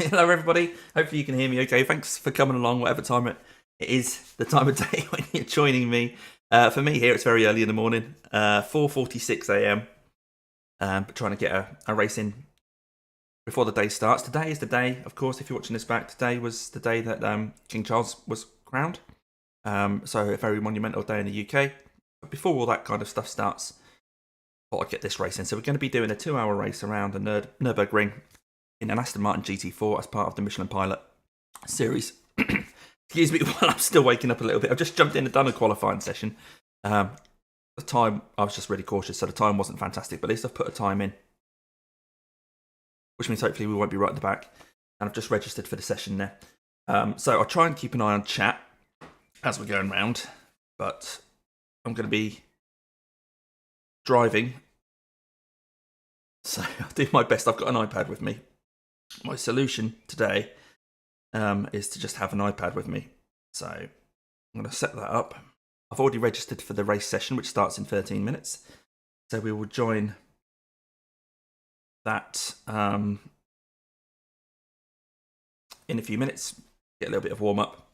Hello, everybody. Hopefully you can hear me okay. Thanks for coming along, whatever time it is, the time of day when you're joining me. For me here, it's very early in the morning, 4:46 a.m. But trying to get a race in before the day starts. Today is the day, of course, if you're watching this back, today was the day that King Charles was crowned. So a very monumental day in the UK. But before all that kind of stuff starts, I thought I'd get this race in. So we're going to be doing a 2-hour race around the Nurburgring in an Aston Martin GT4 as part of the Michelin Pilot series. Excuse me while I'm still waking up a little bit. I've just jumped in and done a qualifying session. The time, I was just really cautious, so the time wasn't fantastic, but at least I've put a time in, which means hopefully we won't be right at the back. And I've just registered for the session there. So I'll try and keep an eye on chat as we're going round, but I'm going to be driving, so I'll do my best. I've got an iPad with me. My solution today is to just have an iPad with me. So I'm going to set that up. I've already registered for the race session, which starts in 13 minutes. So we will join that in a few minutes. Get a little bit of warm up.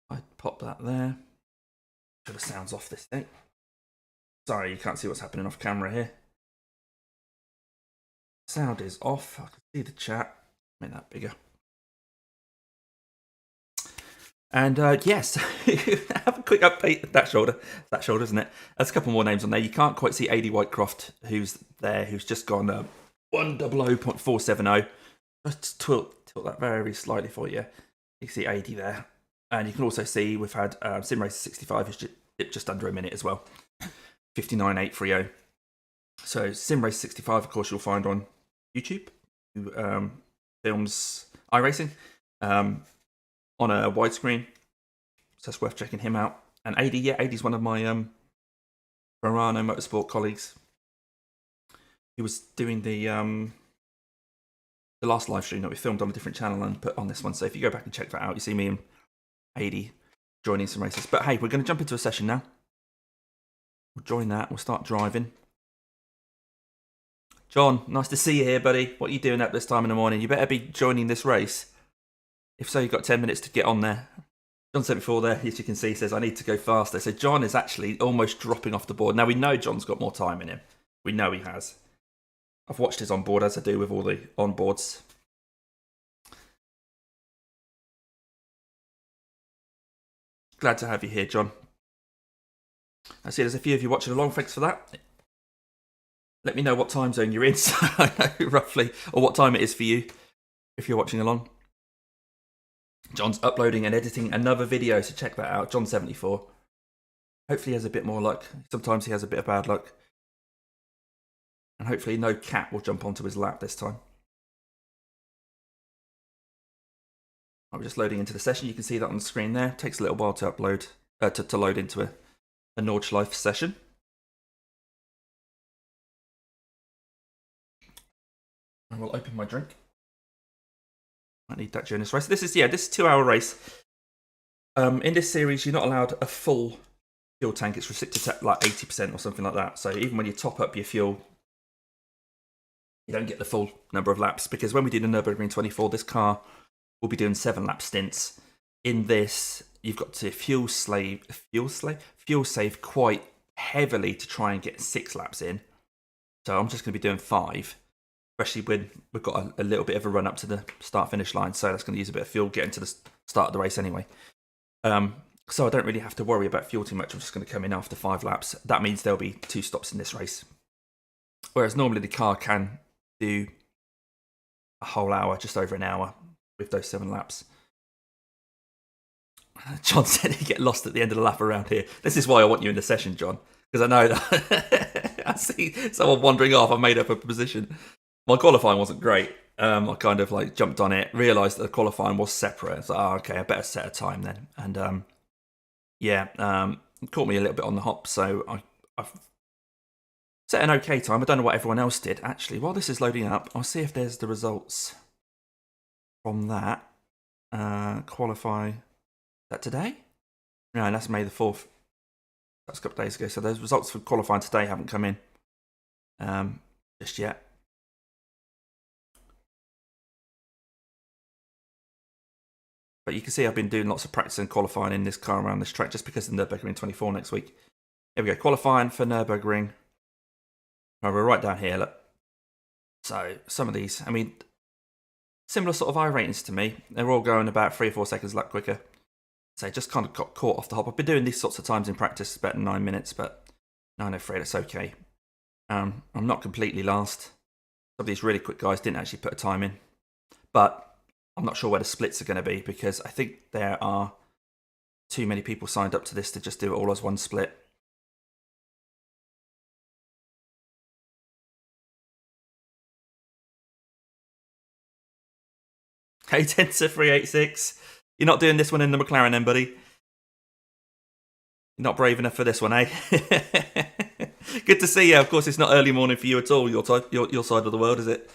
I pop that there. Sure the sound's off this thing. Sorry, you can't see what's happening off camera here. Sound is off. I can see the chat. Make that bigger. And yes, have a quick update. That shoulder, isn't it? There's a couple more names on there. You can't quite see AD Whitecroft, who's there, who's just gone 100.470. Let's tilt that very slightly for you. You can see AD there. And you can also see we've had SimRacer 65, who's just under a minute as well. 59.830. So SimRacer 65, of course, you'll find on YouTube, who films iRacing on a widescreen. So it's worth checking him out. And AD, yeah, AD's one of my Verano Motorsport colleagues. He was doing the last live stream that we filmed on a different channel and put on this one. So if you go back and check that out, you see me and AD joining some races. But hey, we're going to jump into a session now. We'll join that. We'll start driving. John, nice to see you here, buddy. What are you doing up this time in the morning? You better be joining this race. If so, you've got 10 minutes to get on there. John said before there, as you can see, says, I need to go faster. So John is actually almost dropping off the board. Now, we know John's got more time in him. We know he has. I've watched his onboard, as I do with all the onboards. Glad to have you here, John. I see there's a few of you watching along. Thanks for that. Let me know what time zone you're in, so I know roughly, or what time it is for you, if you're watching along. John's uploading and editing another video, so check that out. John74. Hopefully he has a bit more luck. Sometimes he has a bit of bad luck. And hopefully no cat will jump onto his lap this time. I'm just loading into the session. You can see that on the screen there. It takes a little while to upload, to load into a Nordschleife session. And we'll open my drink. I need that during this race. This is 2-hour race. In this series, you're not allowed a full fuel tank. It's restricted to like 80% or something like that. So even when you top up your fuel, you don't get the full number of laps. Because when we do the Nurburgring 24, this car will be doing 7-lap stints. In this, you've got to fuel save quite heavily to try and get 6 laps in. So I'm just going to be doing 5. Especially when we've got a little bit of a run up to the start-finish line. So that's going to use a bit of fuel getting to the start of the race anyway. So I don't really have to worry about fuel too much. I'm just going to come in after 5 laps. That means there'll be 2 stops in this race. Whereas normally the car can do a whole hour, just over an hour, with those 7 laps. John said he'd get lost at the end of the lap around here. This is why I want you in the session, John. Because I know that I see someone wandering off. I made up a position. My qualifying wasn't great. I kind of like jumped on it, realised that the qualifying was separate. It's like, okay, I better set a time then. And it caught me a little bit on the hop. So I've set an okay time. I don't know what everyone else did. Actually, while this is loading up, I'll see if there's the results from that. Qualify. Is that today? No, that's May the 4th. That's a couple of days ago. So those results for qualifying today haven't come in just yet. But you can see I've been doing lots of practice and qualifying in this car around this track just because of Nurburgring 24 next week. Here we go, qualifying for Nurburgring. Right, we're right down here, look. So some of these, I mean, similar sort of iRatings to me. They're all going about 3 or 4 seconds a lap quicker. So just kind of got caught off the hop. I've been doing these sorts of times in practice, better than 9 minutes, but 9:03, that's okay. I'm not completely last. Some of these really quick guys didn't actually put a time in. But I'm not sure where the splits are going to be because I think there are too many people signed up to this to just do it all as one split. Hey, Tensor 386. You're not doing this one in the McLaren then, buddy. You're not brave enough for this one, eh? Good to see you. Of course, it's not early morning for you at all, your side of the world, is it?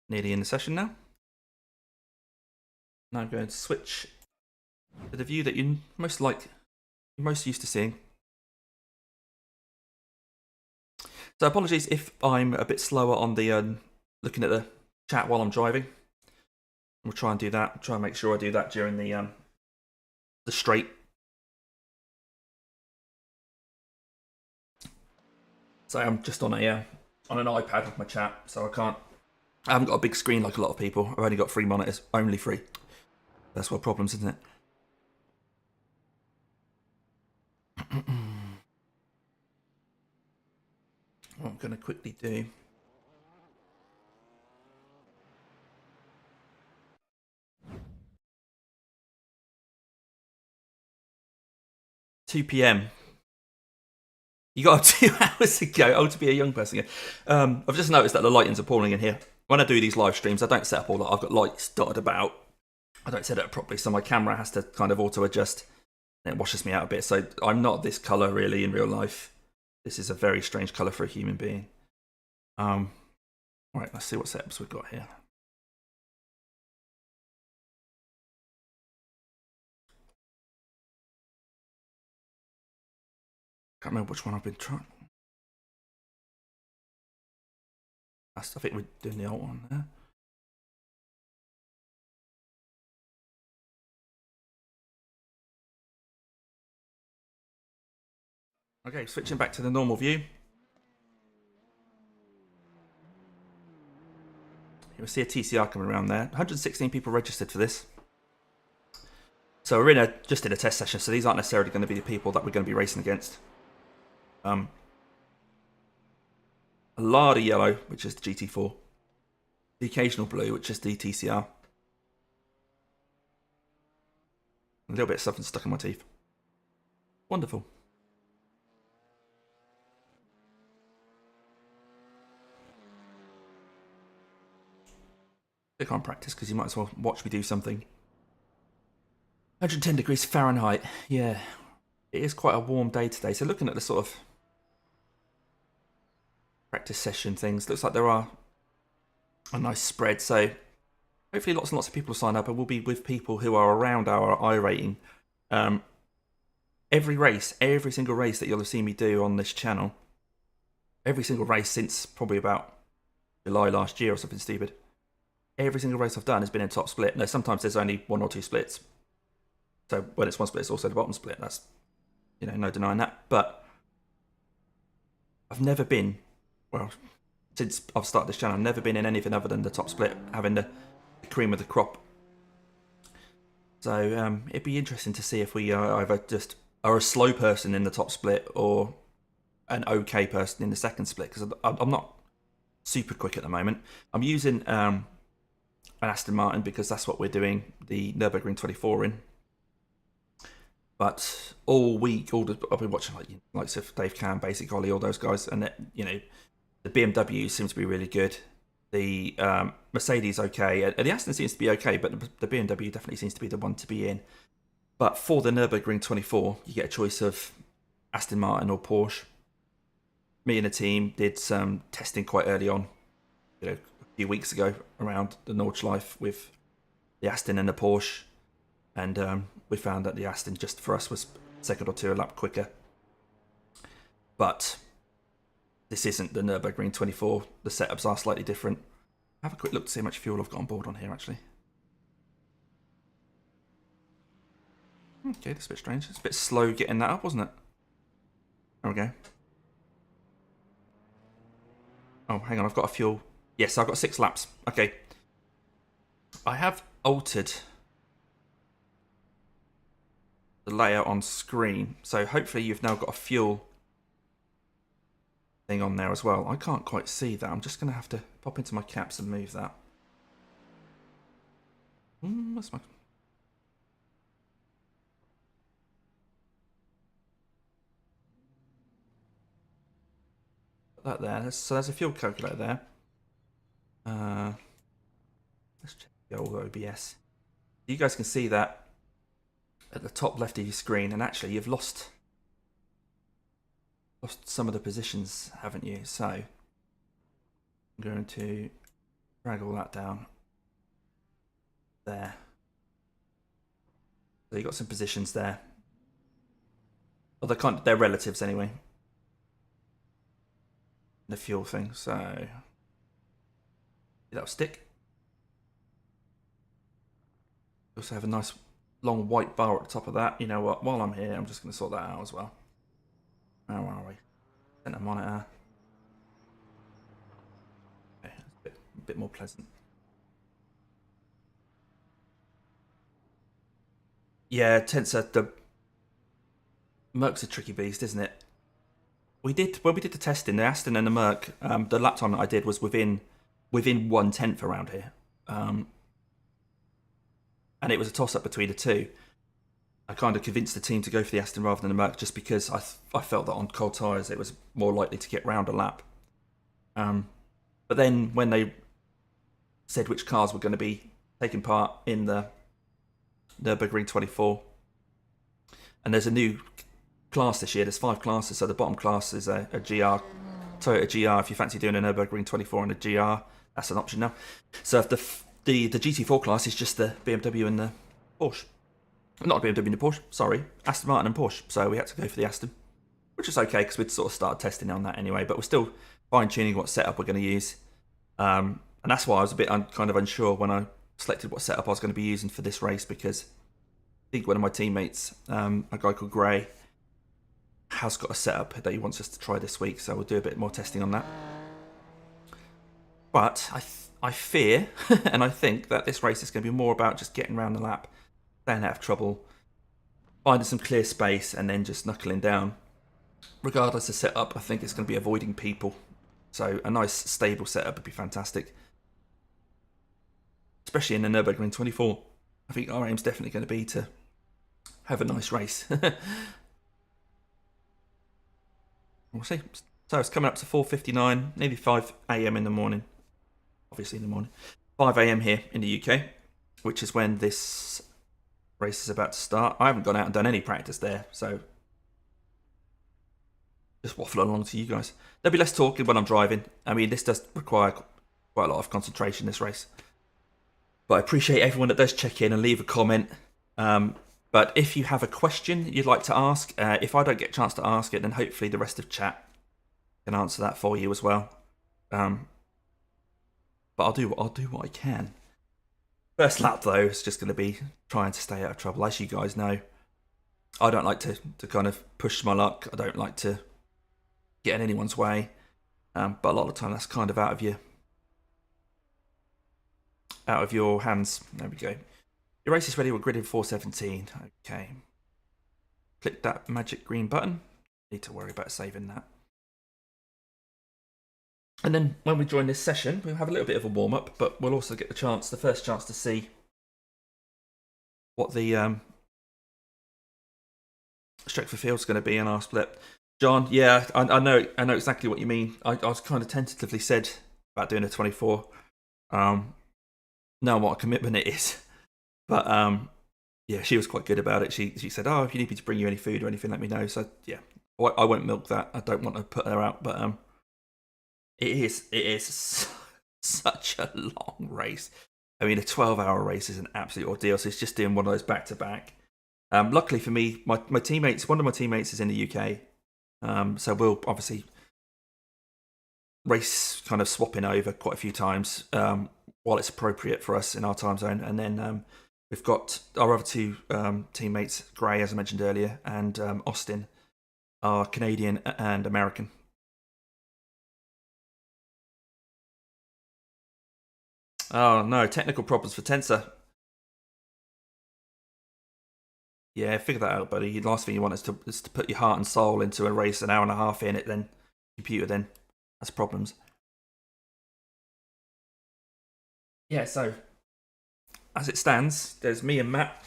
Nearly in the session now. Now I'm going to switch to the view that you're most used to seeing. So apologies if I'm a bit slower on the looking at the chat while I'm driving. We'll try and do that. Try and make sure I do that during the straight. So I'm just on an iPad with my chat, so I haven't got a big screen like a lot of people. I've only got 3 monitors, only 3. That's what problems, isn't it? What I'm going to quickly do. $2 p.m. You got 2 hours ago. Oh, to be a young person again. I've just noticed that the lighting's appalling in here. When I do these live streams, I don't set up all that. I've got lights dotted about. I don't set it up properly, so my camera has to kind of auto-adjust. And it washes me out a bit. So I'm not this colour really in real life. This is a very strange colour for a human being. Right, let's see what setups we've got here. Can't remember which one I've been trying. I think we're doing the old one there. Okay, switching back to the normal view. You'll see a TCR coming around there. 116 people registered for this. So we're just in a test session, so these aren't necessarily going to be the people that we're going to be racing against. A lot of yellow, which is the GT4. The occasional blue, which is the TCR. A little bit of something stuck in my teeth. Wonderful. Click on practice because you might as well watch me do something. 110 degrees Fahrenheit. Yeah, it is quite a warm day today. So looking at the sort of practice session things, looks like there are a nice spread. So hopefully lots and lots of people will sign up, and we'll be with people who are around our iRating. Every single race that you'll have seen me do on this channel, every single race since probably about July last year or something stupid, every single race I've done has been in top split. Now, sometimes there's only 1 or 2 splits. So when it's one split, it's also the bottom split. That's, no denying that. But I've never been, well, since I've started this channel, I've never been in anything other than the top split, having the cream of the crop. So it'd be interesting to see if we either just are a slow person in the top split or an okay person in the second split, because I'm not super quick at the moment. I'm using an Aston Martin because that's what we're doing the Nurburgring 24 in. But all week, I've been watching like Dave Cam, Basic Ollie, all those guys, and the BMW seems to be really good. The Mercedes okay, and the Aston seems to be okay, but the BMW definitely seems to be the one to be in. But for the Nurburgring 24, you get a choice of Aston Martin or Porsche. Me and the team did some testing quite early on, a few weeks ago, around the Nordschleife with the Aston and the Porsche, and we found that the Aston, just for us, was a second or 2 a lap quicker. But this isn't the Nurburgring 24. The setups are slightly different. Have a quick look to see how much fuel I've got on board on here, actually. Okay, that's a bit strange. It's a bit slow getting that up, wasn't it? There we go. Oh, hang on, I've got a fuel. Yes, I've got 6 laps. Okay. I have altered the layout on screen, so hopefully you've now got a fuel thing on there as well. I can't quite see that. I'm just going to have to pop into my caps and move that. That's my... Put that there. So there's a fuel calculator there. Let's check the old OBS. You guys can see that at the top left of your screen, and actually you've lost some of the positions, haven't you? So I'm going to drag all that down there. So you've got some positions there. Well, they're relatives anyway. The fuel thing, so that'll stick. Also have a nice long white bar at the top of that. You know what? While I'm here, I'm just going to sort that out as well. Where are we? Center monitor. Okay, that's a bit more pleasant. Yeah, Tensor, the Merc's a tricky beast, isn't it? When we did the testing, the Aston and the Merc, the lap time that I did was within 1/10 around here. And it was a toss-up between the two. I kind of convinced the team to go for the Aston rather than the Merc just because I felt that on cold tyres it was more likely to get round a lap. But then when they said which cars were going to be taking part in the Nurburgring 24, and there's a new class this year, there's 5 classes, so the bottom class is a GR, Toyota GR. If you fancy doing a Nurburgring 24 and a GR, that's an option now. So if the GT4 class is just the BMW and the Porsche. Not BMW and the Porsche, sorry, Aston Martin and Porsche. So we had to go for the Aston, which is okay because we'd sort of started testing on that anyway, but we're still fine-tuning what setup we're going to use. And that's why I was a bit kind of unsure when I selected what setup I was going to be using for this race, because I think one of my teammates, a guy called Gray, has got a setup that he wants us to try this week, so we'll do a bit more testing on that. But I fear and I think that this race is going to be more about just getting around the lap, staying out of trouble, finding some clear space, and then just knuckling down. Regardless of setup, I think it's going to be avoiding people. So a nice stable setup would be fantastic, especially in the Nurburgring 24. I think our aim's definitely going to be to have a nice race. We'll see. So it's coming up to 4:59, nearly 5 AM in the morning. Obviously in the morning. 5 AM here in the UK, which is when this race is about to start. I haven't gone out and done any practice there, so just waffle along to you guys. There'll be less talking when I'm driving. I mean, this does require quite a lot of concentration, this race. But I appreciate everyone that does check in and leave a comment. But if you have a question you'd like to ask, if I don't get a chance to ask it, then hopefully the rest of chat can answer that for you as well. But I'll do what I can. First lap though is just going to be trying to stay out of trouble. As you guys know, I don't like to kind of push my luck. I don't like to get in anyone's way. But a lot of the time that's kind of out of your hands. There we go. Your race is ready. We're gridded 417. Okay. Click that magic green button. Need to worry about saving that. And then when we join this session, we'll have a little bit of a warm-up, but we'll also get the first chance to see what the strength of field's going to be in our split. John, yeah, I know exactly what you mean. I was kind of tentatively said about doing a 24. Know what a commitment it is. But yeah, she was quite good about it. She said, "Oh, if you need me to bring you any food or anything, let me know." So yeah, I won't milk that. I don't want to put her out, but it is such a long race. I mean, a 12-hour race is an absolute ordeal. So it's just doing one of those back to back. Luckily for me, my teammates, one of my teammates is in the UK, so we'll obviously race kind of swapping over quite a few times while it's appropriate for us in our time zone. And then we've got our other two teammates, Gray, as I mentioned earlier, and Austin, are Canadian and American. Oh no, technical problems for Tensor. Yeah, figure that out, buddy. The last thing you want is to put your heart and soul into a race an hour and a half in it, then computer then has problems. Yeah, so as it stands, there's me and Matt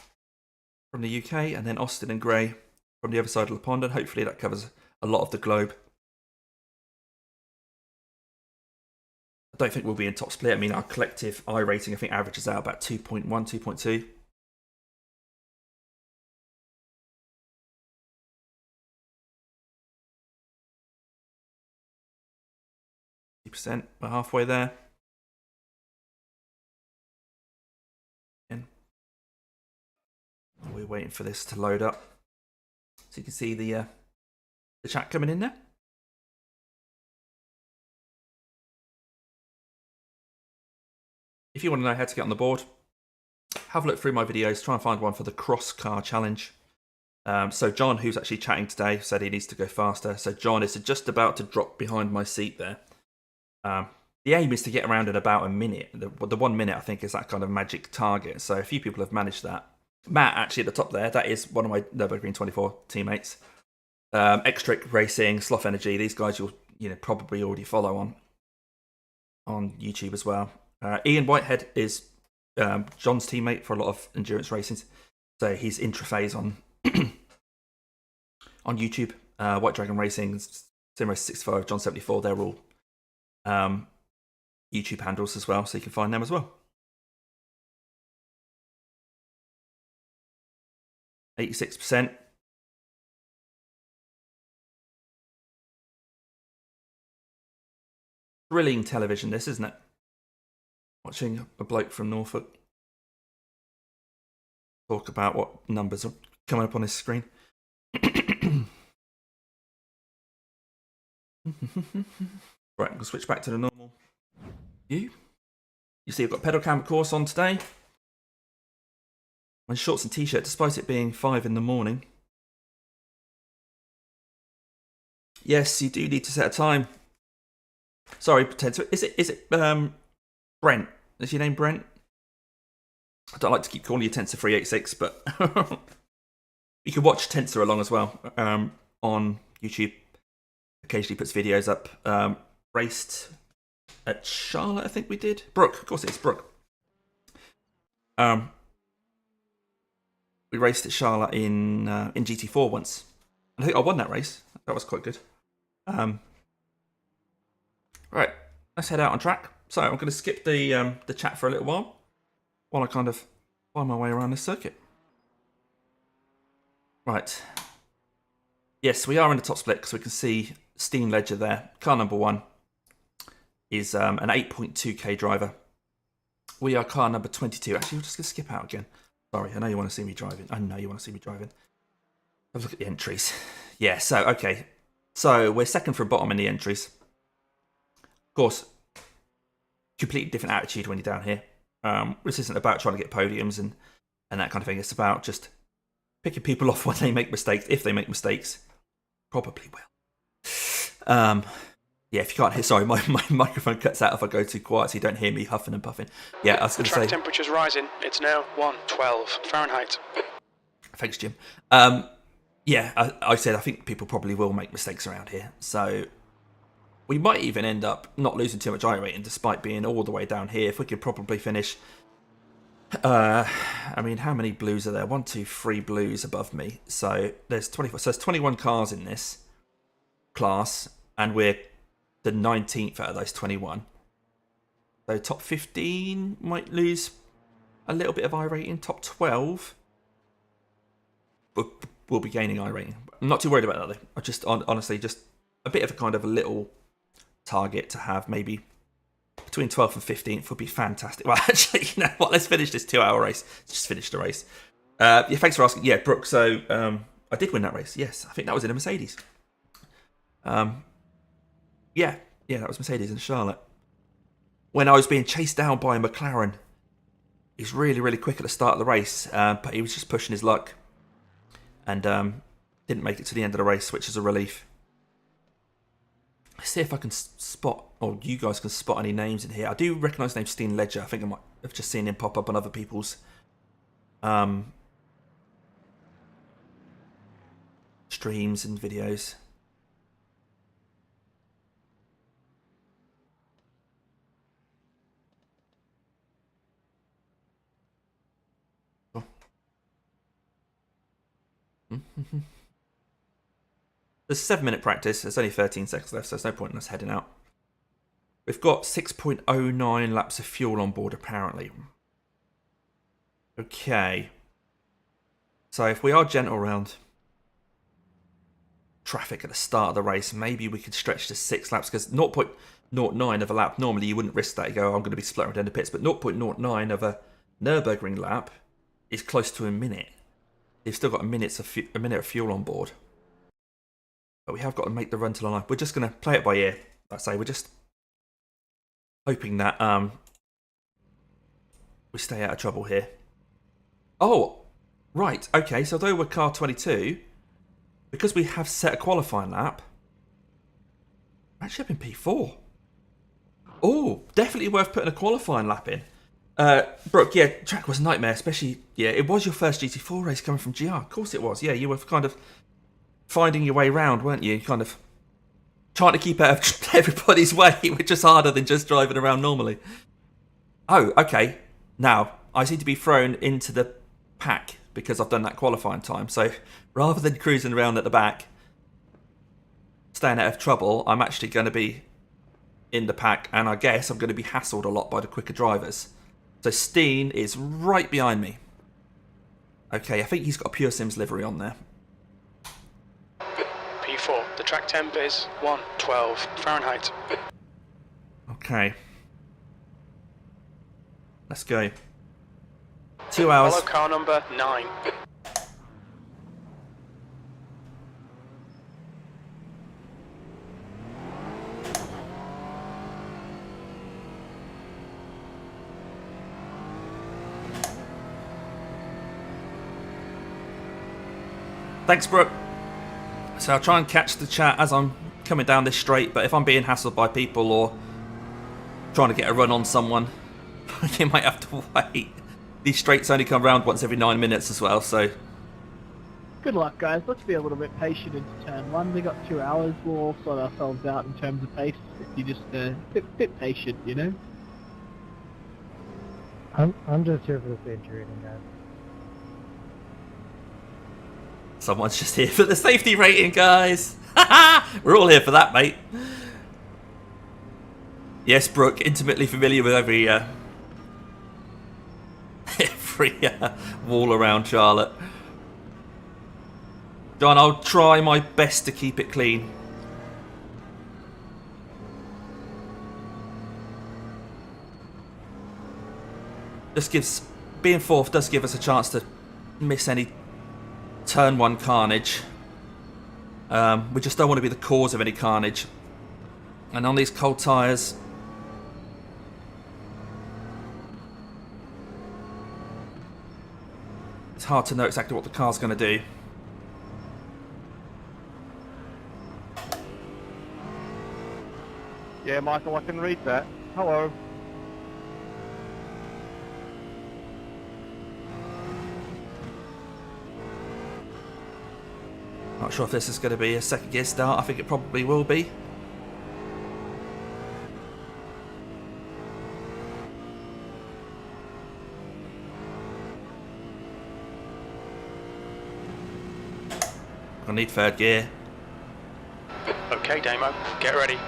from the UK, and then Austin and Gray from the other side of the pond, and hopefully that covers a lot of the globe. I don't think we'll be in top split. I mean, our collective iRacing, I think, averages out about 2.1, 2.2. %. We're halfway there. We're waiting for this to load up, so you can see the chat coming in there. If you want to know how to get on the board, have a look through my videos, try and find one for the cross car challenge. So John, who's actually chatting today, said he needs to go faster. So John is just about to drop behind my seat there. The aim is to get around in about a minute. The 1 minute, I think, is that kind of magic target. So a few people have managed that. Matt, actually, at the top there, that is one of my Nurburgring 24 teammates. Extric Racing, Sloth Energy, these guys you'll probably already follow on YouTube as well. Ian Whitehead is John's teammate for a lot of endurance races. So he's Intraphase on on YouTube. White Dragon Racing, Simrace 65, John 74, they're all YouTube handles as well, so you can find them as well. 86%. Thrilling television, this, isn't it? Watching a bloke from Norfolk talk about what numbers are coming up on his screen. Right, we'll switch back to the normal view. You see I've got pedal cam course on today. My shorts and t-shirt, despite it being 5 in the morning. Yes, you do need to set a time. Sorry, Tensor. Is it Brent? Is your name Brent? I don't like to keep calling you Tensor 386, but you can watch Tensor along as well on YouTube. Occasionally puts videos up. Raced at Charlotte, I think we did. Brooke, of course it's Brooke. We raced at Charlotte in GT4 once. I think I won that race. That was quite good. Right, let's head out on track. So I'm going to skip the chat for a little while I kind of find my way around this circuit. Right. Yes, we are in the top split because we can see Steam Ledger there. Car number 1 is an 8.2k driver. We are car number 22. Actually, we're just going to skip out again. Sorry, I know you want to see me driving. I know you want to see me driving. Have a look at the entries. Yeah, so, okay. So, we're second from bottom in the entries. Of course, completely different attitude when you're down here. This isn't about trying to get podiums and that kind of thing. It's about just picking people off when they make mistakes. If they make mistakes, probably will. Yeah, if you can't hear, sorry, my microphone cuts out if I go too quiet, so you don't hear me huffing and puffing. Yeah, I was going to say. Track temperature's rising. It's now 112 Fahrenheit. Thanks, Jim. Yeah, I said I think people probably will make mistakes around here, so we might even end up not losing too much iRating despite being all the way down here. If we could probably finish, I mean, how many blues are there? 1, 2, 3 blues above me. So there's 24. So there's 21 cars in this class, and we're the 19th out of those 21. So top 15 might lose a little bit of iRating. Top 12 will be gaining iRating. I'm not too worried about that though. I just honestly just a bit of a kind of a little target to have, maybe between 12th and 15th would be fantastic. Well, actually, you know what? Let's finish this 2-hour race. Let's just finish the race. Yeah, thanks for asking. Yeah, Brooke. So I did win that race. Yes, I think that was in a Mercedes. Yeah, Yeah, that was Mercedes in Charlotte. When I was being chased down by a McLaren. He's really, really quick at the start of the race, but he was just pushing his luck. And didn't make it to the end of the race, which is a relief. Let's see if I can spot, or you guys can spot any names in here. I do recognise the name Steen Ledger. I think I might have just seen him pop up on other people's streams and videos. There's a 7-minute practice. There's only 13 seconds left, so there's no point in us heading out. We've got 6.09 laps of fuel on board, apparently. Okay. So if we are gentle around traffic at the start of the race, maybe we could stretch to 6 laps, because 0.09 of a lap, normally you wouldn't risk that. You go, oh, I'm going to be spluttered down the pits, but 0.09 of a Nurburgring lap is close to a minute. They've still got a minute of fuel on board. But we have got to make the run to the line. We're just going to play it by ear. Like I say, we're just hoping that we stay out of trouble here. Oh, right. Okay, so although we're car 22, because we have set a qualifying lap, we're actually up in P4. Oh, definitely worth putting a qualifying lap in. Brooke, yeah, track was a nightmare, especially, yeah, it was your first GT4 race coming from GR. Of course it was. Yeah, you were kind of finding your way round, weren't you? Kind of trying to keep out of everybody's way, which is harder than just driving around normally. Oh, okay. Now, I seem to be thrown into the pack because I've done that qualifying time. So, rather than cruising around at the back, staying out of trouble, I'm actually going to be in the pack, and I guess I'm going to be hassled a lot by the quicker drivers. So, Steen is right behind me. Okay, I think he's got a Pure Sims livery on there. P4, the track temp is 112 Fahrenheit. Okay. Let's go. 2 hours. Follow car number 9. Thanks, Brooke. So I'll try and catch the chat as I'm coming down this straight, but if I'm being hassled by people or trying to get a run on someone, you might have to wait. These straights only come round once every 9 minutes as well, so... Good luck, guys. Let's be a little bit patient into turn 1. We got 2 hours. We'll all sort ourselves out in terms of pace. If you just bit patient, you know? I'm just here for the safety rating, guys. Someone's just here for the safety rating, guys. We're all here for that, mate. Yes, Brooke, intimately familiar with every wall around Charlotte. John, I'll try my best to keep it clean. Being fourth does give us a chance to miss any turn 1 carnage. We just don't want to be the cause of any carnage. And on these cold tyres, it's hard to know exactly what the car's going to do. Yeah, Michael, I can read that. Hello. Not sure if this is going to be a second gear start. I think it probably will be. I need third gear. Okay, Damo, get ready.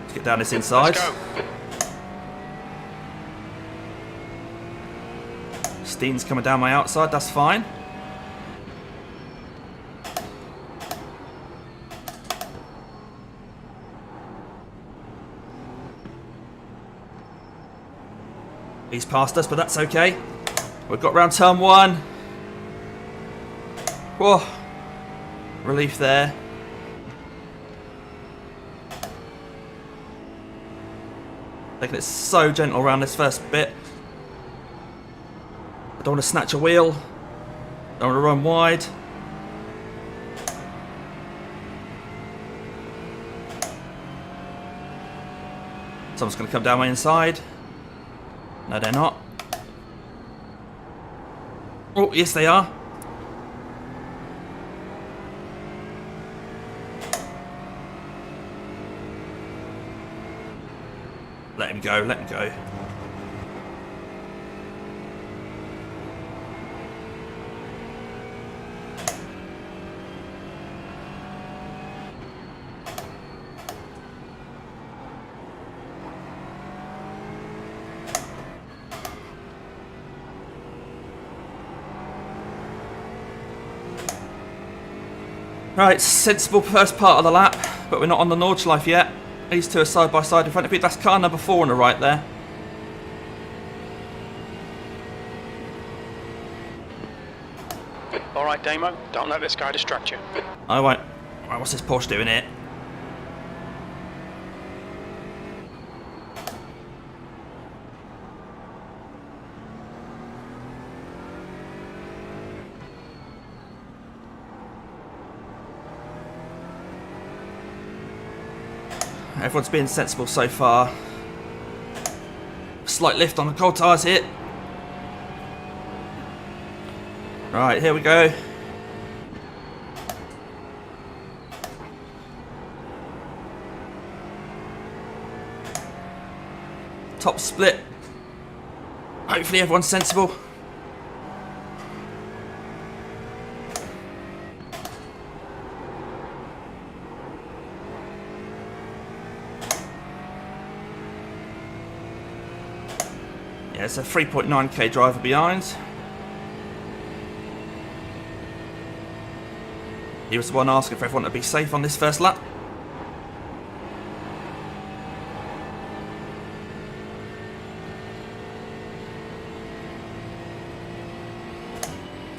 Let's get down this inside. Let's go. Steen's coming down my outside, that's fine. He's past us, but that's okay. We've got round turn 1. Whoa. relief there. Taking it so gentle around this first bit. I don't want to snatch a wheel. Don't want to run wide. Someone's going to come down my inside. No, they're not. Oh, yes, they are. Let him go, let him go. Right, sensible first part of the lap, but we're not on the Nordschleife yet. These two are side by side in front of me. That's car number 4 on the right there. Alright, Damo, don't let this guy distract you. I won't. Right, what's this Porsche doing here? Everyone's being sensible so far. Slight lift on the cold tyres here. Right, here we go. Top split. Hopefully everyone's sensible. Yeah, it's a 3.9k driver behind. He was the one asking for everyone to be safe on this first lap.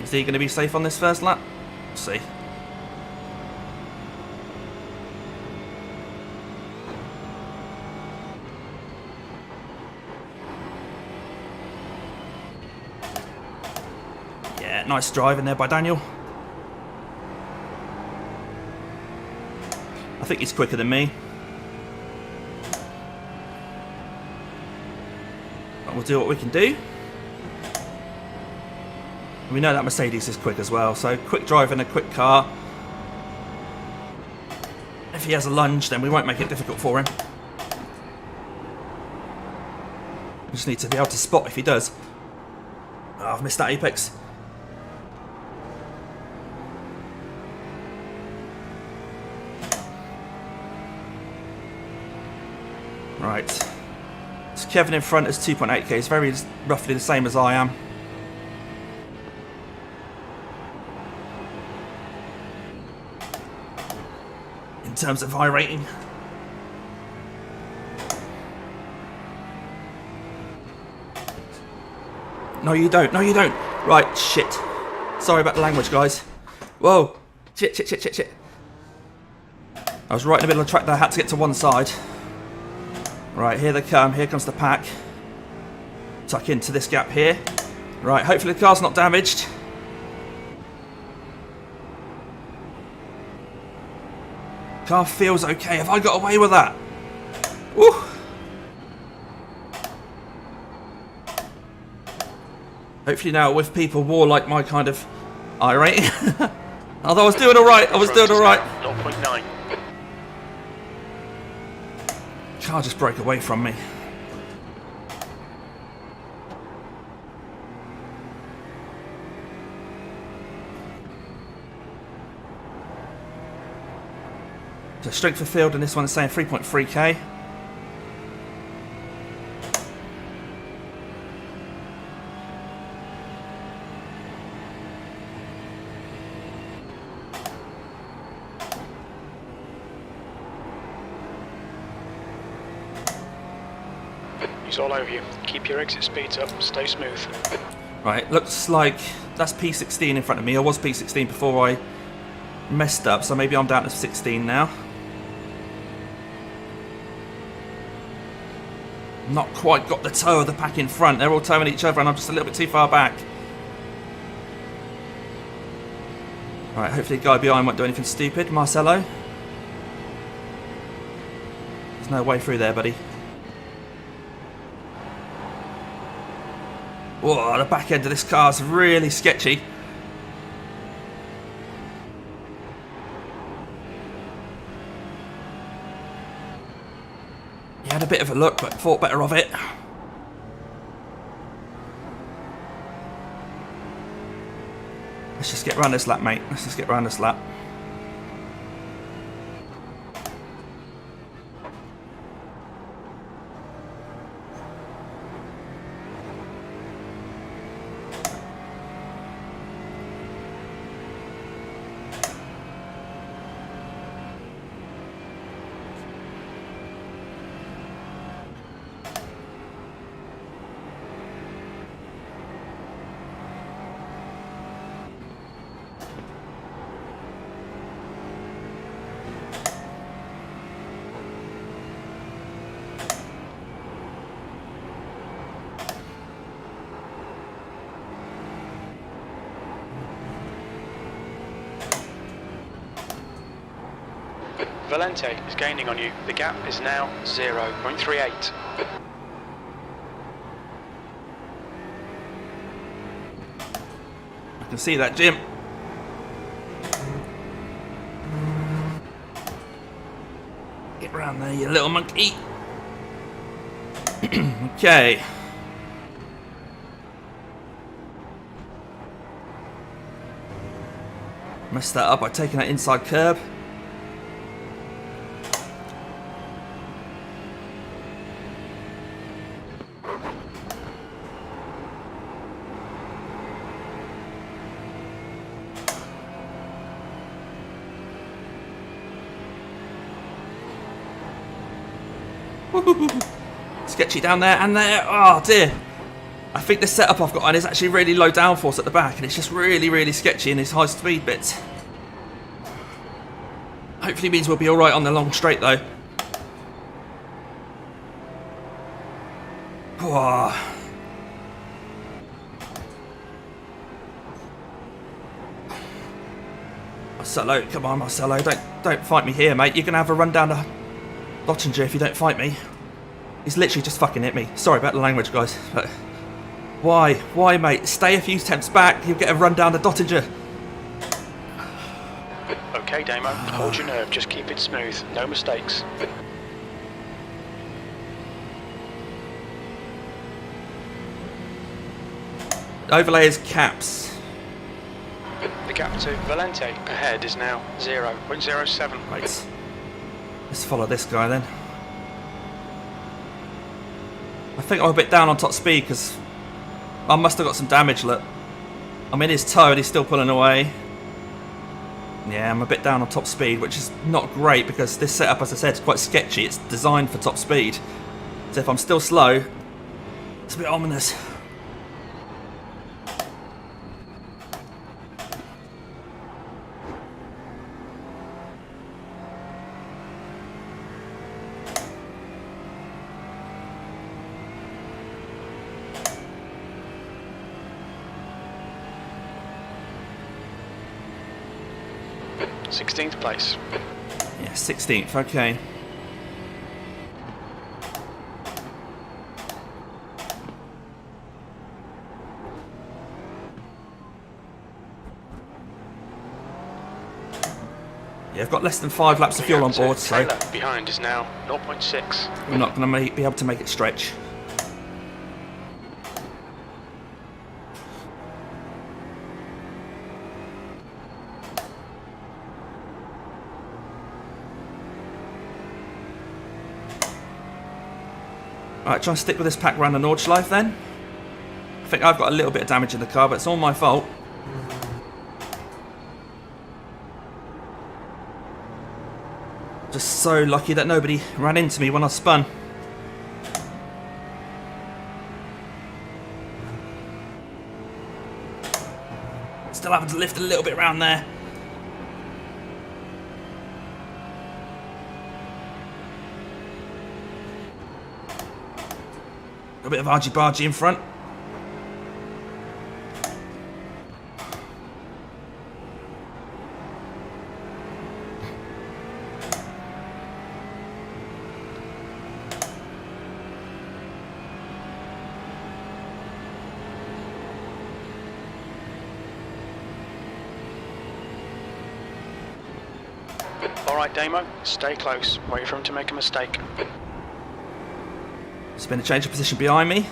Is he going to be safe on this first lap? We'll see. Yeah, nice driving there by Daniel. I think he's quicker than me. But we'll do what we can do. We know that Mercedes is quick as well, so quick drive in a quick car. If he has a lunge, then we won't make it difficult for him. We just need to be able to spot if he does. Oh, I've missed that apex. Right. So Kevin in front is 2.8k. It's very roughly the same as I am. In terms of high rating. No, you don't. No, you don't. Right, shit. Sorry about the language, guys. Whoa. Shit, shit, shit, shit, shit. I was right in the middle of the track there. I had to get to one side. Right, here they come. Here comes the pack. Tuck into this gap here. Right, hopefully the car's not damaged. Car feels okay. Have I got away with that? Woo! Hopefully now with people more like my kind of iRacing. Although I was doing alright. I was doing alright. 0.9. Car just broke away from me. So strength of field, and this one is saying 3.3k. He's all over you. Keep your exit speeds up. Stay smooth. Right, looks like that's P16 in front of me. I was P16 before I messed up, so maybe I'm down to 16 now. Not quite got the toe of the pack in front. They're all towing each other and I'm just a little bit too far back. Right, hopefully the guy behind won't do anything stupid. Marcelo. There's no way through there, buddy. Whoa, the back end of this car's really sketchy. He had a bit of a look, but thought better of it. Let's just get around this lap, mate. Let's just get around this lap. Valente is gaining on you. The gap is now 0.38. I can see that, Jim. Get round there, you little monkey. Okay. Messed that up by taking that inside curb. Sketchy down there and there. Oh dear. I think the setup I've got on is actually really low downforce at the back and it's just really sketchy in these high speed bits. Hopefully means we'll be alright on the long straight though. Whoa. Marcelo, come on Marcelo, don't fight me here mate. You're gonna have a run down to Dottinger if you don't fight me. He's literally just fucking hit me. Sorry about the language, guys. But why? Why, mate? Stay a few steps back. You'll get a run down to Dottinger. Okay, Damo. Hold your nerve. Just keep it smooth. No mistakes. Overlay is caps. The gap to Valente ahead is now 0.07. Right. Let's follow this guy then. I think I'm a bit down on top speed because I must have got some damage. Look, I'm in his toe and he's still pulling away. Yeah, I'm a bit down on top speed, which is not great because this setup, as I said, is quite sketchy. It's designed for top speed. So if I'm still slow, it's a bit ominous. th place. Yeah, 16th, okay. Yeah, I've got less than 5 laps of fuel on board, so Taylor behind is now 0.6. we're not going to be able to make it stretch. Alright, try and stick with this pack around the Nordschleife then. I think I've got a little bit of damage in the car, but it's all my fault. Just so lucky that nobody ran into me when I spun. Still having to lift a little bit around there. A bit of argy-bargy in front. Alright, Damo, stay close. Wait for him to make a mistake. There's been a change of position behind me.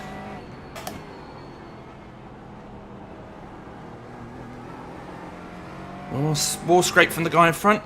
Wall scrape from the guy in front.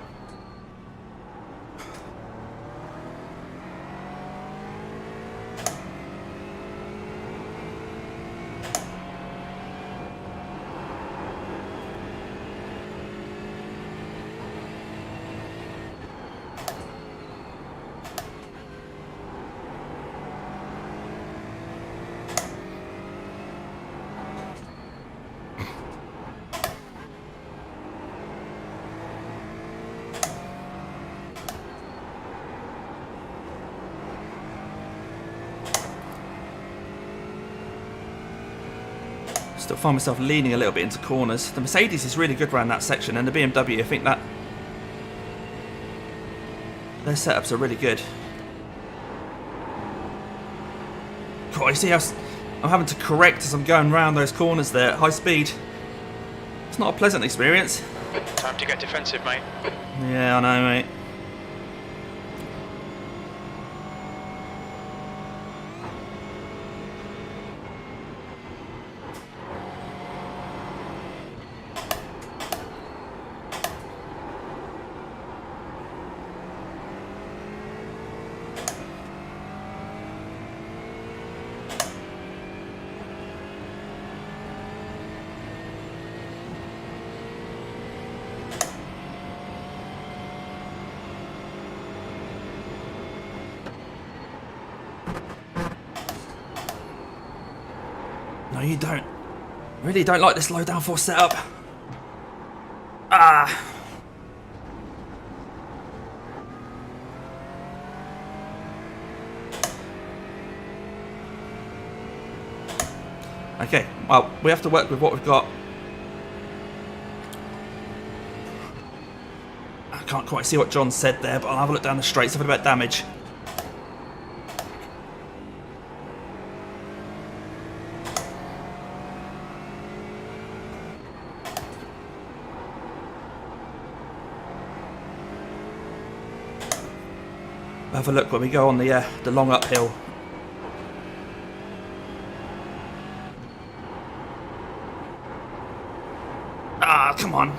Still find myself leaning a little bit into corners. The Mercedes is really good around that section, and the BMW, I think that their setups are really good. God, you see how I'm having to correct as I'm going round those corners there at high speed. It's not a pleasant experience. Time to get defensive, mate. Yeah, I know, mate. No, you don't. Really don't like this low downforce setup. Ah. Okay, well, we have to work with what we've got. I can't quite see what John said there, but I'll have a look down the straight, see if about damage. Have a look when we go on the long uphill. Ah, come on.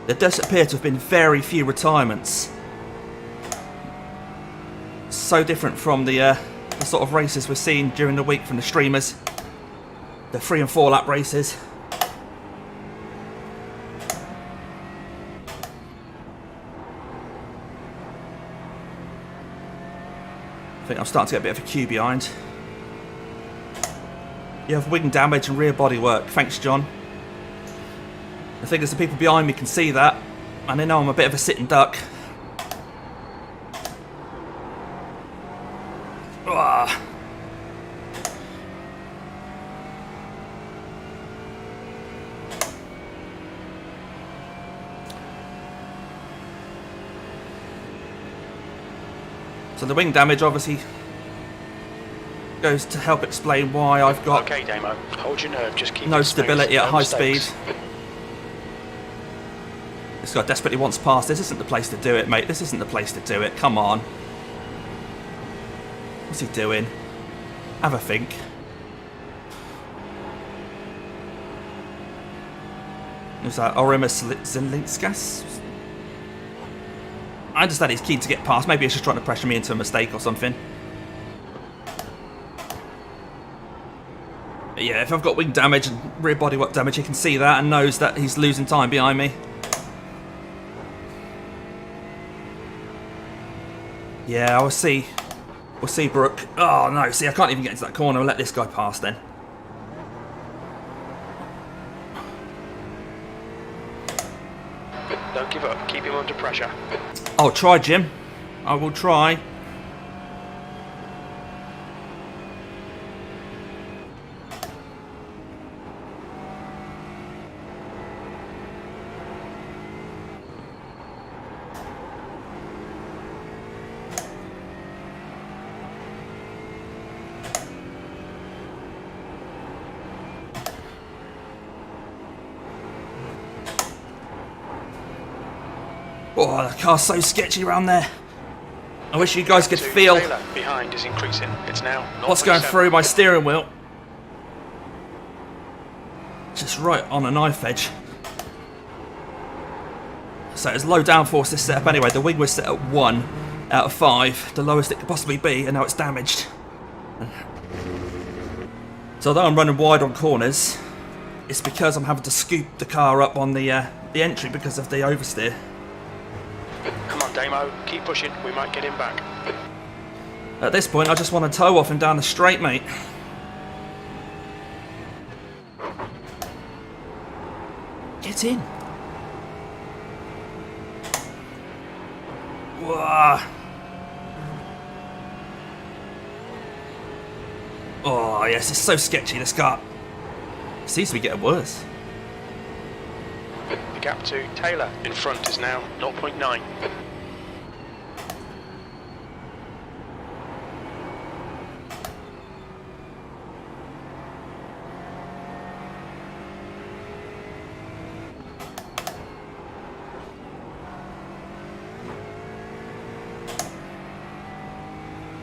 There does appear to have been very few retirements. So different from the sort of races we're seeing during the week from the streamers. The 3 and 4 lap races. I think I'm starting to get a bit of a queue behind. You have wing damage and rear body work. Thanks, John. The thing is, the people behind me can see that, and they know I'm a bit of a sitting duck. Ah. So the wing damage obviously goes to help explain why I've got okay, Damo. Hold your nerve. Just keep no stability at high speed. This guy desperately wants past. This isn't the place to do it, mate. This isn't the place to do it. Come on. What's he doing? Have a think. Who's that? Orimus Zilinskas? I understand he's keen to get past. Maybe he's just trying to pressure me into a mistake or something. But yeah, if I've got wing damage and rear bodywork damage, he can see that and knows that he's losing time behind me. Yeah, we'll see. We'll see, Brooke. Oh no, see, I can't even get into that corner. I'll let this guy pass then. Don't give up. Keep him under pressure. I'll try, Jim. I will try. Oh, the car's so sketchy around there. I wish you guys could feel Taylor behind is increasing. It's now what's going 0.7. through my steering wheel. Just right on a knife edge. So it's low downforce this setup anyway. The wing was set at 1 out of 5, the lowest it could possibly be, and now it's damaged. So although I'm running wide on corners, it's because I'm having to scoop the car up on the entry because of the oversteer. Come on, Damo. Keep pushing. We might get him back. At this point, I just want to tow off him down the straight, mate. Get in. Whoa. Oh, yes, it's so sketchy, this car. It seems to be getting worse. The gap to Taylor in front is now 0.9.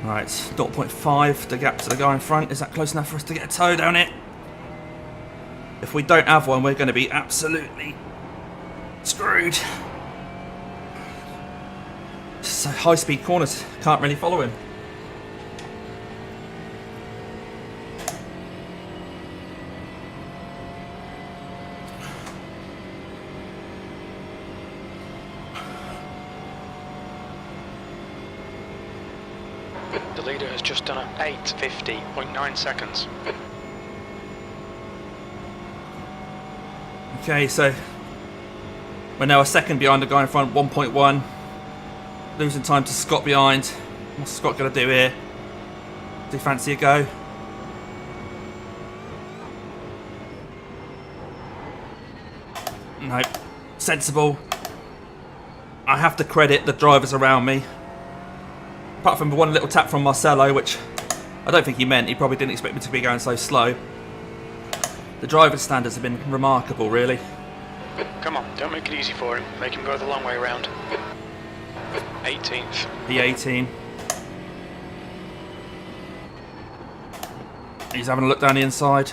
Right, 0.5, the gap to the guy in front. Is that close enough for us to get a tow down it? If we don't have one, we're going to be absolutely screwed. So high-speed corners, can't really follow him. The leader has just done a 8:50.9 seconds. Okay, so we're now a second behind the guy in front, 1.1. Losing time to Scott behind. What's Scott going to do here? Do you fancy a go? No. Sensible. I have to credit the drivers around me. Apart from one little tap from Marcelo, which I don't think he meant. He probably didn't expect me to be going so slow. The driver's standards have been remarkable, really. Come on, don't make it easy for him. Make him go the long way around. 18th. The 18. He's having a look down the inside.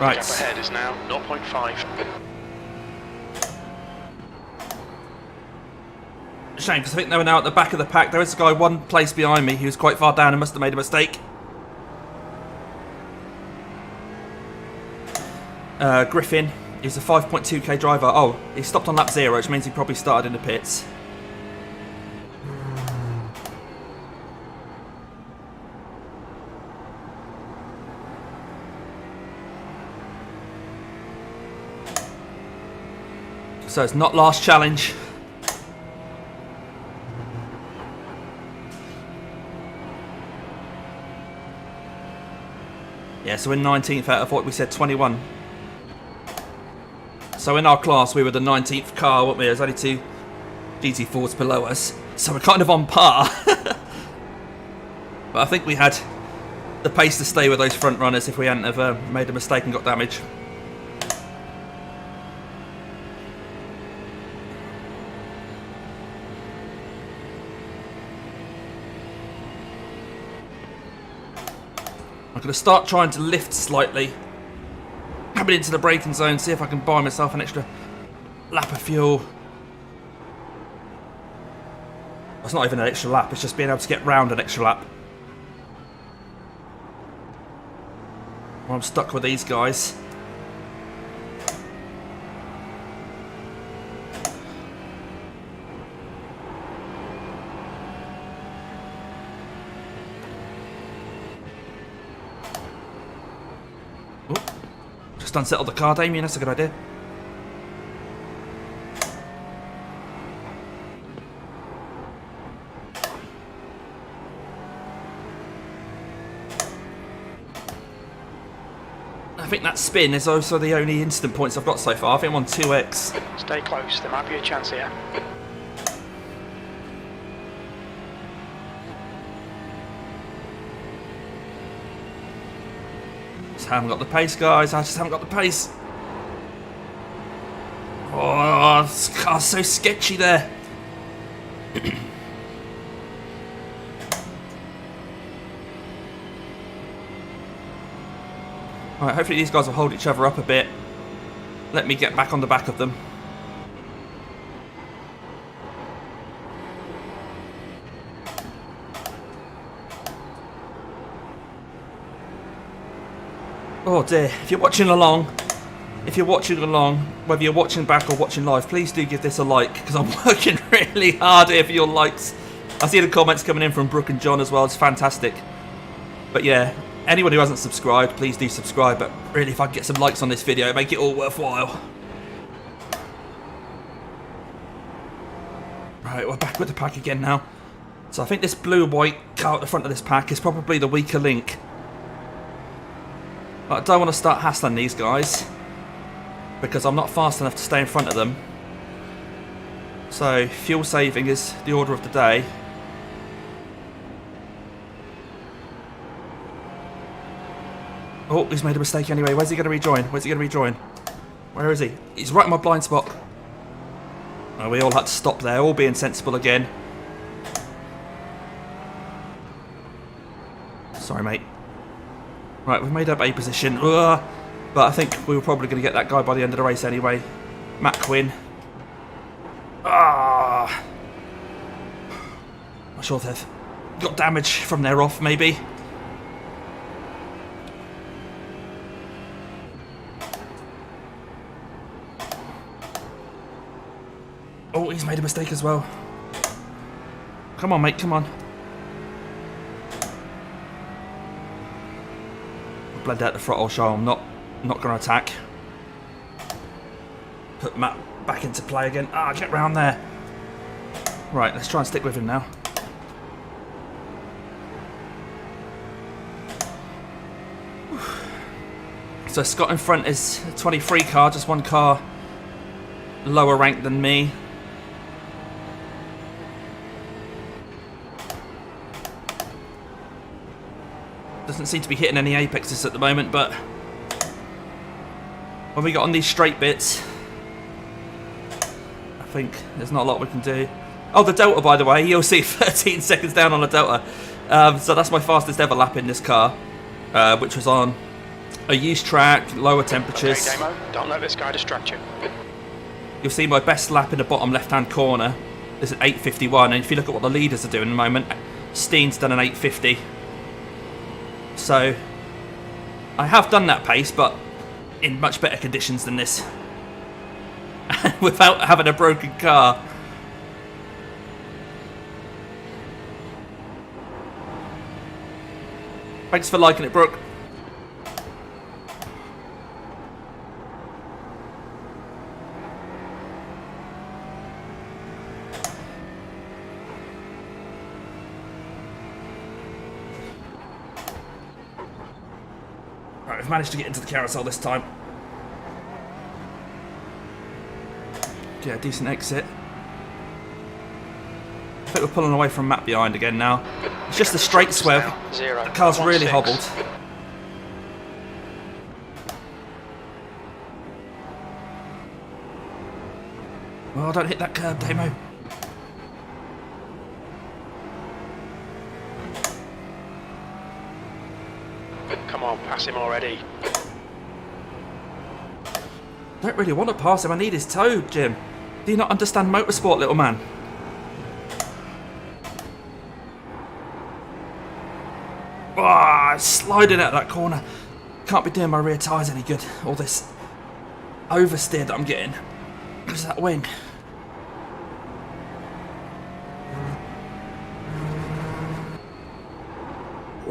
Right. Gap ahead is now 0.5. Shame, because I think they were now at the back of the pack. There is a guy one place behind me who's quite far down and must have made a mistake. Griffin is a 5.2k driver. Oh, he stopped on lap 0, which means he probably started in the pits. So it's not last challenge. Yeah, so we're 19th out of what we said, 21. So in our class, we were the 19th car, weren't we? There's only 2 GT4s below us. So we're kind of on par. But I think we had the pace to stay with those front runners if we hadn't have made a mistake and got damage. I'm going to start trying to lift slightly. Coming into the braking zone, see if I can buy myself an extra lap of fuel. It's not even an extra lap, it's just being able to get round an extra lap. Well, I'm stuck with these guys. Just unsettle the car, Damien. That's a good idea. I think that spin is also the only instant points I've got so far. I think I'm on 2x. Stay close, there might be a chance here. Just haven't got the pace, guys. I just haven't got the pace. Oh, this car's so sketchy there. Alright, hopefully these guys will hold each other up a bit. Let me get back on the back of them. Oh dear, if you're watching along, whether you're watching back or watching live, please do give this a like, because I'm working really hard here for your likes. I see the comments coming in from Brooke and John as well, it's fantastic. But yeah, anyone who hasn't subscribed, please do subscribe, but really if I can get some likes on this video, make it all worthwhile. Right, we're back with the pack again now. So I think this blue-white car at the front of this pack is probably the weaker link. But I don't want to start hassling these guys, because I'm not fast enough to stay in front of them. So fuel saving is the order of the day. Oh, he's made a mistake anyway. Where's he going to rejoin? Where's he going to rejoin? Where is he? He's right in my blind spot. Oh, we all had to stop there, all being sensible again. Sorry, mate. Right, we've made up A position. Ugh. But I think we were probably going to get that guy by the end of the race anyway. Matt Quinn. Ah. Not sure if they've got damage from their off, maybe. Oh, he's made a mistake as well. Come on, mate, come on. Blend out the throttle, so I'm not going to attack. Put Matt back into play again. Ah, get round there. Right, let's try and stick with him now. So Scott in front is a 23 car, just one car lower ranked than me. Doesn't seem to be hitting any apexes at the moment, but when we got on these straight bits, I think there's not a lot we can do. Oh, the Delta, by the way, you'll see 13 seconds down on the Delta. So that's my fastest ever lap in this car, which was on a used track, lower temperatures. Okay, Damo, don't let this guy distract you. You'll see my best lap in the bottom left-hand corner is at 8:51, and if you look at what the leaders are doing at the moment, Steen's done an 8:50. So I have done that pace, but in much better conditions than this. Without having a broken car. Thanks for liking it, Brooke. Right, we've managed to get into the carousel this time. Yeah, decent exit. I think we're pulling away from Matt behind again now. It's just a straight swerve. The car's really hobbled. Oh, don't hit that curb, Damo. Come on, pass him already. Don't really want to pass him. I need his toe, Jim. Do you not understand motorsport, little man? Ah, sliding out of that corner. Can't be doing my rear tyres any good. All this oversteer that I'm getting. Where's that wing?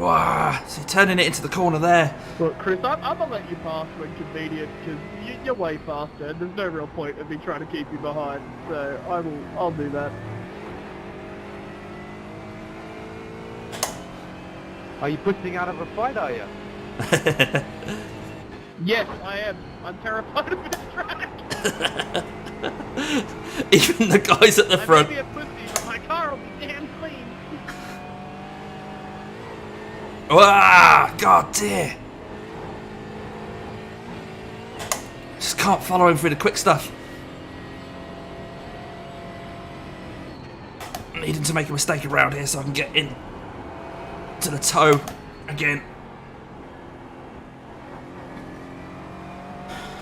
Wow, so you're turning it into the corner there. Look, Chris, I'm gonna let you pass when convenient because you're way faster, and there's no real point of me trying to keep you behind. So I'll do that. Are you putting out of a fight, are you? Yes, I am. I'm terrified of this track. Even the guys at the front. I may be a pussy, but my car will be damn clean. Ah, God dear. Just can't follow him through the quick stuff. Needing to make a mistake around here so I can get in to the toe again.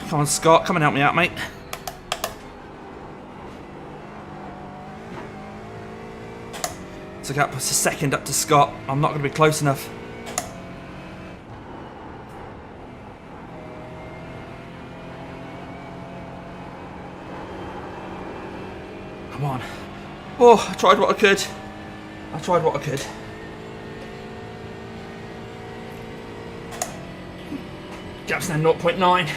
Come on, Scott, come and help me out, mate. So gap was a second up to Scott. I'm not going to be close enough. Come on. Oh, I tried what I could. I tried what I could. Gap's now 0.9.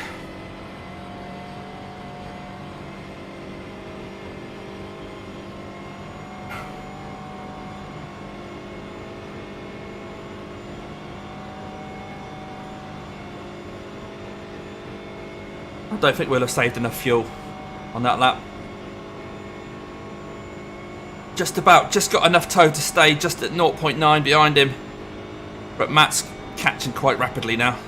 I don't think we'll have saved enough fuel on that lap. Just about, just got enough toe to stay just at 0.9 behind him. But Matt's catching quite rapidly now.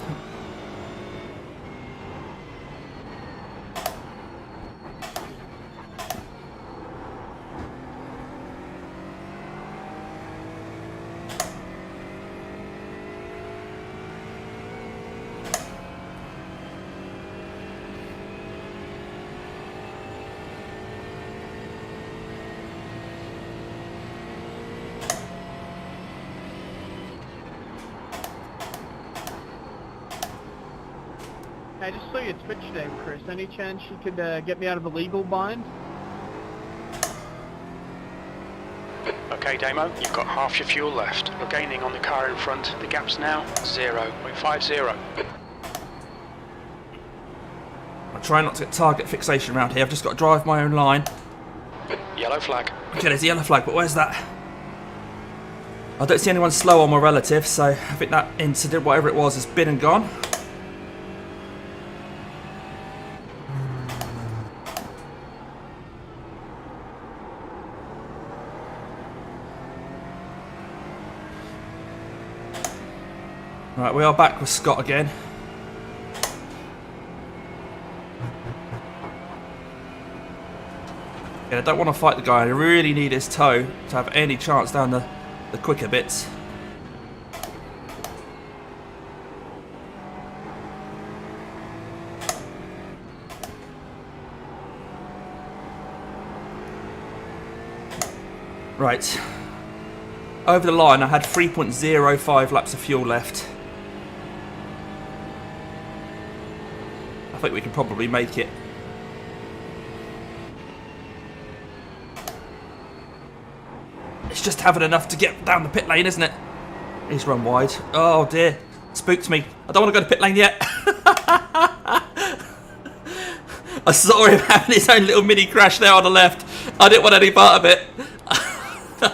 I just saw your Twitch name, Chris. Any chance you could get me out of a legal bind? Okay, Damo, you've got half your fuel left. You're gaining on the car in front. The gap's now 0.50. I'm trying not to get target fixation around here. I've just got to drive my own line. Yellow flag. Okay, there's a yellow flag, but where's that? I don't see anyone slow on my relative, so I think that incident, whatever it was, has been and gone. Right, we are back with Scott again. Yeah, I don't want to fight the guy. I really need his toe to have any chance down the quicker bits. Right. Over the line, I had 3.05 laps of fuel left. I think we can probably make it. It's just having enough to get down the pit lane, isn't it? He's run wide. Oh dear. Spooked me. I don't want to go to pit lane yet. I saw him having his own little mini crash there on the left. I didn't want any part of it.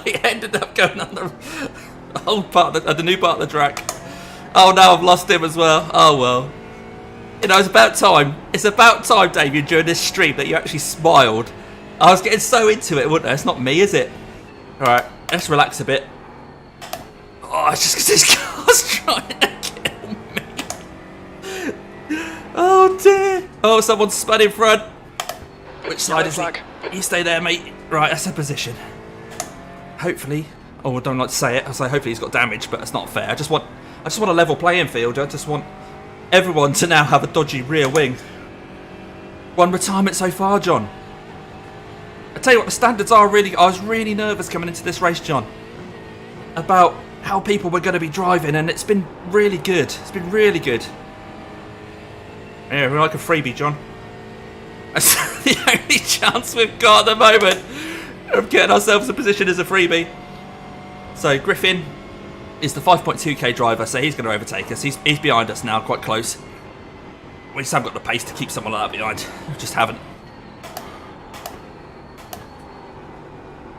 He ended up going on the old part of the new part of the track. Oh, now I've lost him as well. Oh well. You know, it's about time. It's about time, Damien, during this stream that you actually smiled. I was getting so into it, wasn't I? It's not me, is it? Alright, let's relax a bit. Oh, it's just because this car's trying to kill me. Oh dear. Oh, someone's spun in front. Which side is he? You stay there, mate. Right, that's a position. Hopefully, oh, I don't like to say it. I say hopefully he's got damage, but it's not fair. I just want a level playing field. I just want everyone to now have a dodgy rear wing. One retirement so far, John. I tell you what, the standards are really... I was really nervous coming into this race, John, about how people were going to be driving, and it's been really good. It's been really good. Yeah, we're like a freebie, John. That's the only chance we've got at the moment of getting ourselves a position as a freebie. So, Griffin, is the 5.2k driver, so he's going to overtake us. He's behind us now, quite close. We just haven't got the pace to keep someone like that behind. We just haven't.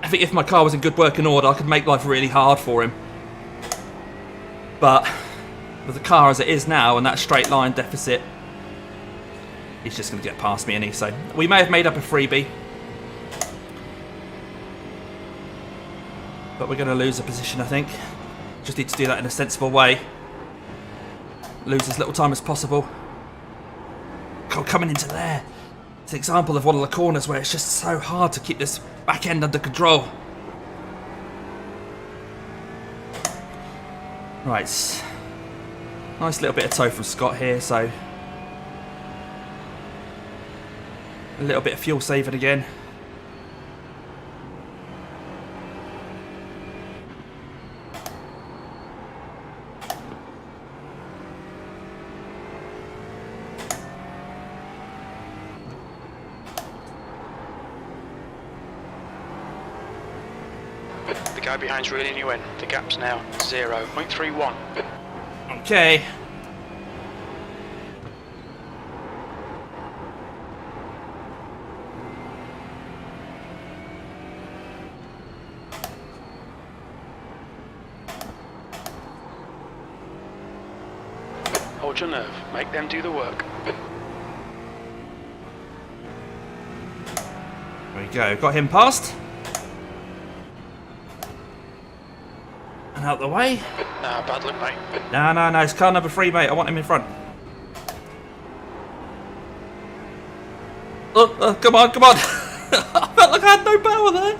I think if my car was in good working order, I could make life really hard for him. But with the car as it is now and that straight line deficit, he's just going to get past me, and so we may have made up a freebie, but we're going to lose a position, I think. Just need to do that in a sensible way. Lose as little time as possible. God, coming into there. It's an example of one of the corners where it's just so hard to keep this back end under control. Right. Nice little bit of tow from Scott here, so a little bit of fuel saving again. The guy behind's reeling you in. The gap's now 0.31. Okay. Hold your nerve. Make them do the work. There we go. Got him past. And out the way. Nah, bad luck, mate. No. It's car number 3, mate. I want him in front. Oh, come on. I felt like I had no power there.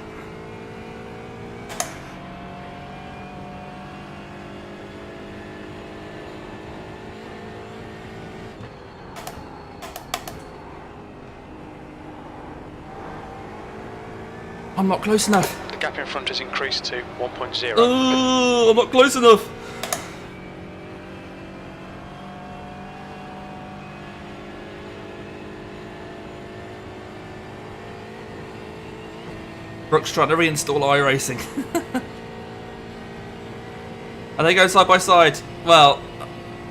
I'm not close enough. The gap in front has increased to 1.0. Oh, I'm not close enough. Brooks trying to reinstall iRacing. Are they going side by side? Well,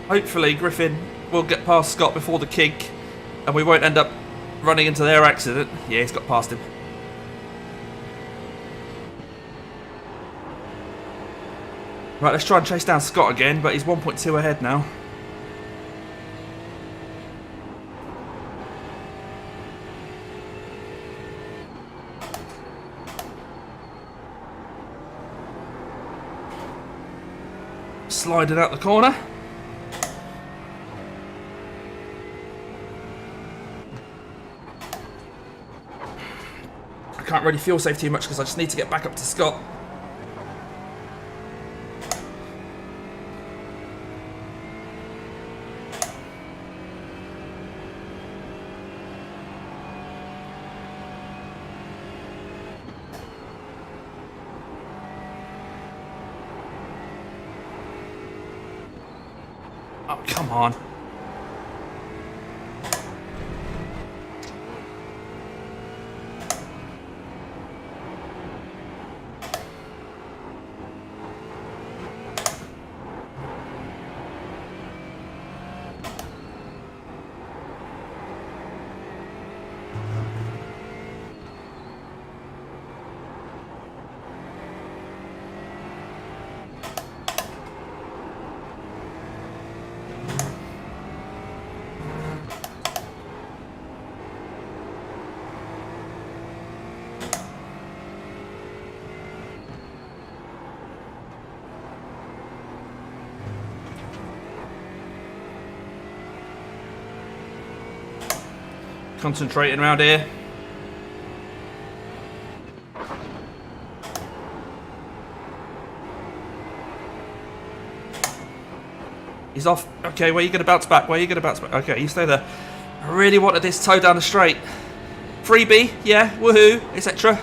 hopefully Griffin will get past Scott before the kink and we won't end up running into their accident. Yeah, he's got past him. Right, let's try and chase down Scott again, but he's 1.2 ahead now. Sliding out the corner. I can't really fuel save too much because I just need to get back up to Scott. Oh, come on. Concentrating around here. He's off. Okay, where are you going to bounce back? Okay, you stay there. I really wanted this toe down the straight. Freebie, yeah, woohoo, etc.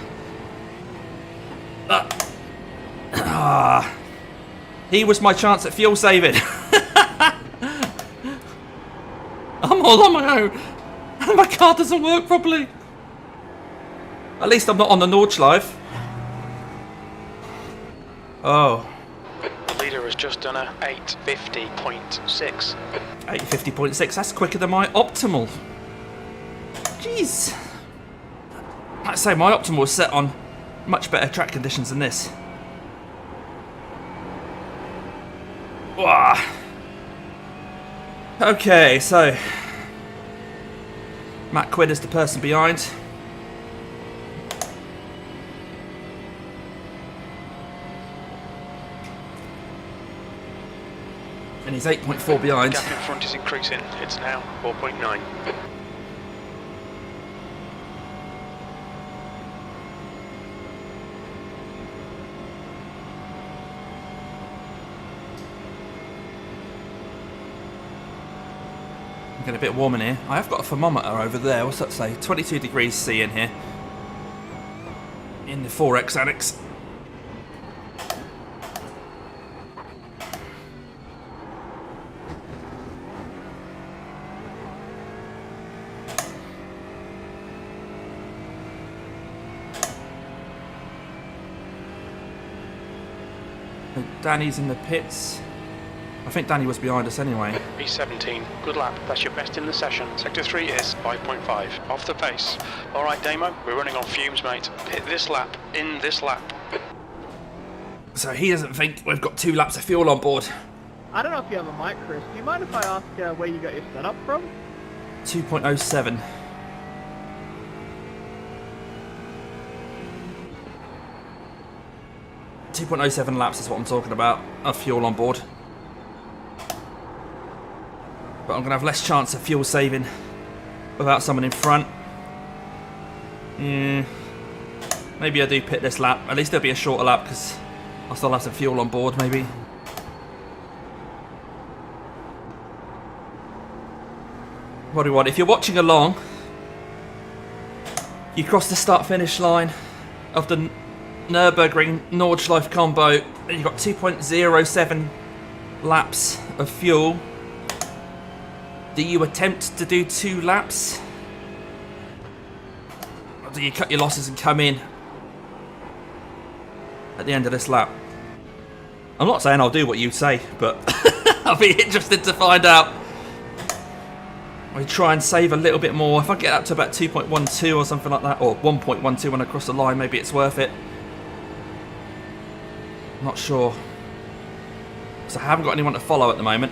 He was my chance at fuel saving. I'm all on my own. My car doesn't work properly. At least I'm not on the Nordschleife. Oh. The leader has just done a 850.6. 850.6, that's quicker than my optimal. Jeez. Like I say, my optimal was set on much better track conditions than this. Wah. Okay, so Matt Quinn is the person behind. And he's 8.4 behind. Gap in front is increasing. It's now 4.9. Getting a bit warm in here. I have got a thermometer over there. What's that say? 22 degrees C in here. In the 4X annex. Danny's in the pits. I think Danny was behind us anyway. B17, good lap, that's your best in the session. Sector 3 is 5.5, off the pace. Alright Damo, we're running on fumes mate. Hit this lap, in this lap. So he doesn't think we've got 2 laps of fuel on board. I don't know if you have a mic, Chris. Do you mind if I ask where you got your setup from? 2.07. .07 laps is what I'm talking about of fuel on board. But I'm going to have less chance of fuel saving without someone in front. Yeah. Maybe I do pit this lap. At least there'll be a shorter lap because I'll still have some fuel on board maybe. What do you want? If you're watching along, you cross the start-finish line of the Nurburgring Nordschleife combo, and you've got 2.07 laps of fuel. Do you attempt to do 2 laps? Or do you cut your losses and come in at the end of this lap? I'm not saying I'll do what you say, but I'll be interested to find out. I try and save a little bit more. If I get up to about 2.12 or something like that, or 1.12 when I cross the line, maybe it's worth it. Not sure. So I haven't got anyone to follow at the moment.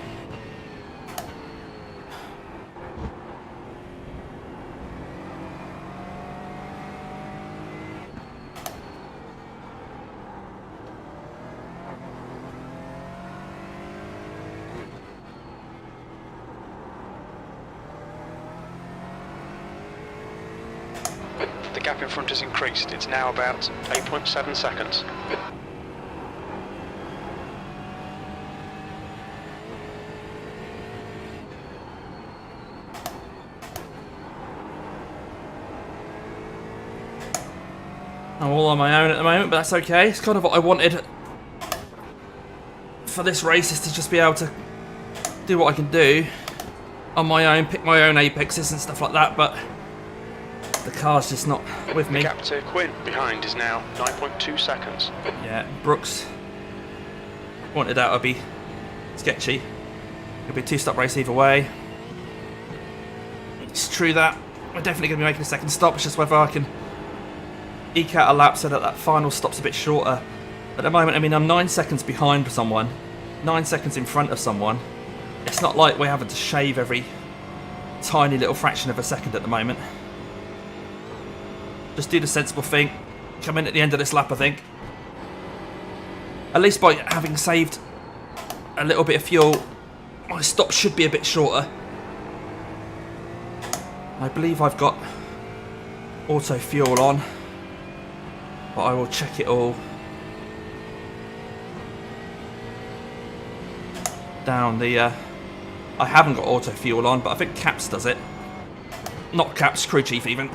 The gap in front has increased. It's now about 8.7 seconds. I'm all on my own at the moment, but that's okay. It's kind of what I wanted for this race, is to just be able to do what I can do on my own, pick my own apexes and stuff like that, but the car's just not with me. The gap to Quinn behind is now 9.2 seconds. Yeah, Brooks pointed out I'd be sketchy. It'll be a 2-stop race either way. It's true that we're definitely going to be making a second stop. It's just whether I can eke out a lap so that that final stop's a bit shorter. At the moment, I mean, I'm 9 seconds behind someone, 9 seconds in front of someone. It's not like we're having to shave every tiny little fraction of a second at the moment. Just do the sensible thing. Come in at the end of this lap, I think. At least by having saved a little bit of fuel, my stop should be a bit shorter. I believe I've got auto fuel on, but I will check it all down the I haven't got auto fuel on, but I think Caps does it. Not Caps, Crew Chief even.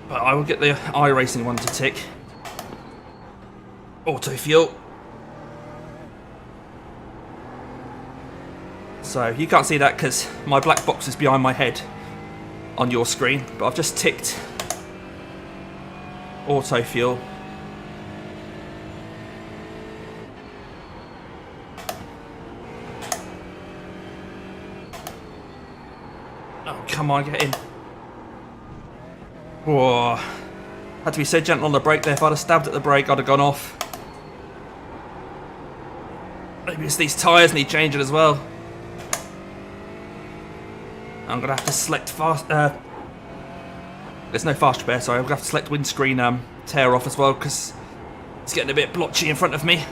But I will get the iRacing one to tick. Auto fuel. So you can't see that because my black box is behind my head on your screen, but I've just ticked auto fuel. come on, get in. Whoa. Had to be so gentle on the brake there. If I'd have stabbed at the brake, I'd have gone off. Maybe it's these tyres need changing as well. I'm going to have to select fast... there's no fast repair, sorry. I'm going to have to select windscreen tear off as well, because it's getting a bit blotchy in front of me.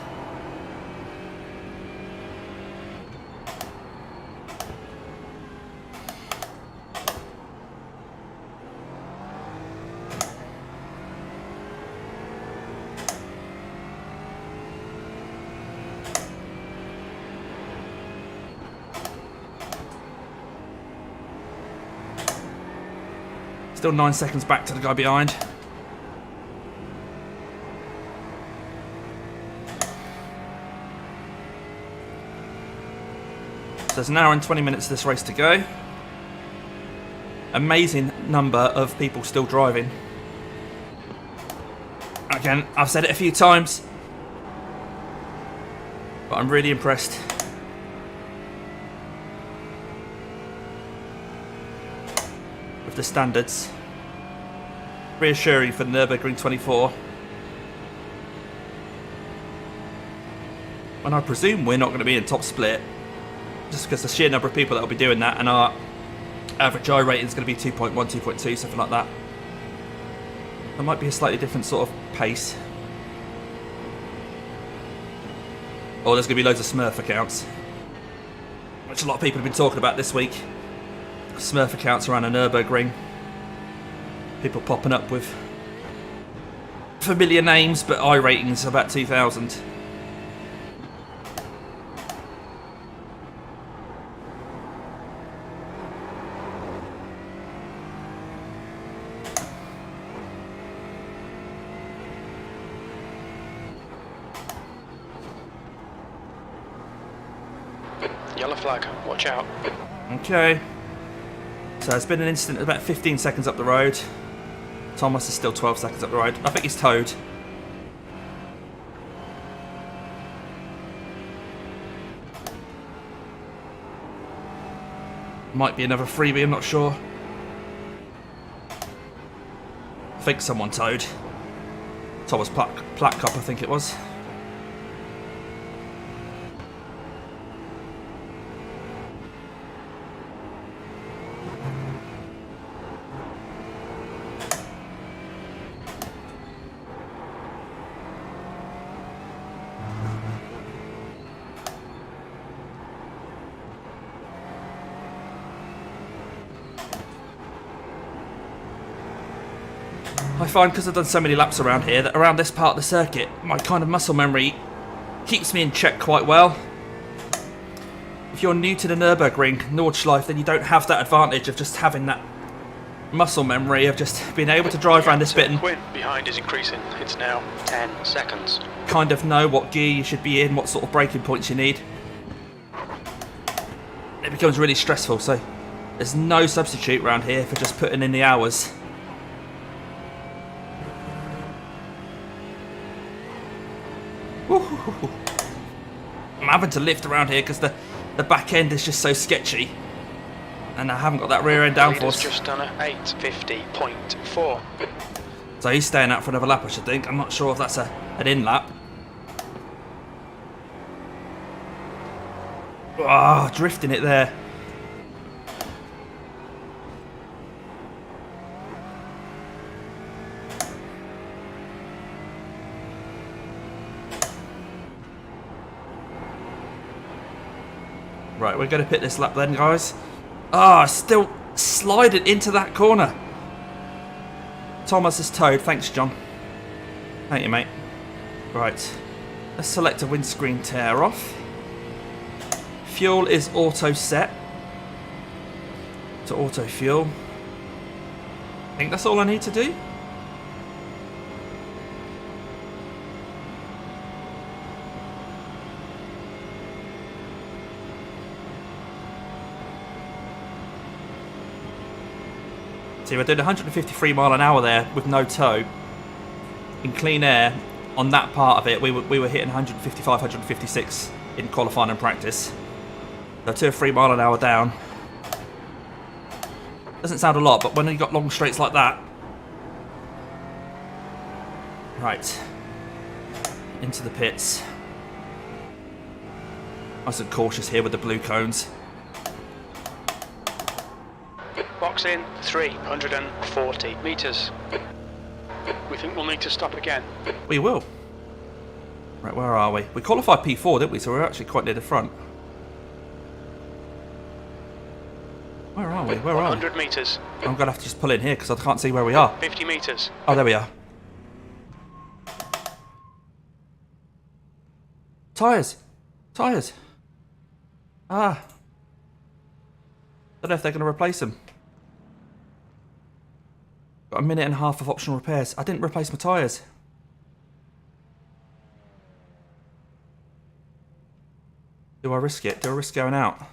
Still 9 seconds back to the guy behind. So there's an hour and 20 minutes of this race to go. Amazing number of people still driving. Again, I've said it a few times, but I'm really impressed. With the standards. Reassuring for Nurburgring 24. And I presume we're not going to be in top split, just because the sheer number of people that will be doing that, and our average I rating is going to be 2.1, 2.2, something like that. There might be a slightly different sort of pace. Or there's going to be loads of Smurf accounts, which a lot of people have been talking about this week. Smurf accounts around a Nurburgring. People popping up with familiar names, but I ratings about 2,000. Yellow flag, watch out. Okay. So it's been an incident about 15 seconds up the road. Thomas is still 12 seconds up the road. I think he's towed. Might be another freebie, I'm not sure. I think someone towed. Thomas Platt Cup, I think it was. I find, because I've done so many laps around here, that around this part of the circuit, my kind of muscle memory keeps me in check quite well. If you're new to the Nurburgring, Nordschleife, then you don't have that advantage of just having that muscle memory of just being able to drive around this bit and Wind behind is increasing. It's now 10 seconds. kind of know what gear you should be in, what sort of braking points you need. It becomes really stressful, so there's no substitute around here for just putting in the hours. Woo-hoo-hoo-hoo. I'm having to lift around here because the back end is just so sketchy, and I haven't got that rear end downforce. Just done a 850.4. So he's staying out for another lap, I should think. I'm not sure if that's an in lap. Ah, oh, drifting it there. Right, we're going to pit this lap then, guys. Ah, still sliding into that corner. Thomas is towed. Thanks, John. Thank you, mate. Right. Let's select a windscreen tear off. Fuel is auto set to auto fuel. I think that's all I need to do. See, we're doing 153 mile an hour there with no tow. In clean air, on that part of it, we were hitting 155, 156 in qualifying and practice. So 2 or 3 mile an hour down. Doesn't sound a lot, but when you got long straights like that. Right. Into the pits. Nice and cautious here with the blue cones. Box in 340 metres. We think we'll need to stop again. We will. Right, where are we? We qualified P4, didn't we? So we're actually quite near the front. Where are we? Where are we? 100 metres. I'm going to have to just pull in here because I can't see where we are. 50 metres. Oh, there we are. Tyres. Tyres. Ah. Don't know if they're going to replace them. Got a minute and a half of optional repairs. I didn't replace my tyres. Do I risk it? Do I risk going out?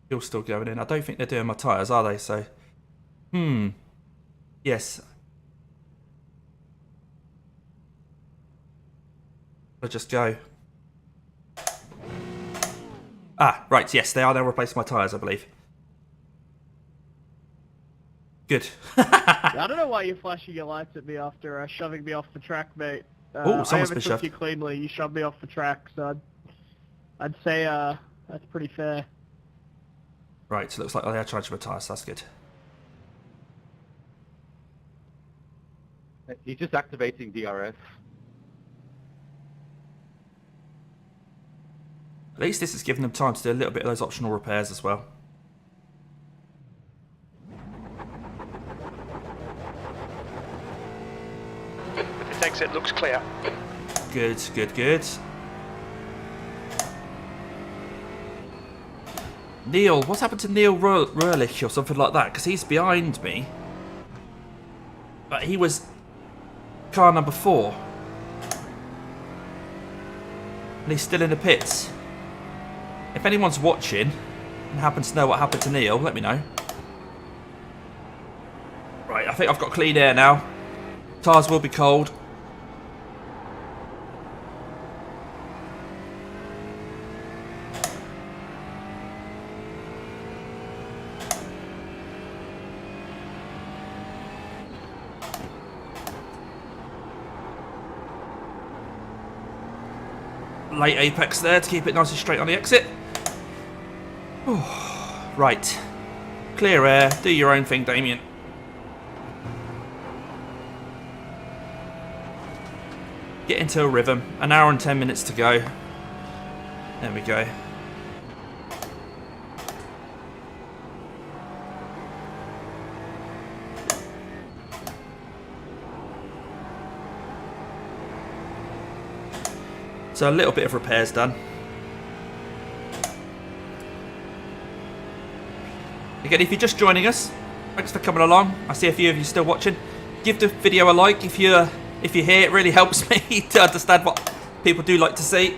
Fuel's still going in. I don't think they're doing my tyres, are they? So, yes. I'll just go. Ah, right, yes, they are now replacing my tyres, I believe. Good. I don't know why you're flashing your lights at me after shoving me off the track, mate. Oh, someone's I been haven't shoved. took you cleanly. You shoved me off the track, so I'd say that's pretty fair. Right, so it looks like they are charging my tyres, so that's good. He's just activating DRS. At least this is giving them time to do a little bit of those optional repairs as well. This exit looks clear. Good, good, good. Neil, what's happened to Neil Rurlich or something like that? Because he's behind me. But he was car number 4. And he's still in the pits. If anyone's watching and happens to know what happened to Neil, let me know. Right, I think I've got clean air now. Tyres will be cold. Late apex there to keep it nice and straight on the exit. Right. Clear air. Do your own thing, Damien. Get into a rhythm. An hour and 10 minutes to go. There we go. So a little bit of repairs done. Again, if you're just joining us, thanks for coming along. I see a few of you still watching. Give the video a like if you're here. It really helps me to understand what people do like to see.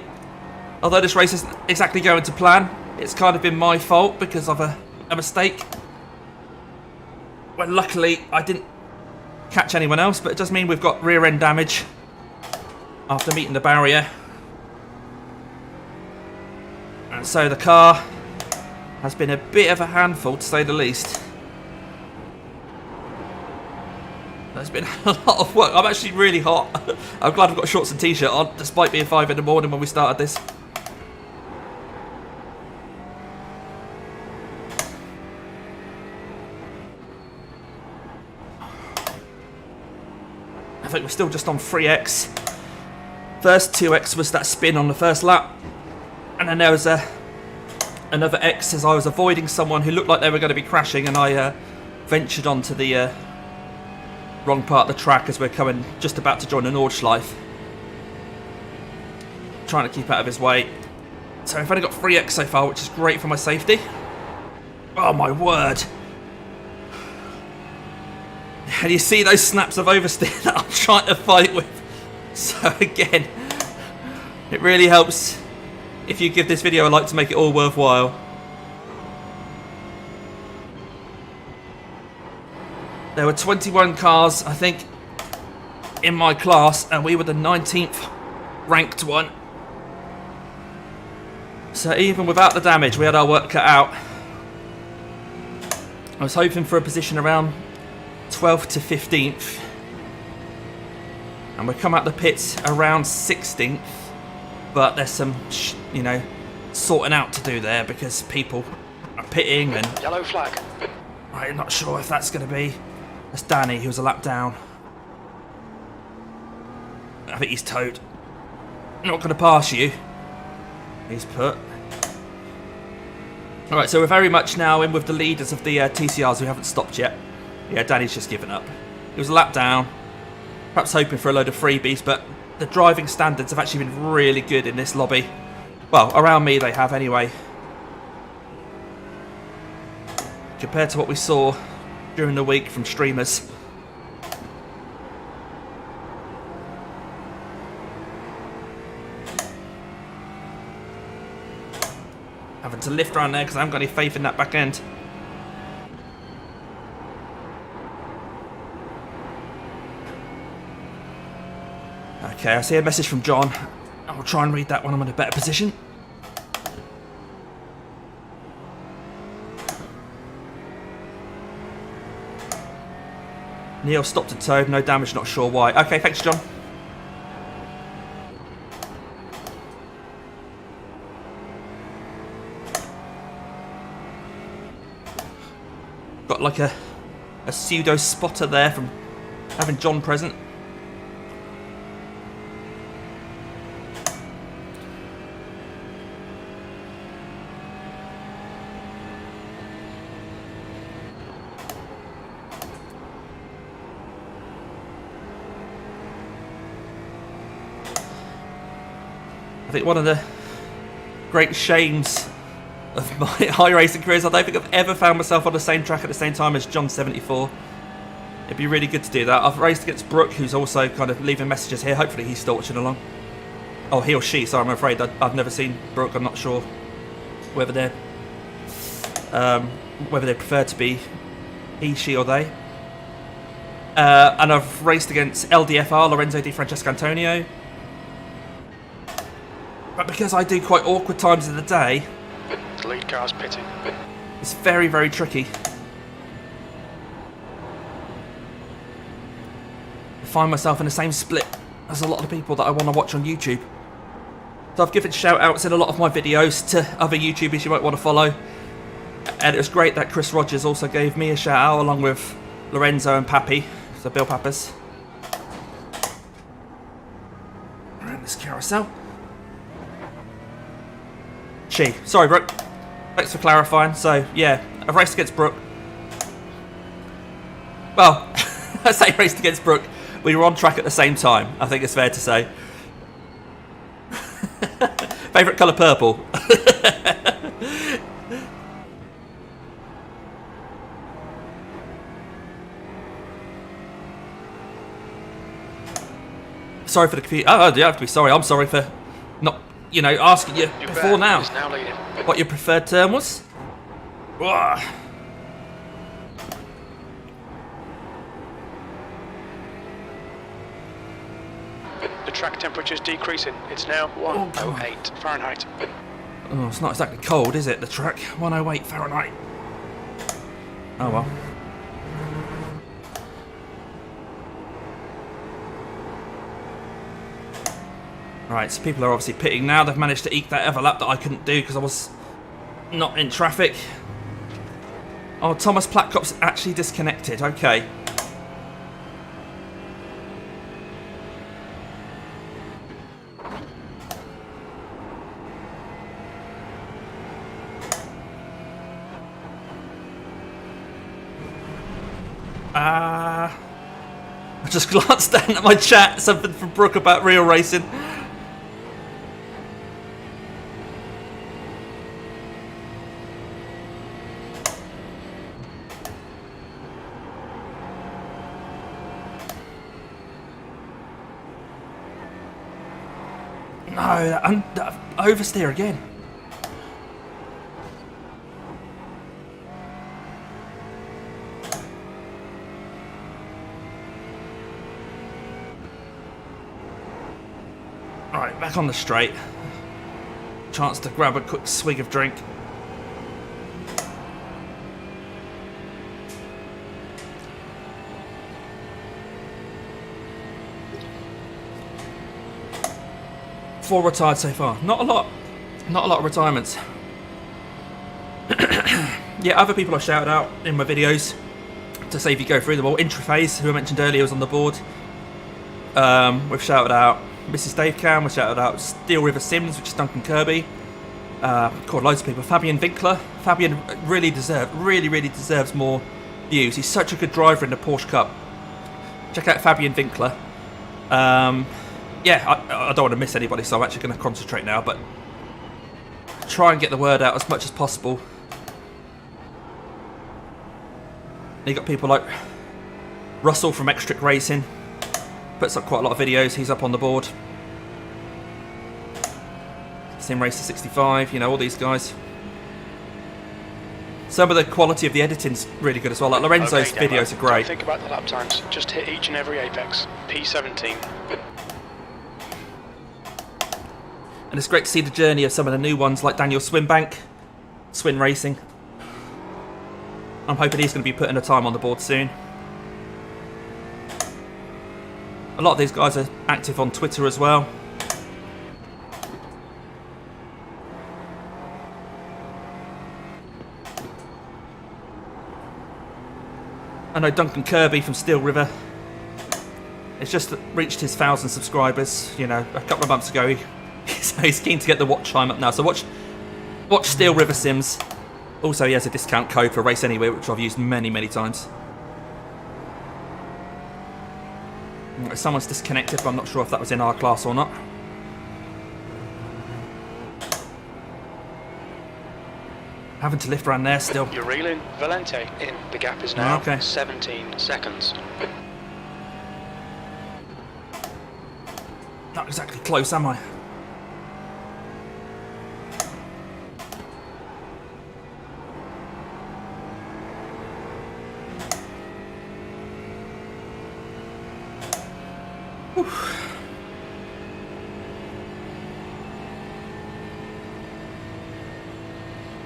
Although this race isn't exactly going to plan, it's kind of been my fault because of a mistake. Well, luckily I didn't catch anyone else, but it does mean we've got rear end damage after meeting the barrier. And so the car has been a bit of a handful, to say the least. There's been a lot of work. I'm actually really hot. I'm glad I've got shorts and t-shirt on, despite being 5 in the morning when we started this. I think we're still just on 3x. First 2x was that spin on the first lap. And then there was another X as I was avoiding someone who looked like they were going to be crashing, and I ventured onto the wrong part of the track as we're coming just about to join the Nordschleife. Trying to keep out of his way. So I've only got 3x so far, which is great for my safety. Oh my word. And you see those snaps of oversteer that I'm trying to fight with. So again, it really helps if you give this video a like to make it all worthwhile. There were 21 cars, I think, in my class, and we were the 19th ranked one. So even without the damage, we had our work cut out. I was hoping for a position around 12th to 15th. And we come out the pits around 16th. But there's some, you know, sorting out to do there because people are pitting and... Yellow flag. I'm not sure if that's going to be... That's Danny, who was a lap down. I think he's towed. Not going to pass you. He's put. Alright, so we're very much now in with the leaders of the TCRs who haven't stopped yet. Yeah, Danny's just given up. He was a lap down. Perhaps hoping for a load of freebies, but the driving standards have actually been really good in this lobby. Well, around me they have anyway. Compared to what we saw during the week from streamers. Having to lift around there because I haven't got any faith in that back end. Okay, I see a message from John. I'll try and read that when I'm in a better position. Neil stopped and towed, no damage, not sure why. Okay, thanks, John. Got like a pseudo spotter there from having John present. I think one of the great shames of my iRacing career is I don't think I've ever found myself on the same track at the same time as John 74. It'd be really good to do that. I've raced against Brooke, who's also kind of leaving messages here. Hopefully he's still watching along. Oh, he or she, sorry, I'm afraid. I've never seen Brooke. I'm not sure whether they're whether they prefer to be he, she or they. And I've raced against LDFR, Lorenzo Di Francesco Antonio. But because I do quite awkward times of the day, The lead car's pitting. it's very, very tricky. I find myself in the same split as a lot of the people that I want to watch on YouTube. So I've given shout outs in a lot of my videos to other YouTubers you might want to follow. And it was great that Chris Rogers also gave me a shout out along with Lorenzo and Pappy, so Bill Pappas. Around this carousel. Sorry, Brooke. Thanks for clarifying. So, yeah, I've raced against Brooke. Well, I say raced against Brooke. We were on track at the same time, I think it's fair to say. Favourite colour, purple. Sorry for the confusion. Oh, you have to be sorry. I'm sorry for not, you know, asking you before now Is now leading. what your preferred term was. Ugh. The track temperature's decreasing. It's now 108 Fahrenheit. Oh, it's not exactly cold, is it, the track? 108 Fahrenheit. Oh well. Right, so people are obviously pitting now. They've managed to eke that overlap that I couldn't do because I was not in traffic. Oh, Thomas Platcop's actually disconnected. Okay. I just glanced down at my chat, something from Brooke about real racing. No, that oversteer again. back on the straight. Chance to grab a quick swig of drink. Four retired so far. Not a lot of retirements. Yeah, other people I shouted out in my videos to say if you go through them all. Intraphase, who I mentioned earlier, was on the board. We've shouted out Mrs. Dave Cam, we've shouted out Steel River Sims, which is Duncan Kirby. Called loads of people. Fabian Winkler. Fabian really deserves more views. He's such a good driver in the Porsche Cup. Check out Fabian Winkler. Yeah, I don't want to miss anybody, so I'm actually going to concentrate now, but try and get the word out as much as possible. You got people like Russell from Extric Racing, puts up quite a lot of videos, he's up on the board. Sim Racer 65, you know, all these guys. Some of the quality of the editing's really good as well, like Lorenzo's videos are great. Don't think about the lap times, just hit each and every apex. P17. And it's great to see the journey of some of the new ones like Daniel Swinbank, Swin Racing. I'm hoping he's going to be putting a time on the board soon. A lot of these guys are active on Twitter as well. I know Duncan Kirby from Steel River. It's just reached his 1,000 subscribers, you know, a couple of months ago. So he's keen to get the watch time up now. So watch Steel River Sims. Also, he has a discount code for Race Anywhere, which I've used many times. Someone's disconnected, but I'm not sure if that was in our class or not. Having to lift around there still. You're reeling Valente in. The gap is now 17 seconds. Not exactly close, am I?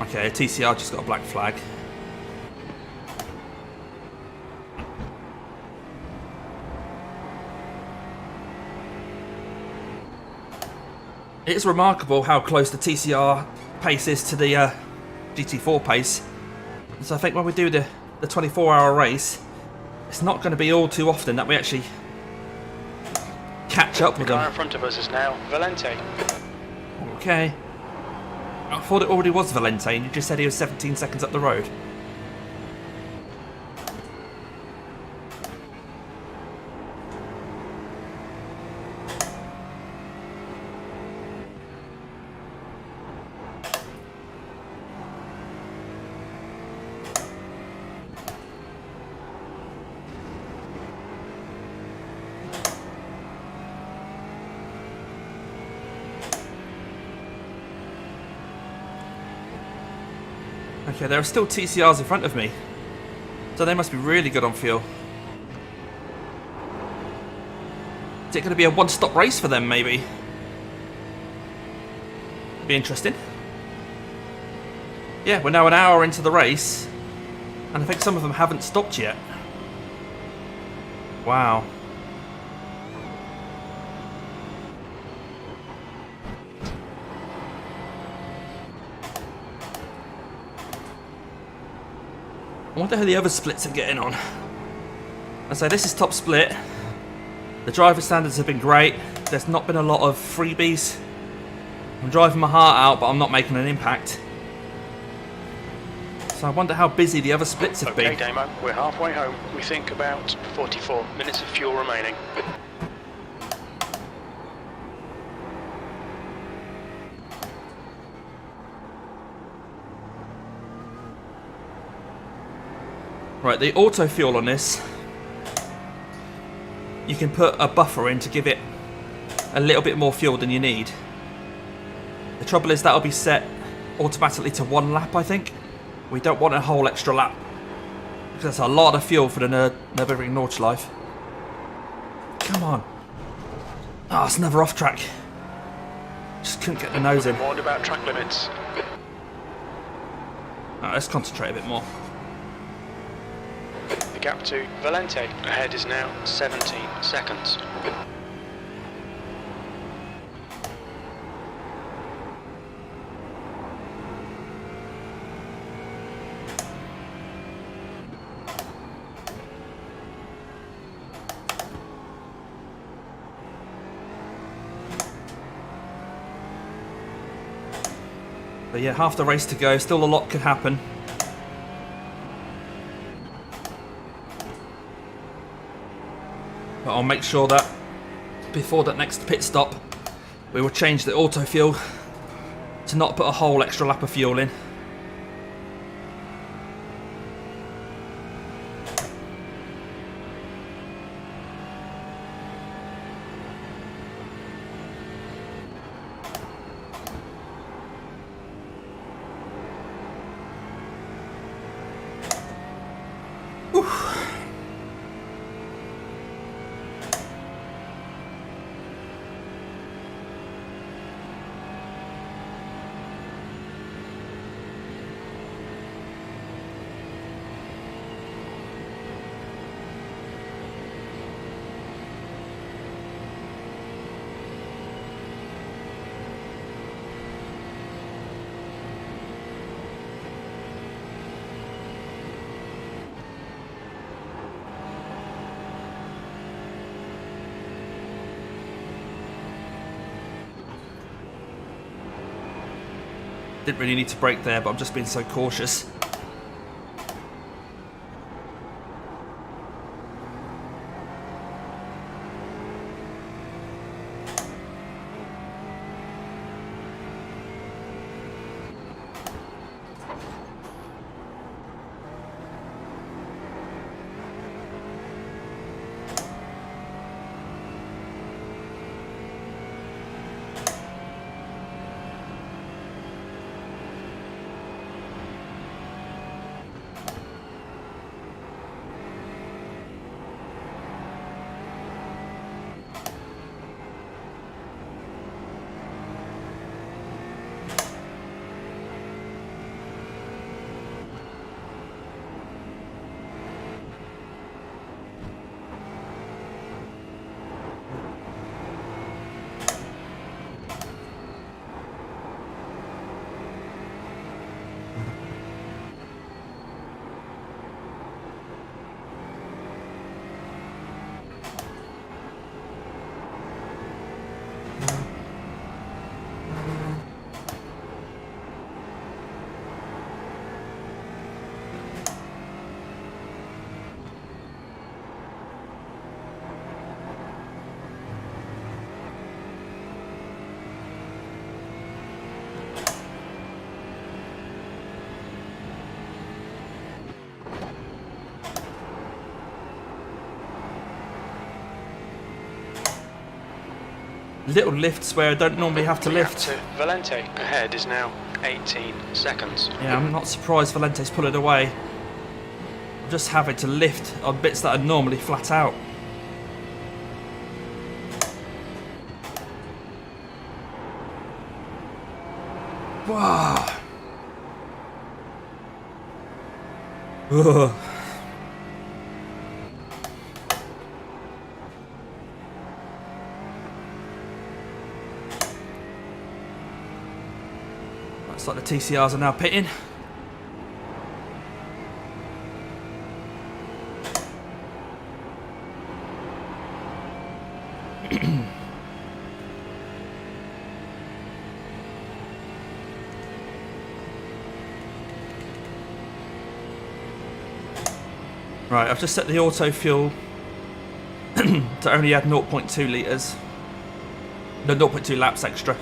Okay, TCR just got a black flag. It is remarkable how close the TCR pace is to the GT4 pace. So I think when we do the 24-hour race, it's not going to be all too often that we actually catch up with them. The car in front of us is now Valente. Okay. I thought it already was Valente and you just said he was 17 seconds up the road. Okay, there are still TCRs in front of me, so they must be really good on fuel. Is it going to be a one-stop race for them, maybe? Be interesting. Yeah, we're now an hour into the race, and I think some of them haven't stopped yet. Wow. I wonder how the other splits are getting on. And so this is top split. The driver standards have been great. There's not been a lot of freebies. I'm driving my heart out, but I'm not making an impact. So I wonder how busy the other splits have been. Okay, Damo, we're halfway home. We think about 44 minutes of fuel remaining. Right, the auto fuel on this, you can put a buffer in to give it a little bit more fuel than you need. The trouble is that'll be set automatically to 1 lap, I think. We don't want a whole extra lap, because that's a lot of fuel for the Nurburgring Nordschleife. Come on. Ah, it's another off track. Just couldn't get the nose in. Warned about track limits. Alright, let's concentrate a bit more. The gap to Valente ahead is now 17 seconds. But yeah, half the race to go. Still a lot could happen. But I'll make sure that before that next pit stop, we will change the auto fuel to not put a whole extra lap of fuel in. Didn't really need to brake there, but I'm just being so cautious. Little lifts where I don't normally have to lift. To Valente ahead is now 18 seconds. Yeah, I'm not surprised Valente's pulling away. I'm just having to lift on bits that are normally flat out. Wow. Ugh. Looks like the TCRs are now pitting. Right, I've just set the auto fuel to only add 0.2 litres. No, 0.2 laps extra.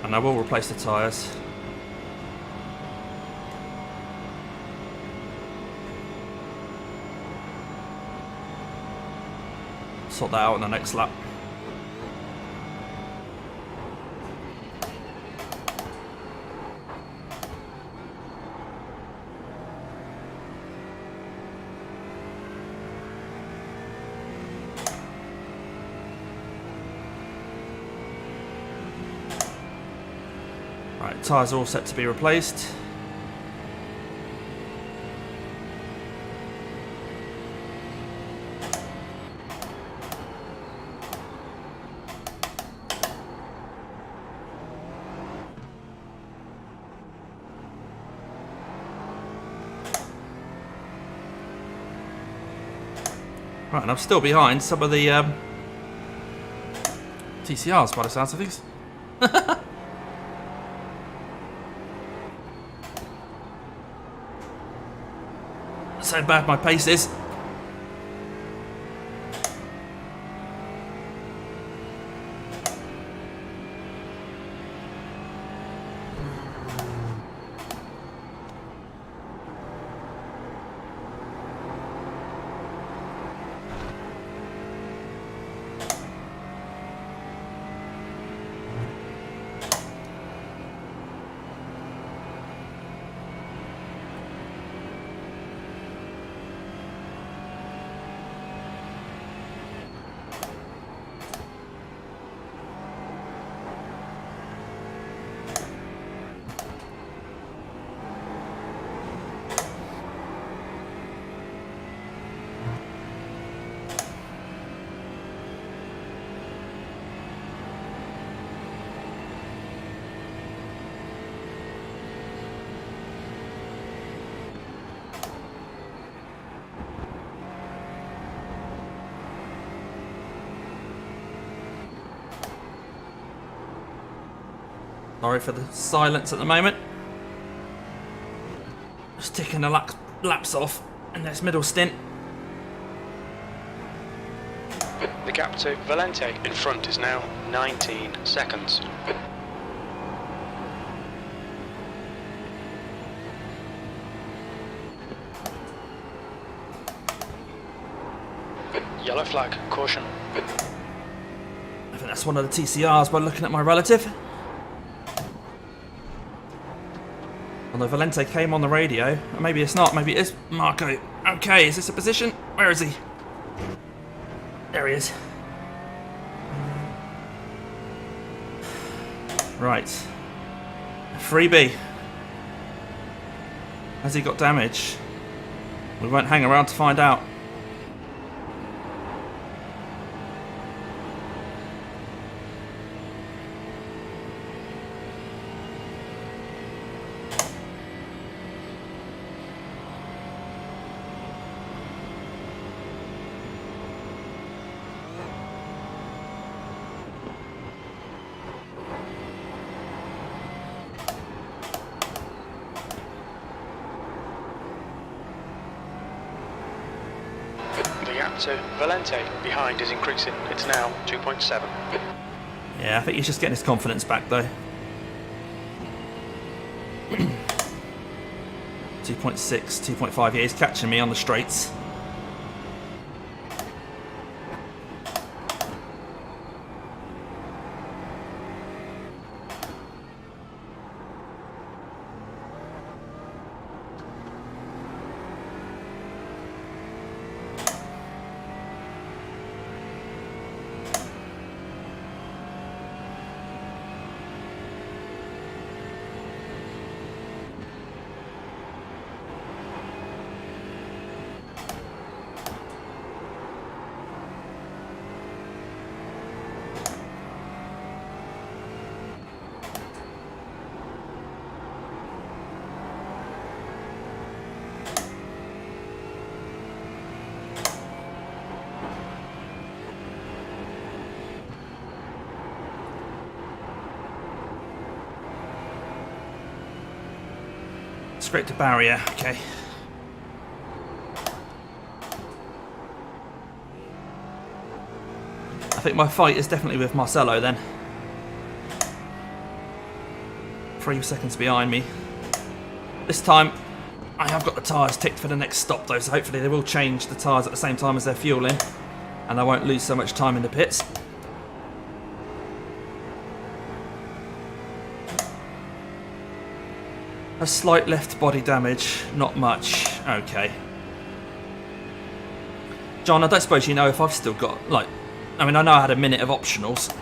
And I will replace the tyres. Sort that out on the next lap. Tyres are all set to be replaced. Right, and I'm still behind some of the TCRs by the sounds of things. That's how bad my pace is. Sorry for the silence at the moment. Just ticking the laps off in this middle stint. The gap to Valente in front is now 19 seconds. Yellow flag, caution. I think that's one of the TCRs by looking at my relative. Although Valente came on the radio, or maybe it's not, maybe it is Marco. Okay, is this a position? Where is he? There he is. Right. Freebie. Has he got damage? We won't hang around to find out. To Valente behind is increasing. It's now 2.7. Yeah, I think he's just getting his confidence back though. 2.6, 2.5. Yeah, he's catching me on the straights. Straight to barrier, okay. I think my fight is definitely with Marcelo then. 3 seconds behind me. This time, I have got the tyres ticked for the next stop though, so hopefully they will change the tyres at the same time as they're fueling, and I won't lose so much time in the pits. A slight left body damage, not much. Okay. John, I don't suppose you know if I've still got, like... I mean, I know I had a minute of optionals.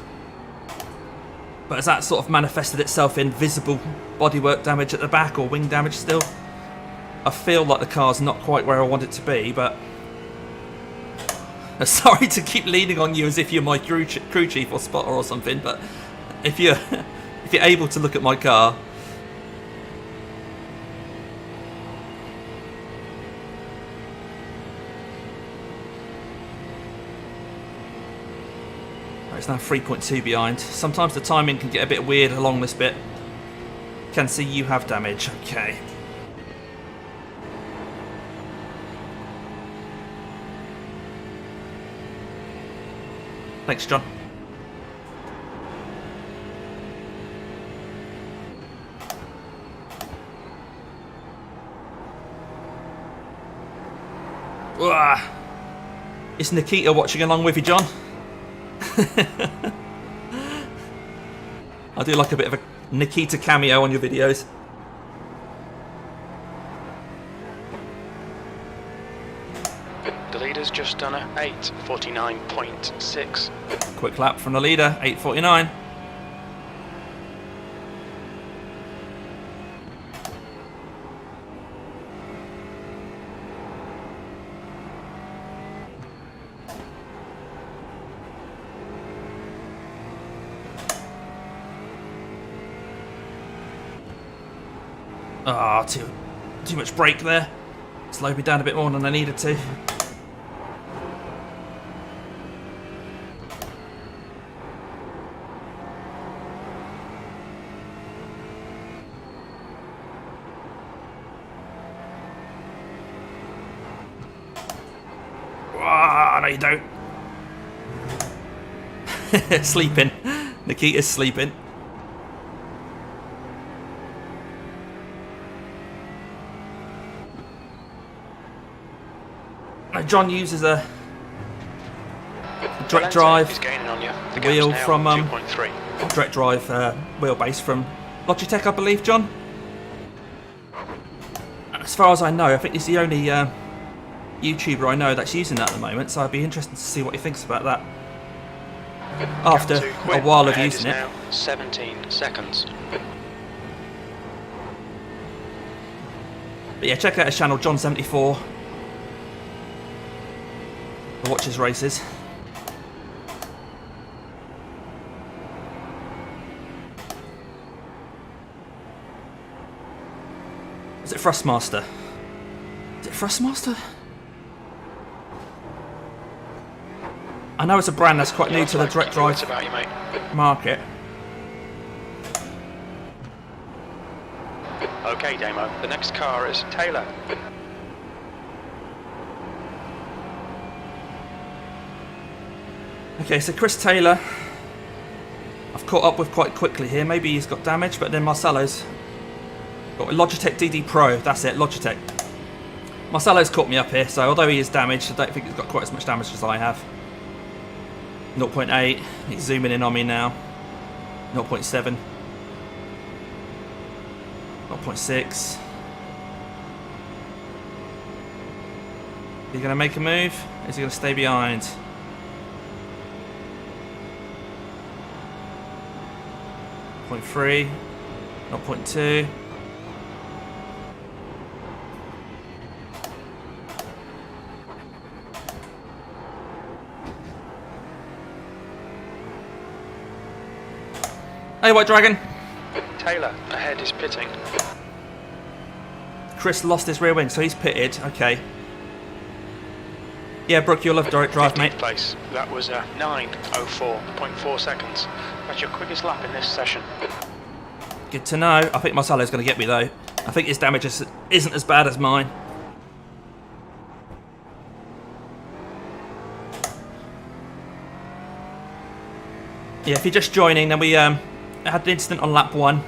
But has that sort of manifested itself in visible bodywork damage at the back or wing damage still? I feel like the car's not quite where I want it to be, but... Sorry to keep leaning on you as if you're my crew chief or spotter or something, but if you're able to look at my car... It's now 3.2 behind. Sometimes the timing can get a bit weird along this bit. Can see you have damage. Okay. Thanks, John. Uah. Is Nikita watching along with you, John? I do like a bit of a Nikita cameo on your videos. The leader's just done a 8:49.6. Quick lap from the leader, 8:49. Ah, too much brake there. Slowed me down a bit more than I needed to. Ah, no you don't. Sleeping. Nikita's sleeping. John uses a direct drive wheel from direct drive wheelbase from Logitech, I believe, John. As far as I know, I think he's the only YouTuber I know that's using that at the moment, so I'd be interested to see what he thinks about that after a while of using it. 17 seconds. But yeah, check out his channel, John74. Watch his races. Is it Thrustmaster? Is it Thrustmaster? I know it's a brand that's quite new to the direct drive market. Okay, Damo. The next car is Taylor. Okay, so Chris Taylor, I've caught up with quite quickly here. Maybe he's got damage, but then Marcelo's got a Logitech DD Pro. That's it, Logitech. Marcelo's caught me up here, so although he is damaged, I don't think he's got quite as much damage as I have. 0.8, he's zooming in on me now. 0.7. 0.6. Is he going to make a move? Is he going to stay behind? 0.3, 0.2. Hey, White Dragon. Taylor, ahead is pitting. Chris lost his rear wing, so he's pitted. Okay. Yeah, Brooke, you'll have direct drive, mate. Place. That was 9:04.4 seconds. That's your quickest lap in this session. Good to know. I think Marcelo's going to get me, though. I think his damage isn't as bad as mine. Yeah, if you're just joining, then we had an incident on lap 1.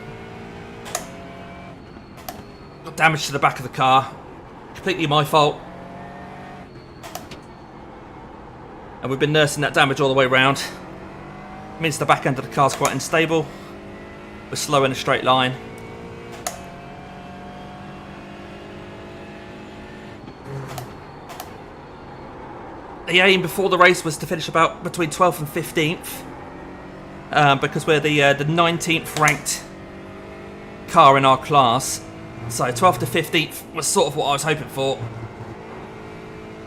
Got damage to the back of the car. Completely my fault. And we've been nursing that damage all the way around. It means the back end of the car's quite unstable. We're slow in a straight line. The aim before the race was to finish about between 12th and 15th. because we're the 19th ranked car in our class. So 12th to 15th was sort of what I was hoping for.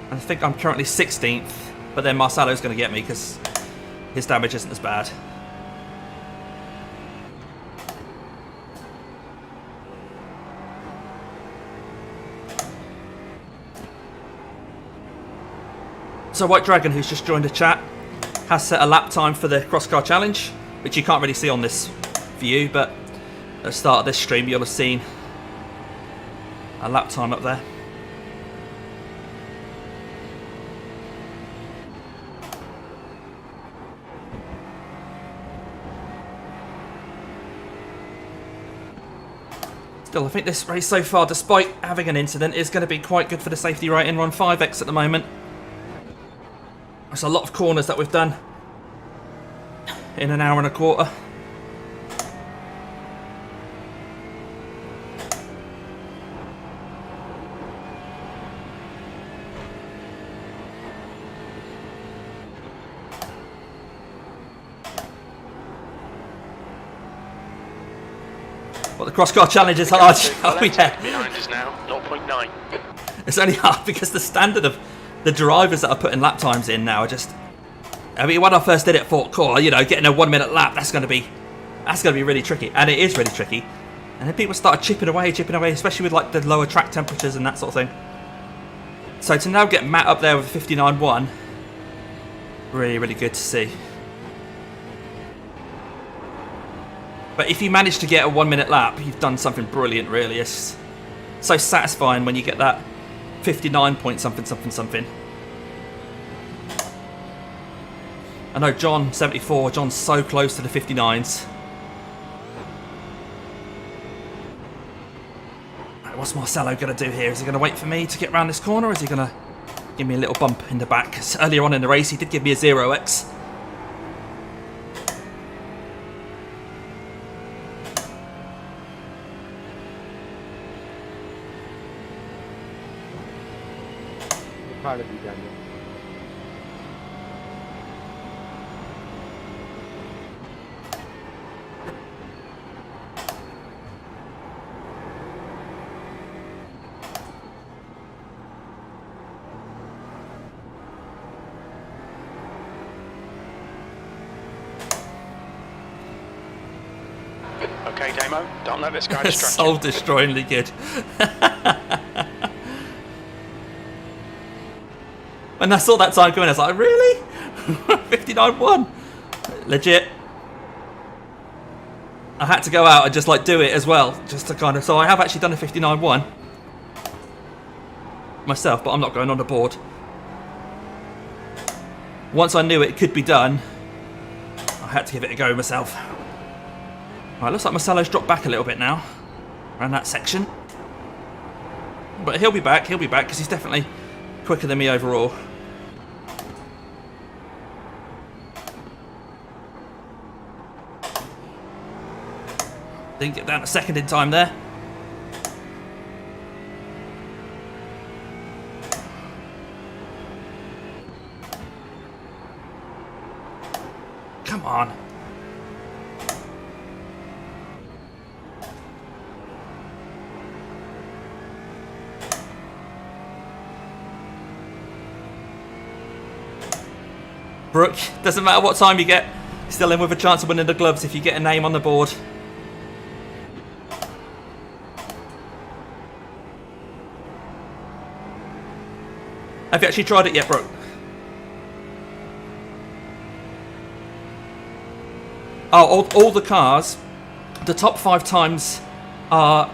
And I think I'm currently 16th, but then Marcelo's going to get me because his damage isn't as bad. So White Dragon, who's just joined the chat, has set a lap time for the cross-car challenge, which you can't really see on this view, but at the start of this stream you'll have seen a lap time up there. Still, I think this race so far, despite having an incident, is going to be quite good for the safety rating. We're on 5x at the moment. There's a lot of corners that we've done in an hour and a quarter. Well, the cross-car challenge is hard. Oh, yeah. Behind us now, 0.9. It's only hard because the standard of the drivers that are putting lap times in now are just... I mean, when I first did it, I thought, cool, you know, getting a 1 minute lap, that's going to be really tricky. And it is really tricky. And then people started chipping away, especially with like the lower track temperatures and that sort of thing. So to now get Matt up there with 59.1, really, really good to see. But if you manage to get a 1 minute lap, you've done something brilliant, really. It's so satisfying when you get that 59 point something. I know John, 74, John's so close to the 59s. Right, what's Marcelo going to do here? Is he going to wait for me to get around this corner, or is he going to give me a little bump in the back? 'Cause earlier on in the race, he did give me a 0x. Proud of you, Daniel. Okay, Damo, don't let this guy distract you. Soul-destroyingly good. When I saw that time coming, I was like, really? 59.1? Legit. I had to go out and just like do it as well, just to kind of... So I have actually done a 59.1 myself, but I'm not going on the board. Once I knew it could be done, I had to give it a go myself. Right, looks like Marcelo's dropped back a little bit now, around that section. But he'll be back, because he's definitely quicker than me overall. Didn't get down a second in time there. Come on. Brooke, doesn't matter what time you get, still in with a chance of winning the gloves if you get a name on the board. Have you actually tried it yet, Brooke? Oh, all the cars, the top 5 times are,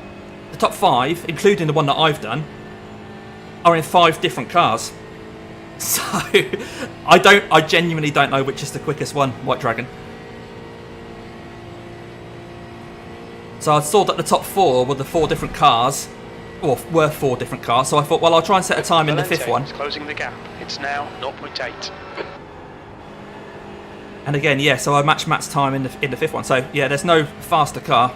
the top 5, including the one that I've done, are in 5 different cars. So, I genuinely don't know which is the quickest one, White Dragon. So I saw that the top 4 were the 4 different cars, or were 4 different cars, so I thought, well, I'll try and set a time in the 5th one. Closing the gap. It's now 0.8. And again, yeah, so I matched Matt's time in the 5th one. So yeah, there's no faster car.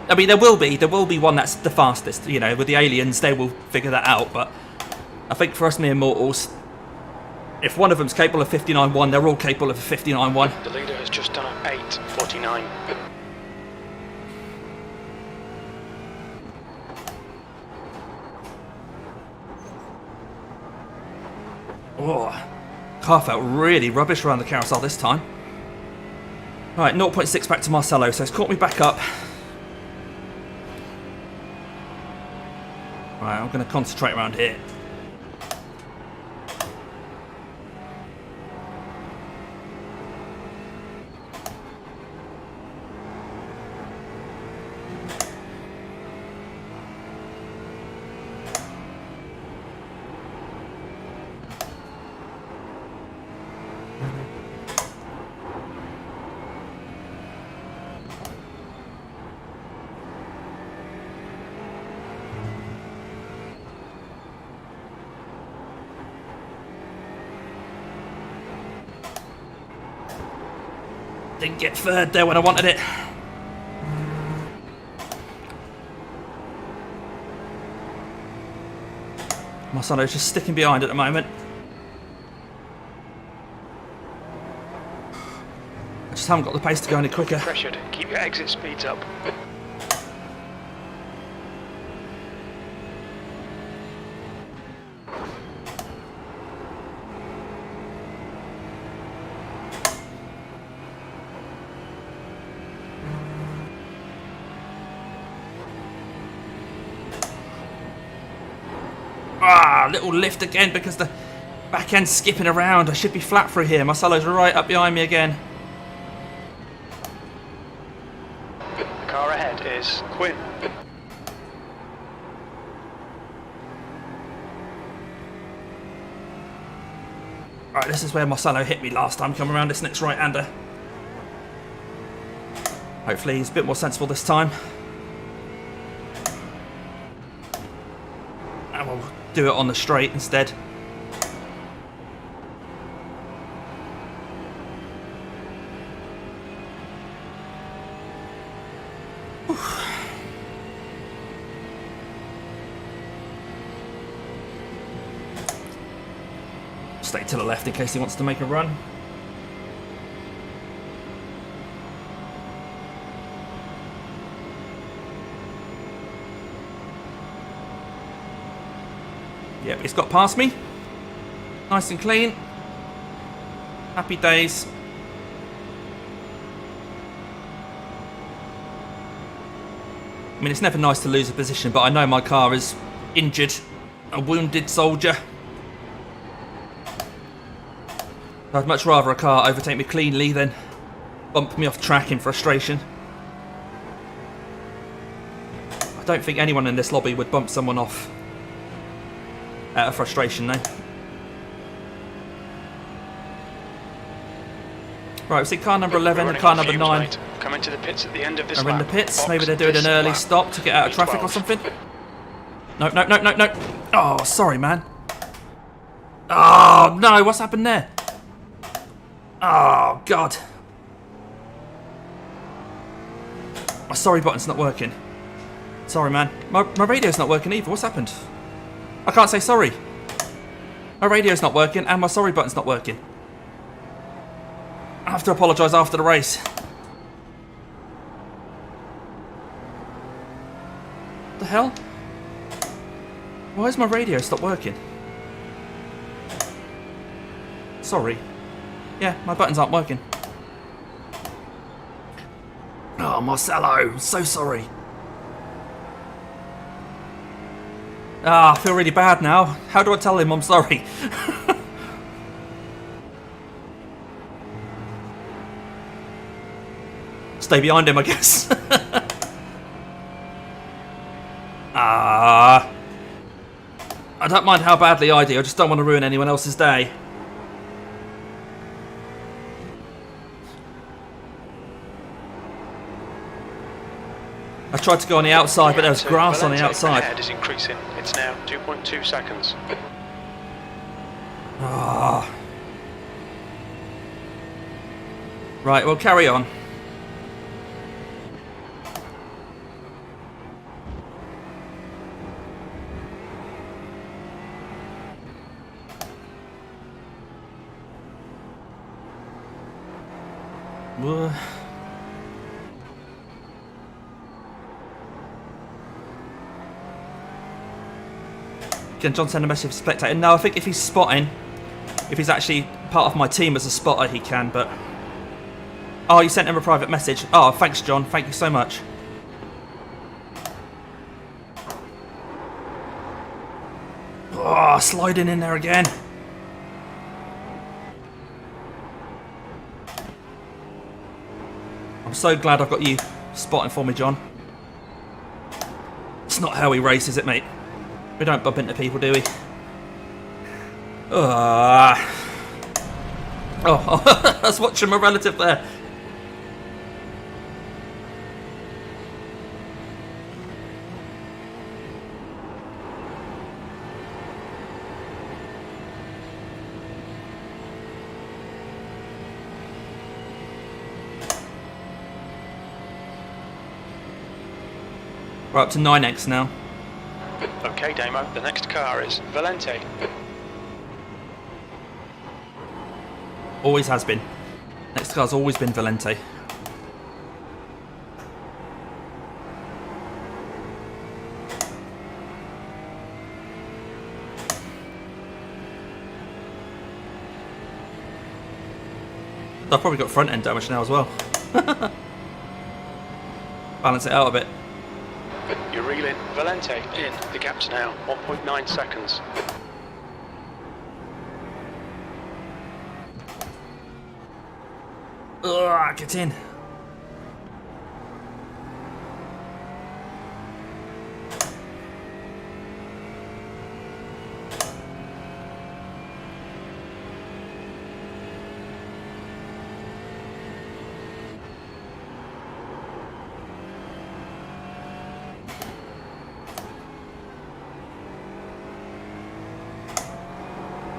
I mean, there will be one that's the fastest. You know, with the aliens, they will figure that out. But I think for us mere mortals, If one of them's capable of 59.1, they're all capable of a 59.1. The leader has just done an 8:49. Oh, car felt really rubbish around the carousel this time. Right, 0.6 back to Marcelo, so it's caught me back up. Right, I'm going to concentrate around here. Didn't get third there when I wanted it. Marcelo's just sticking behind at the moment. I just haven't got the pace to go any quicker. Pressured. Keep your exit speeds up. Ah, little lift again because the back end's skipping around. I should be flat through here. Marcelo's right up behind me again. The car ahead is Quinn. Right, this is where Marcelo hit me last time, coming around this next right-hander. Hopefully he's a bit more sensible this time. And we'll do it on the straight instead. Stay to the left in case he wants to make a run. Yep, he's got past me. Nice and clean. Happy days. I mean, it's never nice to lose a position, but I know my car is injured. A wounded soldier. I'd much rather a car overtake me cleanly than bump me off track in frustration. I don't think anyone in this lobby would bump someone off out of frustration, though. Right, we see car number 11 and car number 9 Mate. Come into the pits at the end of this are in the lap. pits. Box Maybe they're doing this an early lap. stop to get out of traffic or B12. something. No, no, no, no, no. Oh, sorry, man. Oh, no, what's happened there? Oh, God. My sorry button's not working. Sorry, man. My radio's not working either. What's happened? I can't say sorry. My radio's not working and my sorry button's not working. I have to apologise after the race. What the hell? Why is my radio stopped working? Sorry. Yeah, my buttons aren't working. Oh, Marcelo, I'm so sorry. Ah, I feel really bad now. How do I tell him I'm sorry? Stay behind him, I guess. I don't mind how badly I do, I just don't want to ruin anyone else's day. I tried to go on the outside, but there was grass on the outside. Ahead is increasing. It's now 2.2 seconds. Ah. Right, we'll carry on. Can John send a message to spectator? No, I think if he's spotting, if he's actually part of my team as a spotter, he can, but... Oh, you sent him a private message. Oh, thanks, John. Thank you so much. Oh, sliding in there again. I'm so glad I've got you spotting for me, John. It's not how we race, is it, mate? We don't bump into people, do we? Oh, I was watching my relative there. We're up to 9x now. Okay, Damo, the next car is Valente. Always has been. Next car's always been Valente. I've probably got front end damage now as well. Balance it out a bit. You're reeling Valente in. The gap's now 1.9 seconds. Ugh, get in.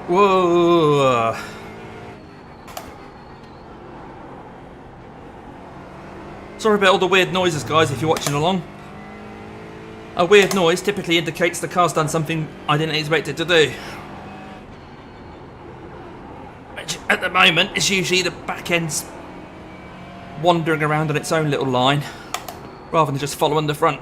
Whoa. Sorry about all the weird noises, guys, if you're watching along. A weird noise typically indicates the car's done something I didn't expect it to do. Which, at the moment, is usually the back end's wandering around on its own little line, rather than just following the front.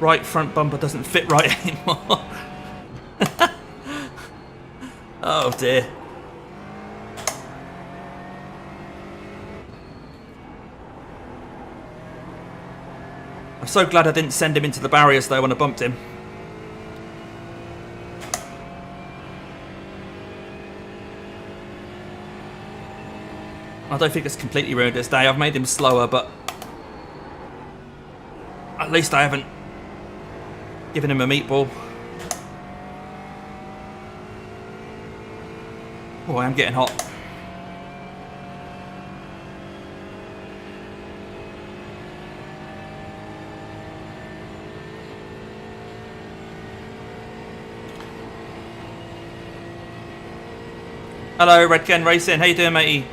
Right front bumper doesn't fit right anymore. Oh dear. I'm so glad I didn't send him into the barriers though when I bumped him. I don't think it's completely ruined his day. I've made him slower, but at least I haven't given him a meatball. Oh, I am getting hot. Hello, Red Ken Racing. How you doing, matey?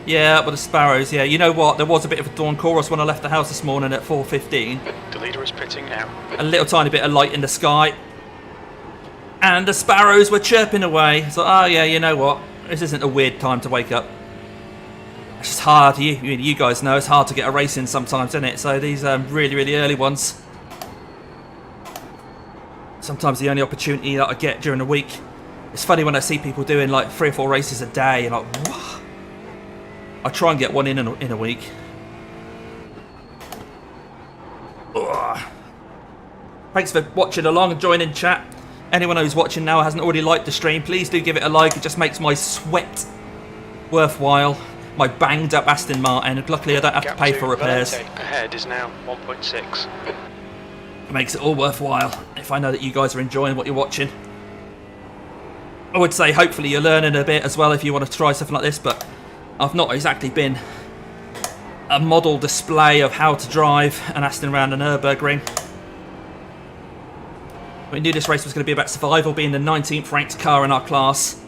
Yeah, with the Sparrows, yeah. You know what? There was a bit of a dawn chorus when I left the house this morning at 4:15. The leader is pitting now. A little tiny bit of light in the sky. And the sparrows were chirping away. So, oh yeah, you know what? This isn't a weird time to wake up. It's just hard. You guys know it's hard to get a race in sometimes, isn't it? So these really, really early ones. Sometimes the only opportunity that I get during the week. It's funny when I see people doing like 3 or 4 races a day. And like, what? I try and get one in a week. Ugh. Thanks for watching along and joining chat. Anyone who's watching now hasn't already liked the stream, please do give it a like. It just makes my sweat worthwhile. My banged up Aston Martin. Luckily I don't have to pay for repairs. Ahead is now 1.6. It makes it all worthwhile if I know that you guys are enjoying what you're watching. I would say hopefully you're learning a bit as well if you want to try something like this, but I've not exactly been a model display of how to drive an Aston around the Nurburgring. We knew this race was going to be about survival, being the 19th ranked car in our class.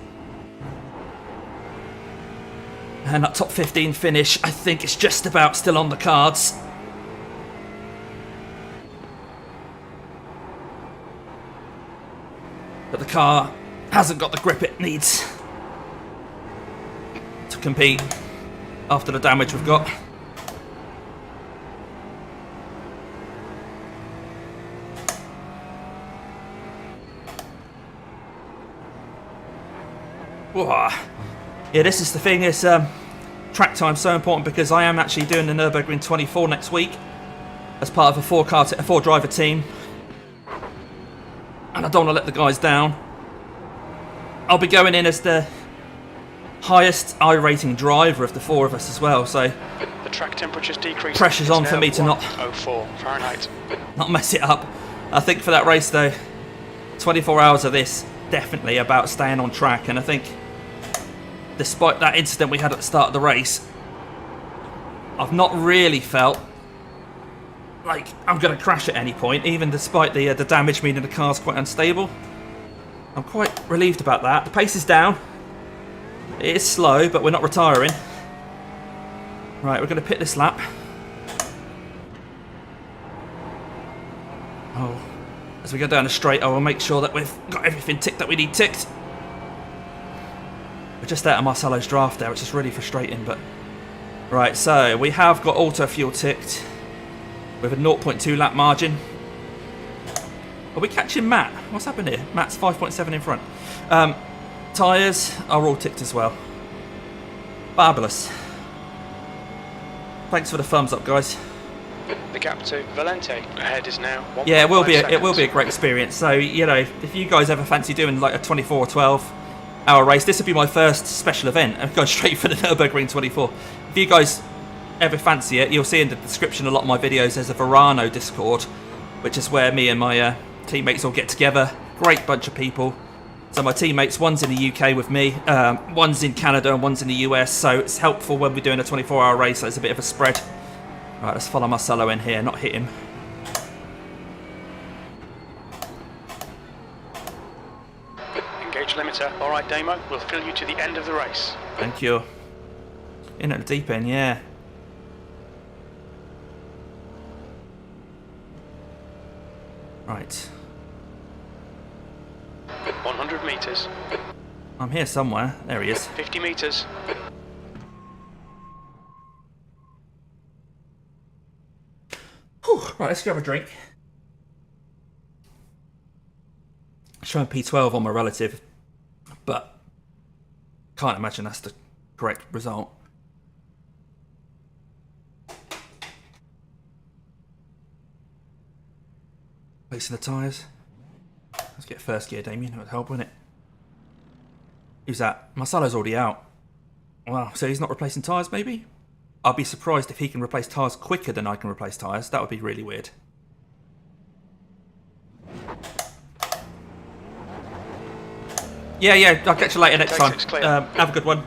And that top 15 finish, I think it's just about still on the cards. car hasn't got the grip it needs to compete after the damage we've got. Whoa. Yeah, this is the thing, is track time's so important because I am actually doing the Nurburgring 24 next week as part of a four driver team, and I don't want to let the guys down. I'll be going in as the highest iRacing driver of the four of us as well, so The track temperature's decreased. pressure's on for me to not 104 Fahrenheit. not mess it up. I think for that race though, 24 hours of this, definitely about staying on track, and I think despite that incident we had at the start of the race, I've not really felt like I'm going to crash at any point, even despite the damage, meaning the car's quite unstable. I'm quite relieved about that. The pace is down. It is slow, but we're not retiring. Right, we're going to pit this lap. Oh, as we go down the straight, I will make sure that we've got everything ticked that we need ticked. We're just out of Marcelo's draft there, which is really frustrating, but... Right, so we have got auto fuel ticked with a 0.2 lap margin. Are we catching Matt? What's happened here? Matt's 5.7 in front. Tyres are all ticked as well. Fabulous. Thanks for the thumbs up, guys. The gap to Valente ahead is now 1.5 Yeah, it will be seconds. a great experience. So, you know, if you guys ever fancy doing like a 24 or 12 hour race, this would be my first special event. I'm going straight for the Nurburgring 24. If you guys ever fancy it, you'll see in the description a lot of my videos there's a Verano Discord, which is where me and my teammates all get together. Great bunch of people. So my teammates, one's in the UK with me, one's in Canada and one's in the US, so it's helpful when we're doing a 24-hour race, so it's a bit of a spread. Right, let's follow Marcelo in here, not hit him. Engage limiter. All right, Damo, we'll fill you to the end of the race. Thank you. In at the deep end, yeah. Right. 100 metres. I'm here somewhere. There he is. 50 metres. Whew. Right, let's grab a drink. Showing P12 on my relative, but can't imagine that's the correct result. Placing the tyres. Let's get first gear, Damien. That would help, wouldn't it? Who's that? Marcelo's already out. Wow, so he's not replacing tyres, maybe? I'll be surprised if he can replace tyres quicker than I can replace tyres. That would be really weird. Yeah, I'll catch you later next time. Have a good one.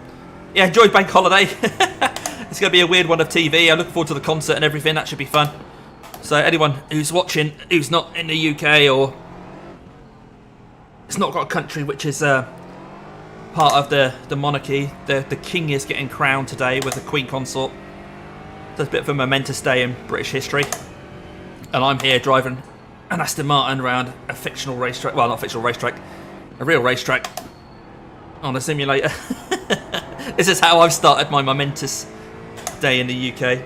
Yeah, enjoy Bank Holiday. It's going to be a weird one of TV. I'm looking forward to the concert and everything. That should be fun. So anyone who's watching, who's not in the UK or it's not got a country which is part of the monarchy, the king is getting crowned today with the Queen Consort. So it's a bit of a momentous day in British history. And I'm here driving an Aston Martin around a fictional racetrack. Well, not a fictional racetrack. A real racetrack on a simulator. This is how I've started my momentous day in the UK.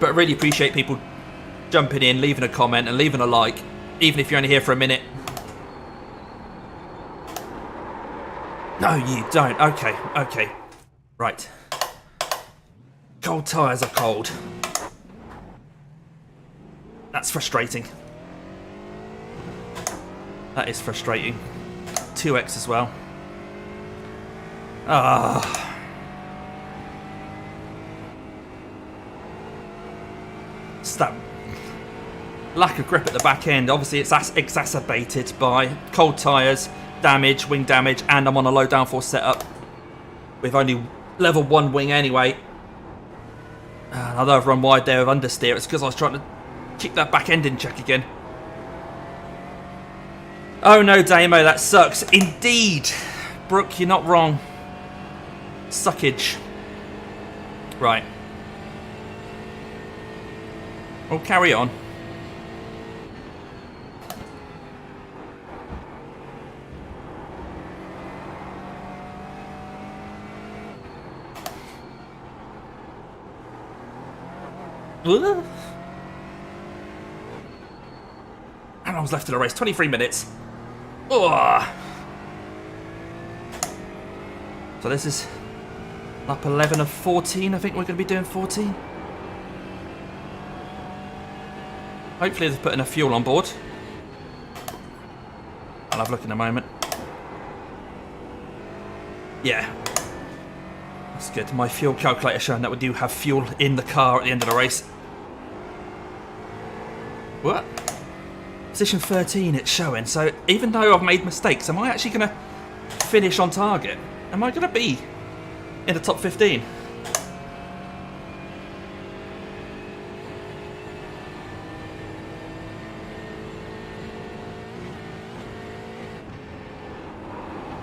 But I really appreciate people jumping in, leaving a comment and leaving a like, even if you're only here for a minute. No, you don't. Okay. Right. Cold tyres are cold. That's frustrating. That is frustrating. 2x as well. It's that lack of grip at the back end. Obviously, it's exacerbated by cold tyres, damage, wing damage, and I'm on a low downforce setup with only level 1 wing anyway. Although I've run wide there with understeer, it's because I was trying to kick that back end in check again. Oh no, Damo, that sucks. Indeed. Brooke, you're not wrong. Suckage. Right. We'll carry on. How long's left in the race? 23 minutes. Oh. So this is lap 11 of 14. I think we're going to be doing 14. Hopefully they've put enough fuel on board. I'll have a look in a moment. Yeah. That's good. My fuel calculator showing that we do have fuel in the car at the end of the race. What? Position 13 it's showing. So even though I've made mistakes, am I actually going to finish on target? Am I going to be in the top 15?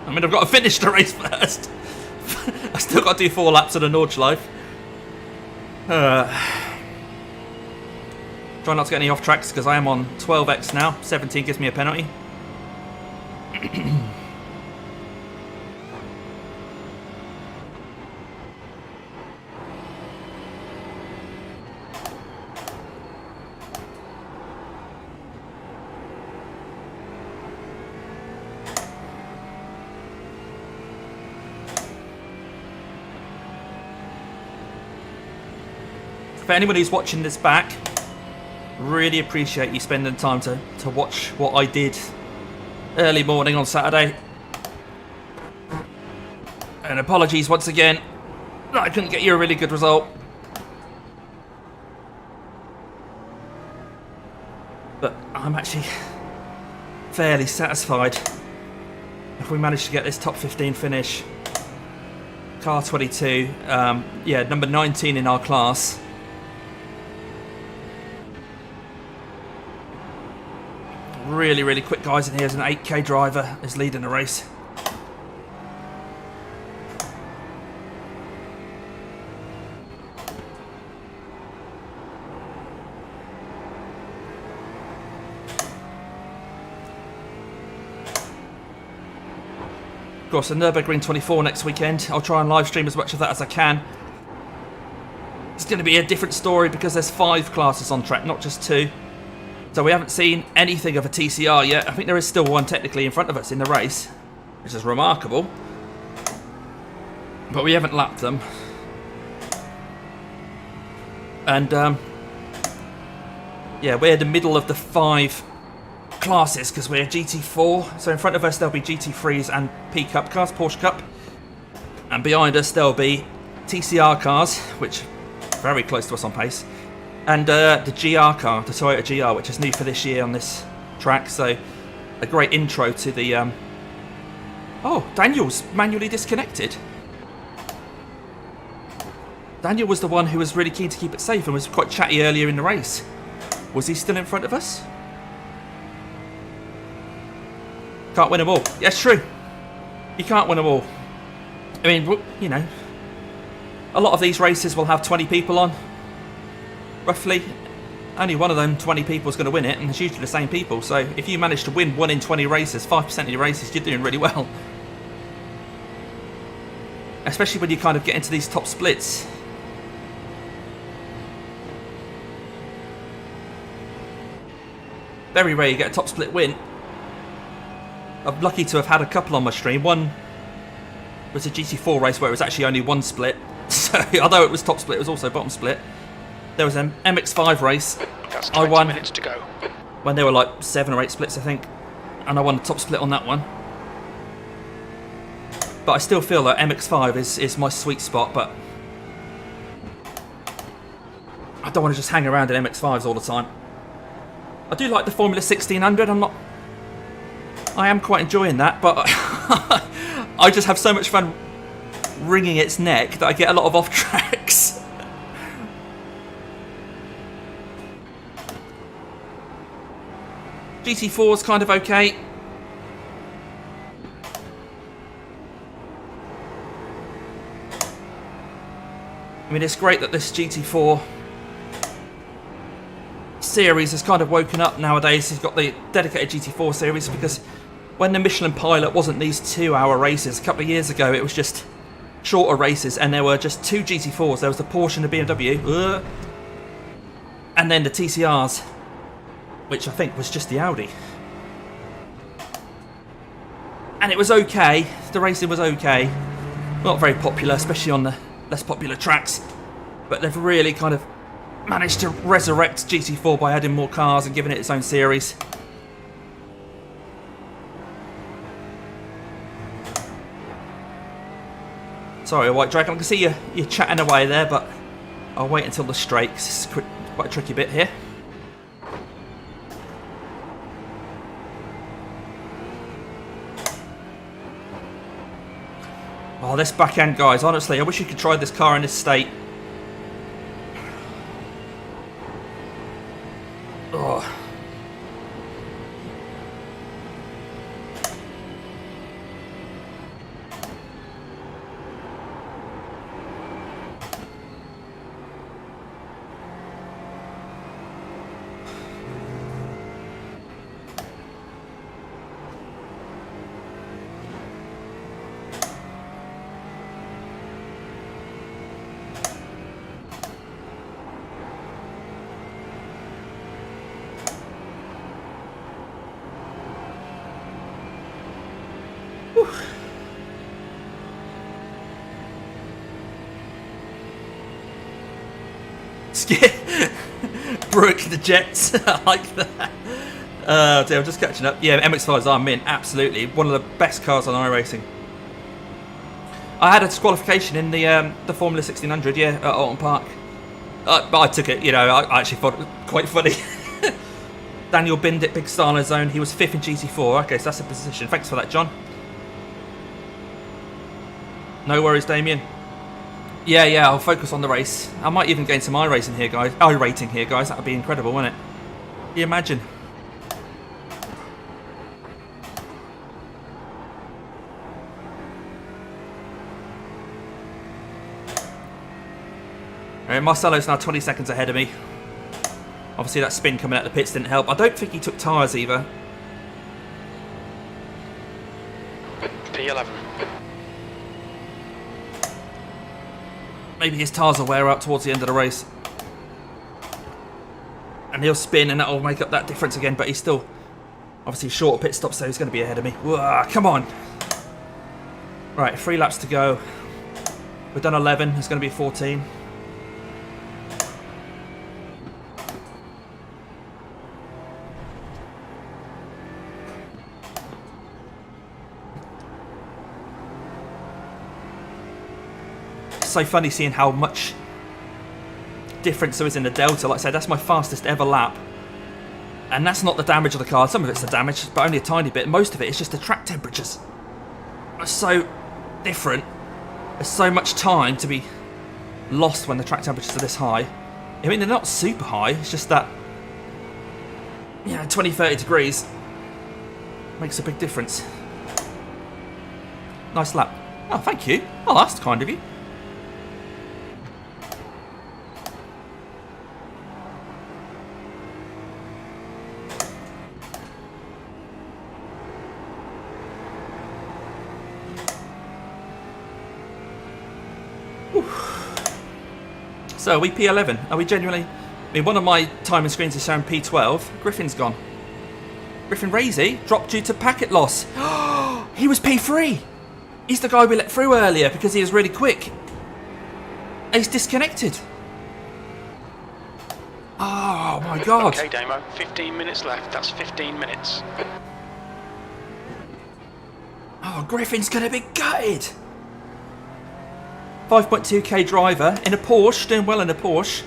I mean, I've got to finish the race first. I still got to do 4 laps of the Nordschleife. Try not to get any off tracks because I am on 12x now. 17 gives me a penalty. For anyone who's watching this back, really appreciate you spending time to watch what I did early morning on Saturday. And apologies once again that I couldn't get you a really good result. But I'm actually fairly satisfied if we manage to get this top 15 finish. Car 22, yeah, number 19 in our class. Really, really quick guys in here. As an 8k driver is leading the race. Of course, the Nurburgring 24 next weekend. I'll try and live stream as much of that as I can. It's going to be a different story because there's 5 classes on track, not just 2. So we haven't seen anything of a TCR yet. I think there is still one technically in front of us in the race, which is remarkable. But we haven't lapped them. And yeah, we're in the middle of the 5 classes because we're GT4. So in front of us there'll be GT3s and P Cup cars, Porsche Cup. And behind us there'll be TCR cars, which are very close to us on pace. And the GR car, the Toyota GR, which is new for this year on this track. So a great intro to the... Oh, Daniel's manually disconnected. Daniel was the one who was really keen to keep it safe and was quite chatty earlier in the race. Was he still in front of us? Can't win them all. Yeah, it's true. You can't win them all. I mean, you know, a lot of these races will have 20 people on. Roughly, only one of them 20 people is going to win it, and it's usually the same people. So if you manage to win 1 in 20 races, 5% of your races, you're doing really well. Especially when you kind of get into these top splits. Very rare you get a top split win. I'm lucky to have had a couple on my stream. One was a GT4 race where it was actually only 1 split. So although it was top split, it was also bottom split. There was an MX5 race. That's I won 20 minutes to go. when there were like 7 or 8 splits, I think, and I won the top split on that one. But I still feel that MX5 is my sweet spot. But I don't want to just hang around in MX5s all the time. I do like the Formula 1600. I am quite enjoying that, but I just have so much fun wringing its neck that I get a lot of off tracks. GT4's kind of okay. I mean, it's great that this GT4 series has kind of woken up nowadays. It's got the dedicated GT4 series, because when the Michelin Pilot wasn't these 2-hour races, a couple of years ago it was just shorter races, and there were just 2 GT4s. There was the Porsche and the BMW. And then the TCRs, which I think was just the Audi. And it was okay. The racing was okay. Not very popular, especially on the less popular tracks. But they've really kind of managed to resurrect GT4 by adding more cars and giving it its own series. Sorry, White Dragon, I can see you're chatting away there, but I'll wait until the straight, 'cause this is quite a tricky bit here. Oh, this back end, guys, honestly, I wish you could try this car in this state. Oh. Brooke the Jets. I like that. Dear, I'm just catching up. Yeah, MX-5s are mint, absolutely. One of the best cars on iRacing. I had a disqualification in the Formula 1600, yeah, at Alton Park. But I took it, you know, I actually thought it was quite funny. Daniel Bindit, Big Star Zone, he was 5th in GT4. Okay, so that's a position. Thanks for that, John. No worries, Damien. Yeah, I'll focus on the race. I might even gain some iRacing here, guys. iRating here, guys. That would be incredible, wouldn't it? Can you imagine? Alright, Marcelo's now 20 seconds ahead of me. Obviously, that spin coming out of the pits didn't help. I don't think he took tyres either. P11. Maybe his tyres will wear out towards the end of the race. And he'll spin and that'll make up that difference again, but he's still obviously short of pit stop, so he's going to be ahead of me. Whoa, come on. Right, 3 laps to go. We've done 11, it's going to be 14. So funny seeing how much difference there is in the delta. Like I said, that's my fastest ever lap, and that's not the damage of the car. Some of it's the damage, but only a tiny bit. Most of it is just the track temperatures are so different. There's so much time to be lost when the track temperatures are this high. I mean, they're not super high, it's just that, you know, 20-30 degrees makes a big difference. Nice lap. Oh, thank you. Oh, that's kind of you. So, are we P11? Are we genuinely... I mean, one of my timing screens is showing P12. Griffin's gone. Griffin Raisey dropped due to packet loss. He was P3! He's the guy we let through earlier because he was really quick. And he's disconnected. Oh, my God. Okay, Damo, 15 minutes left. That's 15 minutes. Oh, Griffin's going to be gutted. 5.2k driver in a Porsche, doing well in a Porsche.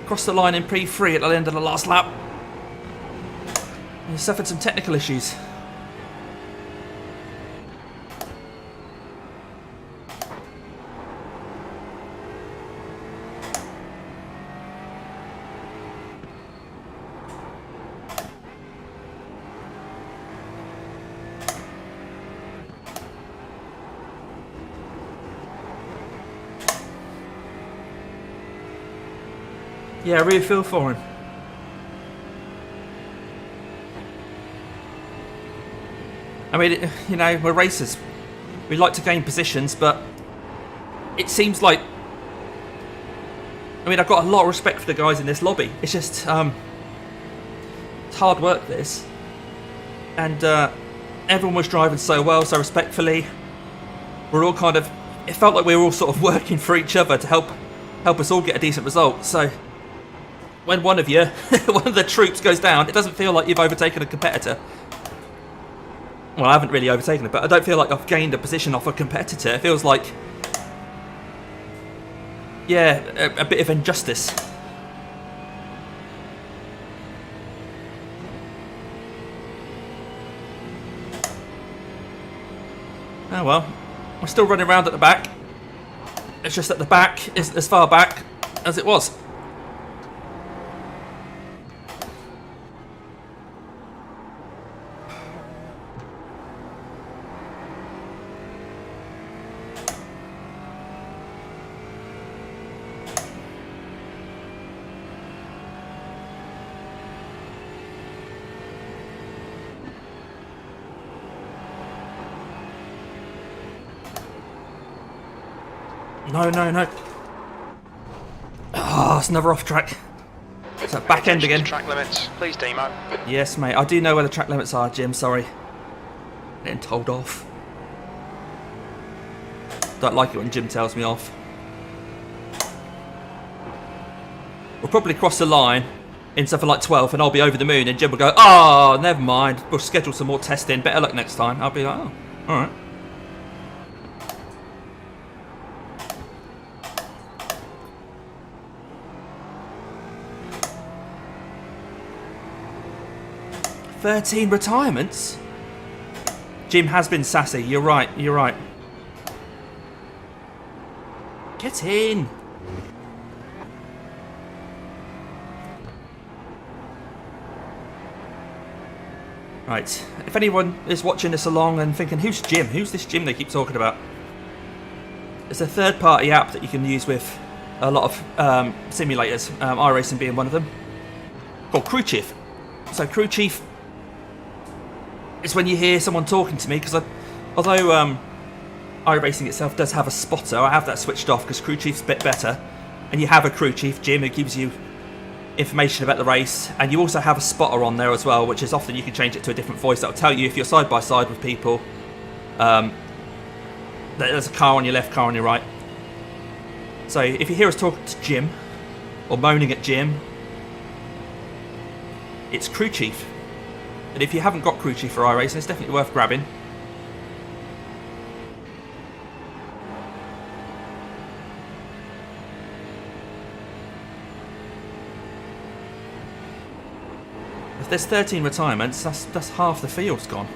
Crossed the line in P3 at the end of the last lap. He suffered some technical issues. Yeah, I really feel for him. I mean, you know, we're racers. We like to gain positions, but it seems like I mean, I've got a lot of respect for the guys in this lobby. It's just, it's hard work, this. And everyone was driving so well, so respectfully. We're all kind of, it felt like we were all sort of working for each other to help us all get a decent result. So when one of you, one of the troops goes down, it doesn't feel like you've overtaken a competitor. Well, I haven't really overtaken it, but I don't feel like I've gained a position off a competitor. It feels like, yeah, a bit of injustice. Oh well, we're still running around at the back. It's just that the back is as far back as it was. No. Oh, it's another off track. It's that back end again. Track limits, please, Demo. Yes, mate. I do know where the track limits are, Jim. Sorry. Getting told off. Don't like it when Jim tells me off. We'll probably cross the line in something like 12 and I'll be over the moon and Jim will go, oh, never mind. We'll schedule some more testing. Better luck next time. I'll be like, oh, alright. "13 retirements?" Jim has been sassy. You're right. Get in. Right. If anyone is watching this along and thinking, who's Jim? Who's this Jim they keep talking about? It's a third-party app that you can use with a lot of simulators, iRacing being one of them, called Crew Chief. So Crew Chief, it's when you hear someone talking to me, because although iRacing itself does have a spotter, I have that switched off because Crew Chief's a bit better, and you have a Crew Chief, Jim, who gives you information about the race, and you also have a spotter on there as well, which is often you can change it to a different voice that'll tell you if you're side by side with people, there's a car on your left, car on your right. So if you hear us talking to Jim or moaning at Jim, it's Crew Chief. And if you haven't got Crew Chief for iRacing, it's definitely worth grabbing. If there's 13 retirements, that's half the field's gone.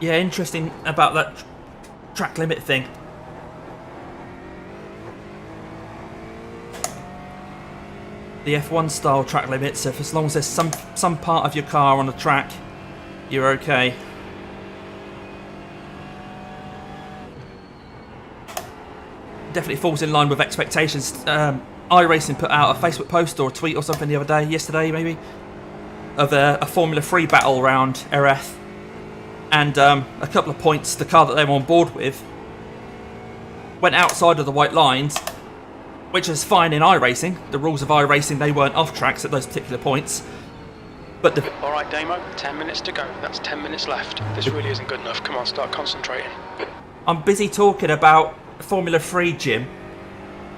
Yeah, interesting about that track limit thing. The F1 style track limits, if as long as there's some part of your car on the track, you're okay. Definitely falls in line with expectations. iRacing put out a Facebook post or a tweet or something the other day, yesterday maybe, of a Formula 3 battle around Ereth. And a couple of points, the car that they were on board with went outside of the white lines, which is fine in iRacing. The rules of iRacing, they weren't off tracks at those particular points. But the... Alright, Damo, 10 minutes to go. That's 10 minutes left. This really isn't good enough. Come on, start concentrating. I'm busy talking about Formula 3, Jim.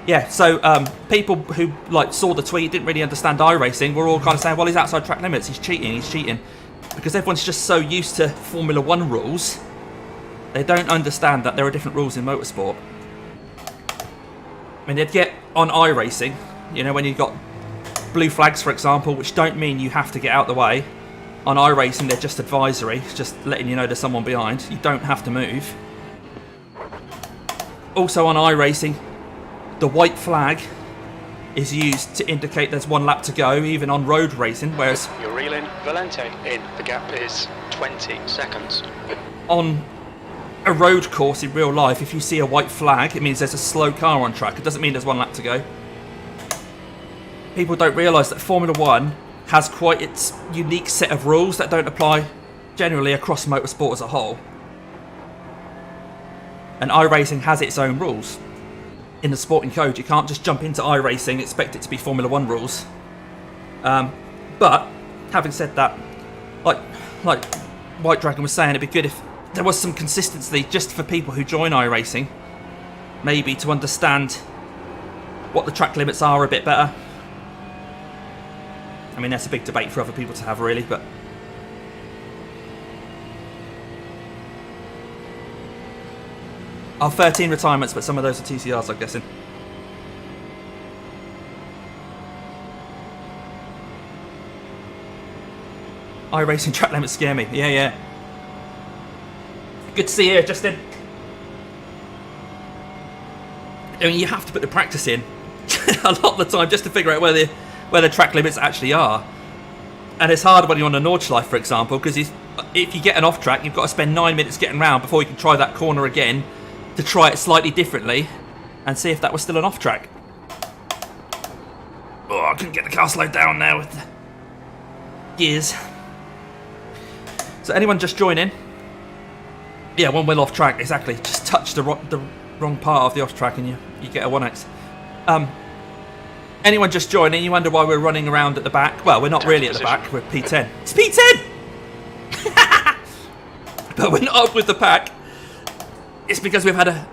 Yeah, so people who saw the tweet, didn't really understand iRacing, were all kind of saying, well, he's outside track limits, he's cheating. Because everyone's just so used to Formula 1 rules, they don't understand that there are different rules in motorsport. I mean, they'd get on iRacing, you know, when you've got blue flags, for example, which don't mean you have to get out the way. On iRacing, they're just advisory, it's just letting you know there's someone behind. You don't have to move. Also on iRacing, the white flag is used to indicate there's one lap to go, even on road racing, whereas... You're reeling, Valente in. The gap is 20 seconds. On a road course in real life, if you see a white flag, it means there's a slow car on track. It doesn't mean there's one lap to go. people don't realise that Formula 1 has quite its unique set of rules that don't apply generally across motorsport as a whole. And iRacing has its own rules. In the sporting code, you can't just jump into iRacing and expect it to be Formula 1 rules. But, having said that, like White Dragon was saying, it'd be good if there was some consistency just for people who join iRacing. Maybe to understand what the track limits are a bit better. I mean, that's a big debate for other people to have, really, but... Oh, 13 retirements, but some of those are TCRs, I'm guessing. iRacing track limits scare me. Yeah. Good to see you, Justin. I mean, you have to put the practice in a lot of the time just to figure out where the track limits actually are. And it's hard when you're on a Nordschleife, for example, because if you get an off track, you've got to spend 9 minutes getting round before you can try that corner again to try it slightly differently and see if that was still an off track. Oh, I couldn't get the car slowed down now with the gears. So anyone just joining? Yeah, one wheel off track, exactly. Just touch the wrong part of the off track and you get a 1x. Anyone just joining, you wonder why we're running around at the back. Well, we're not really at the back, we're P10. It's P10! But we're not up with the pack. It's because we've had a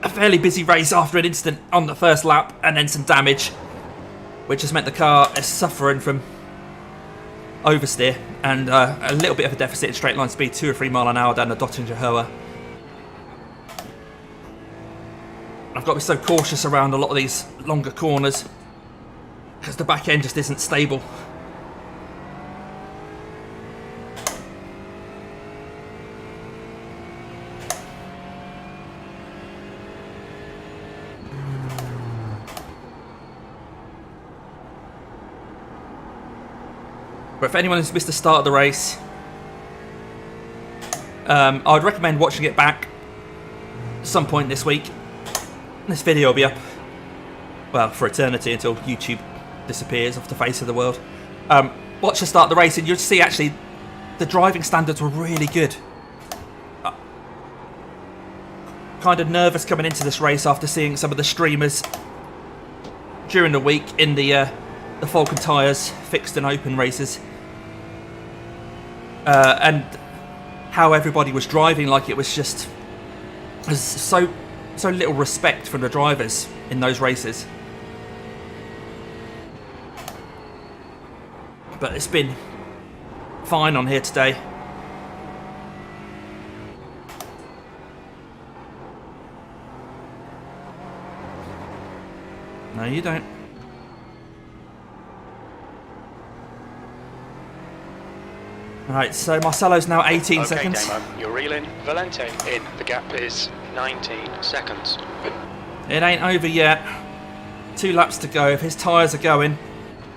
fairly busy race after an incident on the first lap and then some damage, which has meant the car is suffering from oversteer and a little bit of a deficit in straight line speed, 2 or 3 mile an hour down the Dottinger Hoa. I've got to be so cautious around a lot of these longer corners because the back end just isn't stable. But if anyone has missed the start of the race, I would recommend watching it back at some point this week. This video will be up, well, for eternity until YouTube disappears off the face of the world. Watch the start of the race and you'll see actually the driving standards were really good. Kind of nervous coming into this race after seeing some of the streamers during the week in the Falcon tyres fixed and open races. And how everybody was driving like it was just so little respect from the drivers in those races. But it's been fine on here today. No, you don't. Alright, so Marcelo's now 18 seconds. Okay, Damo, you're reeling. Valente in. The gap is 19 seconds. It ain't over yet. 2 laps to go. If his tyres are going,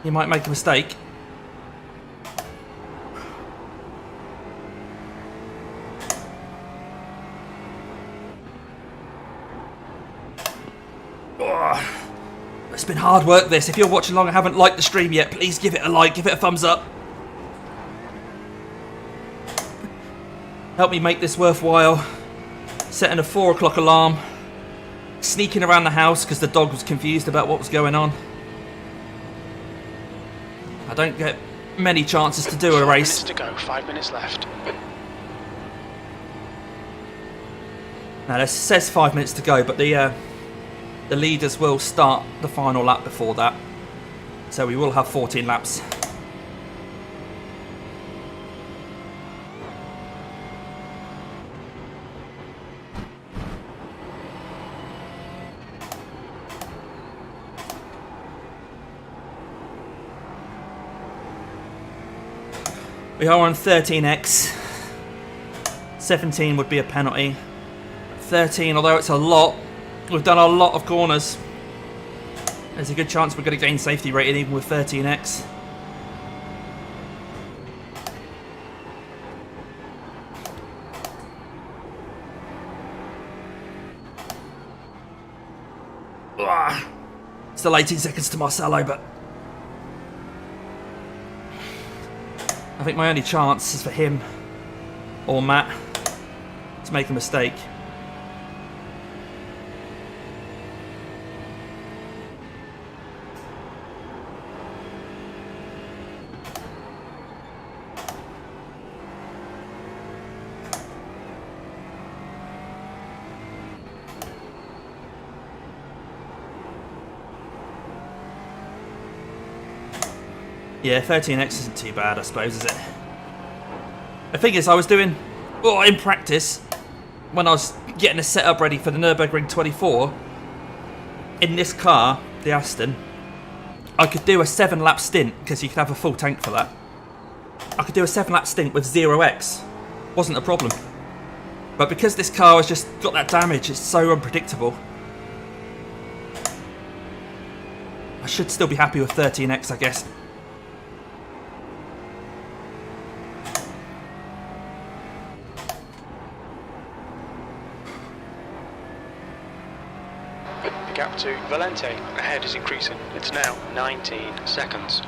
he might make a mistake. Oh, it's been hard work this. If you're watching along and haven't liked the stream yet, please give it a like, give it a thumbs up. Help me make this worthwhile. Setting a 4 o'clock alarm. Sneaking around the house because the dog was confused about what was going on. I don't get many chances to do a race. 5 minutes to go, 5 minutes left. Now it says 5 minutes to go, but the leaders will start the final lap before that. So we will have 14 laps. We are on 13x. 17 would be a penalty. 13, although it's a lot, we've done a lot of corners. There's a good chance we're going to gain safety rating even with 13x. Still 18 seconds to Marcelo, but I think my only chance is for him or Matt to make a mistake. Yeah, 13x isn't too bad, I suppose, is it? The thing is, I was doing, in practice, when I was getting the setup ready for the Nurburgring 24, in this car, the Aston, I could do a 7-lap stint, because you could have a full tank for that. I could do a 7-lap stint with 0x. Wasn't a problem. But because this car has just got that damage, it's so unpredictable. I should still be happy with 13x, I guess. Gap to Valente ahead is increasing. It's now 19 seconds.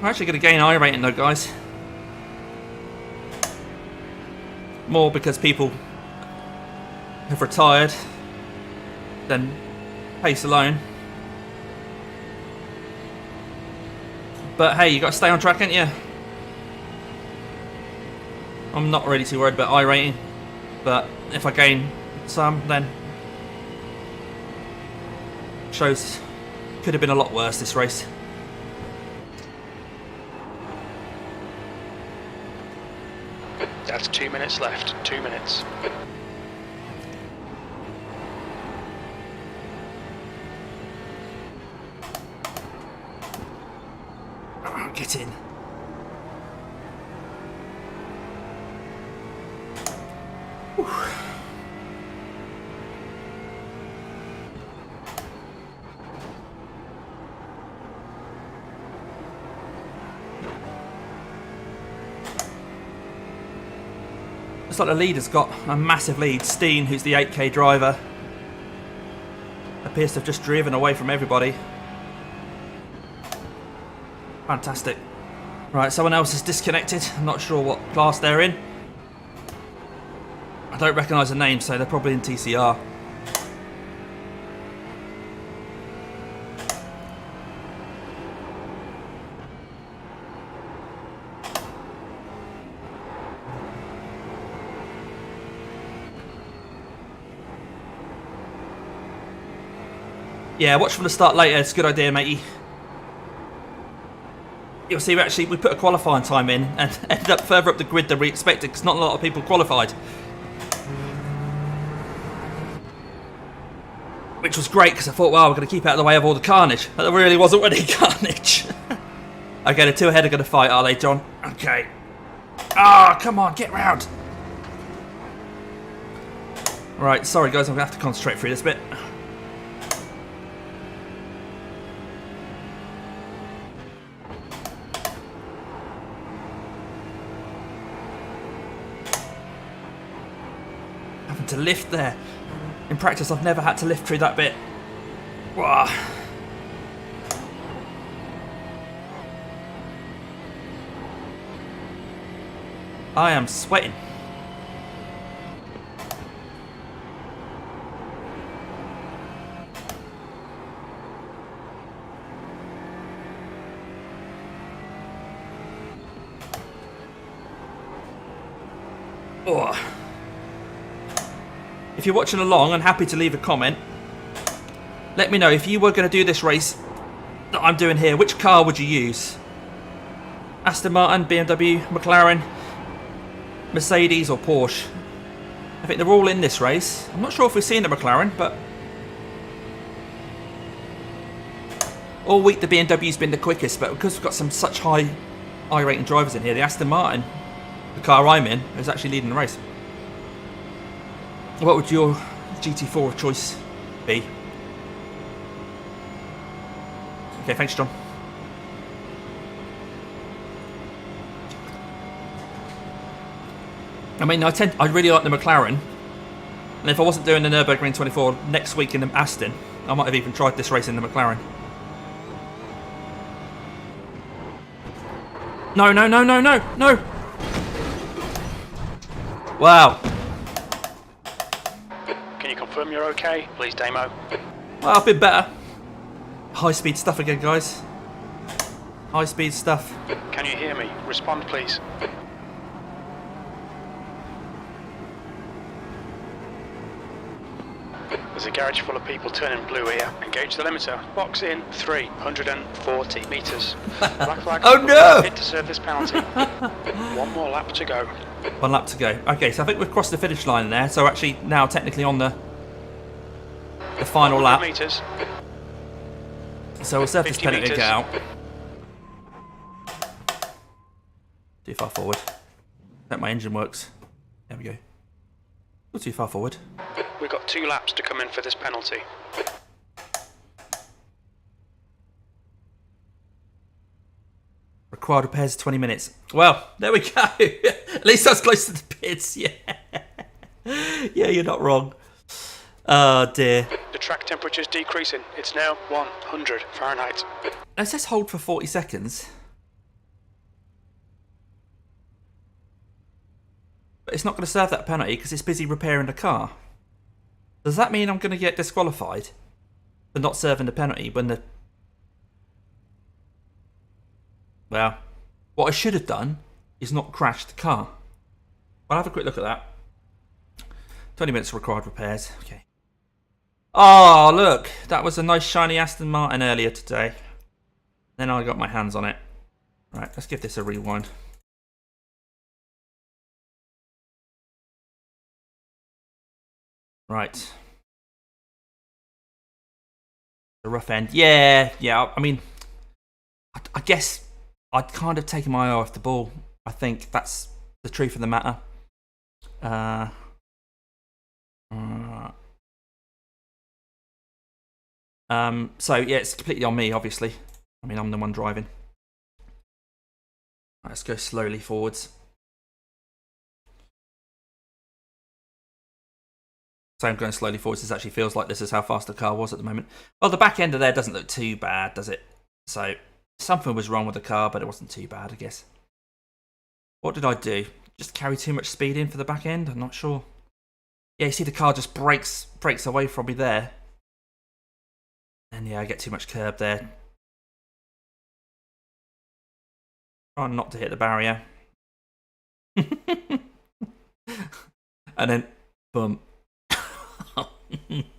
We're actually going to gain iRating though, guys. More because people have retired than pace alone. But hey, you got to stay on track, ain't you? I'm not really too worried about iRating, but if I gain some, then shows could have been a lot worse this race. That's 2 minutes left. 2 minutes. Get in. Whew. Looks like the leader's got a massive lead. Steen, who's the 8k driver, appears to have just driven away from everybody. Fantastic. Right, someone else is disconnected. I'm not sure what class they're in. I don't recognise the name, so they're probably in TCR. Yeah, watch from the start later. It's a good idea, matey. You'll see, we put a qualifying time in and ended up further up the grid than we expected because not a lot of people qualified. Which was great because I thought, wow, we're going to keep out of the way of all the carnage. But there really wasn't any carnage. Okay, the two ahead are going to fight, are they, John? Okay. Ah, come on, get round. Right, sorry guys, I'm going to have to concentrate through this bit. To lift there. In practice, I've never had to lift through that bit. Wow. I am sweating. Oh. If you're watching along and happy to leave a comment, let me know if you were going to do this race that I'm doing here, which car would you use? Aston Martin, BMW, McLaren, Mercedes or Porsche? I think they're all in this race. I'm not sure if we've seen the McLaren, but all week the BMW's been the quickest, but because we've got some such high I-rating drivers in here, the Aston Martin, the car I'm in, is actually leading the race. What would your GT4 of choice be? Okay, thanks, John. I mean, I really like the McLaren. And if I wasn't doing the Nurburgring 24 next week in the Aston, I might have even tried this race in the McLaren. No, no, no, no, no, no! Wow. Can you confirm you're okay? Please, Damo. Well, I've been better. High speed stuff again, guys. High speed stuff. Can you hear me? Respond, please. There's a garage full of people turning blue here. Engage the limiter. Box in 340 metres. Black flag. Oh no! Hit to serve this penalty. One more lap to go. One lap to go. Okay, so I think we've crossed the finish line there. So actually now technically on the final lap. Meters. So we'll serve this 50 penalty and metres. get out. Too far forward. Hope my engine works. There we go. Not too far forward. We've got 2 laps to come in for this penalty. Required repairs 20 minutes. Well, there we go. At least that's close to the pits. Yeah. Yeah, you're not wrong. Oh dear. The track temperature is decreasing. It's now 100 Fahrenheit. Let's just hold for 40 seconds. But it's not going to serve that penalty because it's busy repairing the car. Does that mean I'm going to get disqualified for not serving the penalty when the... Well, what I should have done is not crash the car. I'll have a quick look at that. 20 minutes required repairs. Okay. Oh, look. That was a nice shiny Aston Martin earlier today. Then I got my hands on it. Right, let's give this a rewind. Right. The rough end. Yeah. I mean, I guess I'd kind of taken my eye off the ball. I think that's the truth of the matter. So yeah, it's completely on me, obviously. I mean, I'm the one driving. Right, let's go slowly forwards. So I'm going slowly forwards. This actually feels like this is how fast the car was at the moment. Well, the back end of there doesn't look too bad, does it? So something was wrong with the car, but it wasn't too bad, I guess. What did I do? Just carry too much speed in for the back end? I'm not sure. Yeah, you see the car just breaks away from me there. And yeah, I get too much curb there. Trying not to hit the barrier. And then, boom.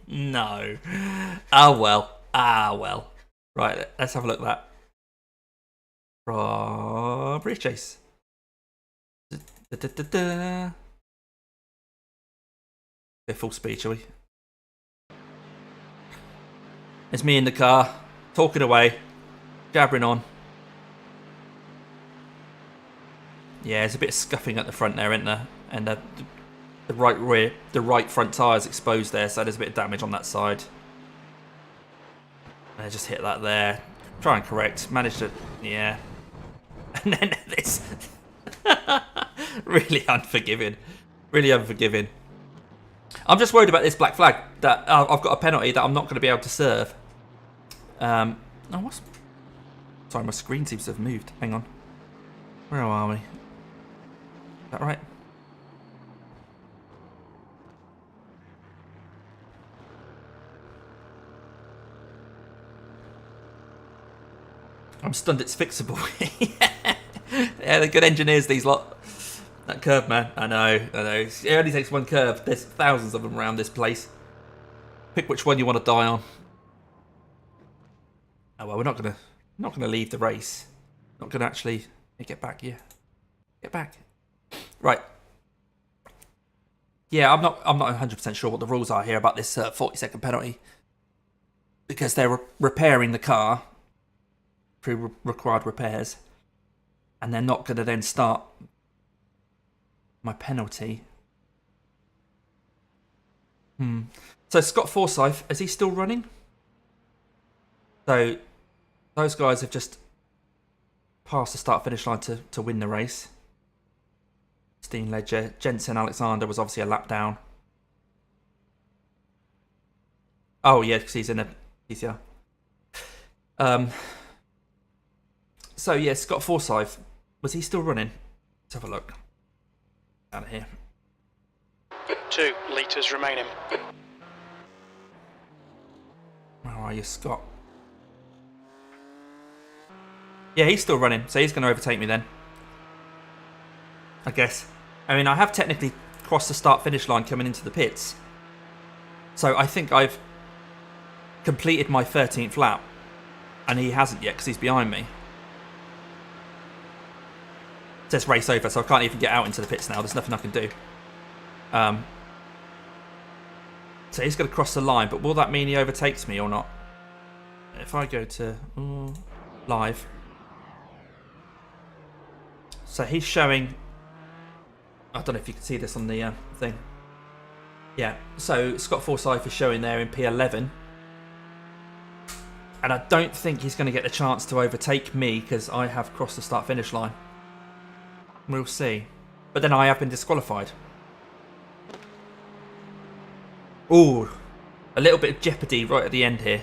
No. Oh well. Well. Right, let's have a look at that. From Brief Chase. Go full speed, shall we? It's me in the car, talking away, jabbering on. Yeah, there's a bit of scuffing at the front there, isn't there? And the right front tyre's exposed there, so there's a bit of damage on that side. And I just hit that there. Try and correct. Managed to, yeah. And then this. Really unforgiving. Really unforgiving. I'm just worried about this black flag, that I've got a penalty that I'm not going to be able to serve. Oh, what's... Sorry, my screen seems to have moved. Hang on. Where are we? Is that right? I'm stunned it's fixable. Yeah, they're good engineers, these lot. That curve, man. I know. It only takes one curve. There's thousands of them around this place. Pick which one you want to die on. Oh well, we're not gonna leave the race. Not gonna actually get back. Yeah, get back. Right. Yeah, I'm not 100% sure what the rules are here about this 40-second penalty, because they're repairing the car through required repairs, and they're not gonna then start my penalty. So Scott Forsyth, is he still running? So those guys have just passed the start-finish line to win the race. Steen Ledger. Jensen Alexander was obviously a lap down. Oh, yeah, because he's in a PCR. So, yeah, Scott Forsyth. Was he still running? Let's have a look. Out of here. 2 litres remaining. Where are you, Scott? Yeah, he's still running, so he's going to overtake me then. I guess. I mean, I have technically crossed the start-finish line coming into the pits. So I think I've completed my 13th lap. And he hasn't yet, because he's behind me. It says race over, so I can't even get out into the pits now. There's nothing I can do. So he's going to cross the line, but will that mean he overtakes me or not? If I go to live. So he's showing... I don't know if you can see this on the thing. Yeah, so Scott Forsyth is showing there in P11. And I don't think he's going to get the chance to overtake me because I have crossed the start-finish line. We'll see. But then I have been disqualified. Ooh, a little bit of jeopardy right at the end here.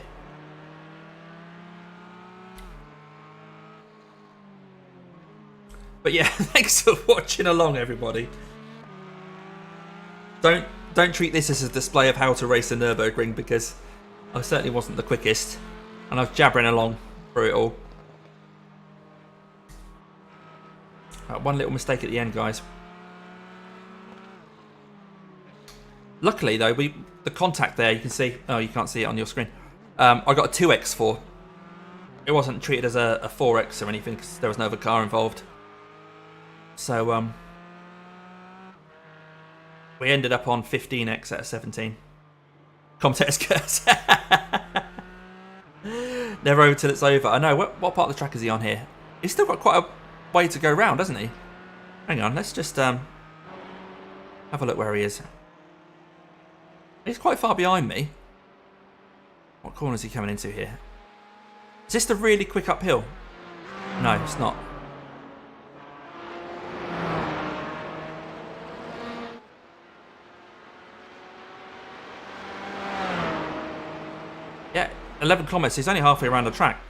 But yeah, thanks for watching along, everybody. Don't treat this as a display of how to race a Nurburgring because I certainly wasn't the quickest. And I was jabbering along through it all. One little mistake at the end, guys. Luckily, though, the contact there, you can see... Oh, you can't see it on your screen. I got a 2x4. It wasn't treated as a 4x or anything because there was no other car involved. So, we ended up on 15x out of 17. Commentator's curse. Never over till it's over. I know. What part of the track is he on here? He's still got quite a way to go round, hasn't he? Hang on. Let's just have a look where he is. He's quite far behind me. What corner is he coming into here? Is this the really quick uphill? No, it's not. Yeah, 11 kilometres. He's only halfway around the track.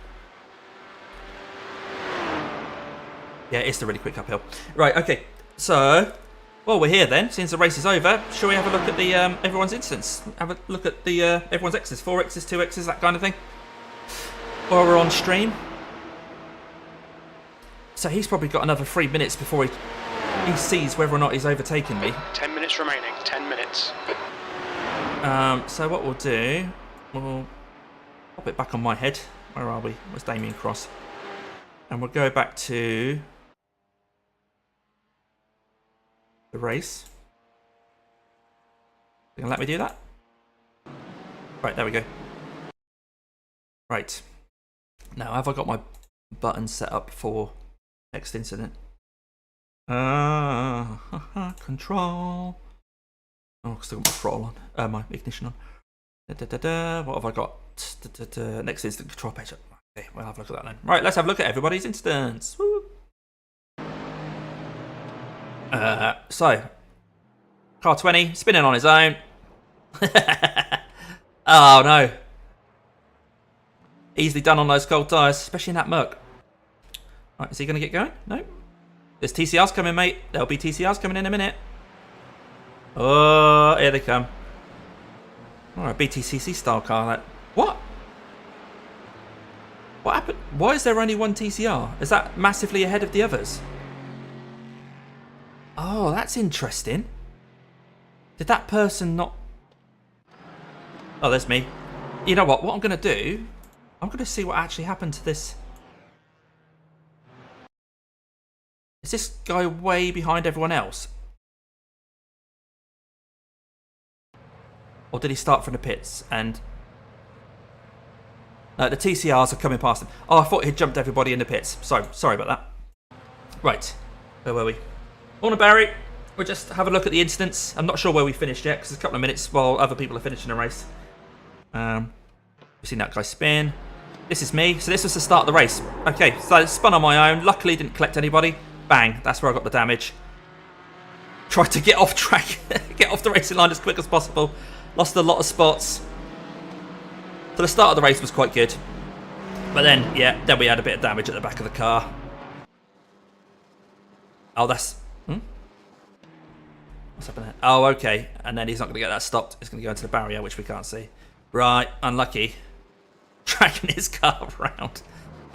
Yeah, it's the really quick uphill. Right, okay. So, well, we're here then. Since the race is over, shall we have a look at the everyone's instance? Have a look at the everyone's X's, 4X's, 2X's, that kind of thing. While we're on stream. So he's probably got another 3 minutes before he sees whether or not he's overtaken me. 10 minutes remaining. 10 minutes. So what we'll do, we'll pop it back on my head. Where are we? Where's Damien Cross? And we'll go back to the race. You gonna let me do that? Right, there we go. Right. Now, have I got my buttons set up for next incident? Control. Oh, I've still got my throttle on. My ignition on. What have I got? Next instant control page. Okay, we'll have a look at that then. Right, let's have a look at everybody's instance. Woo. So, car 20, spinning on his own. Oh no. Easily done on those cold tyres, especially in that muck. Right, is he going to get going? No. There's TCRs coming, mate. There'll be TCRs coming in a minute. Oh, here they come. Alright, BTCC style car. That. What? What happened? Why is there only one TCR? Is that massively ahead of the others? Oh, that's interesting. Did that person not... Oh, there's me. You know what? What I'm going to do... I'm going to see what actually happened to this. Is this guy way behind everyone else? Or did he start from the pits and... No, the TCRs are coming past him. Oh, I thought he'd jumped everybody in the pits. Sorry about that. Right. Where were we? Morning, Barry. We'll just have a look at the incidents. I'm not sure where we finished yet because there's a couple of minutes while other people are finishing the race. We've seen that guy spin. This is me. So this was the start of the race. Okay, so I spun on my own. Luckily didn't collect anybody. Bang. That's where I got the damage. Tried to get off track, get off the racing line as quick as possible. Lost a lot of spots. So the start of the race was quite good. But then, yeah, then we had a bit of damage at the back of the car. Oh, that's... What's happening there? Oh, okay. And then he's not going to get that stopped. It's going to go into the barrier, which we can't see. Right, unlucky. Dragging his car around.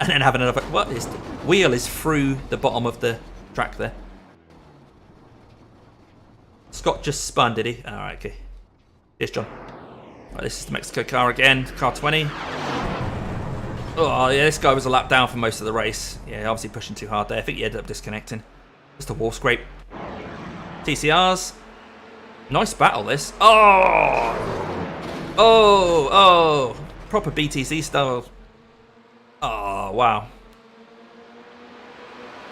And then having another... What? His wheel is through the bottom of the track there. Scott just spun, did he? Alright, okay. Here's John. Right, this is the Mexico car again. Car 20. Oh, yeah, this guy was a lap down for most of the race. Yeah, obviously pushing too hard there. I think he ended up disconnecting. Just a wall scrape. TCRs. Nice battle, this. Oh! Oh! Proper BTC style. Oh, wow.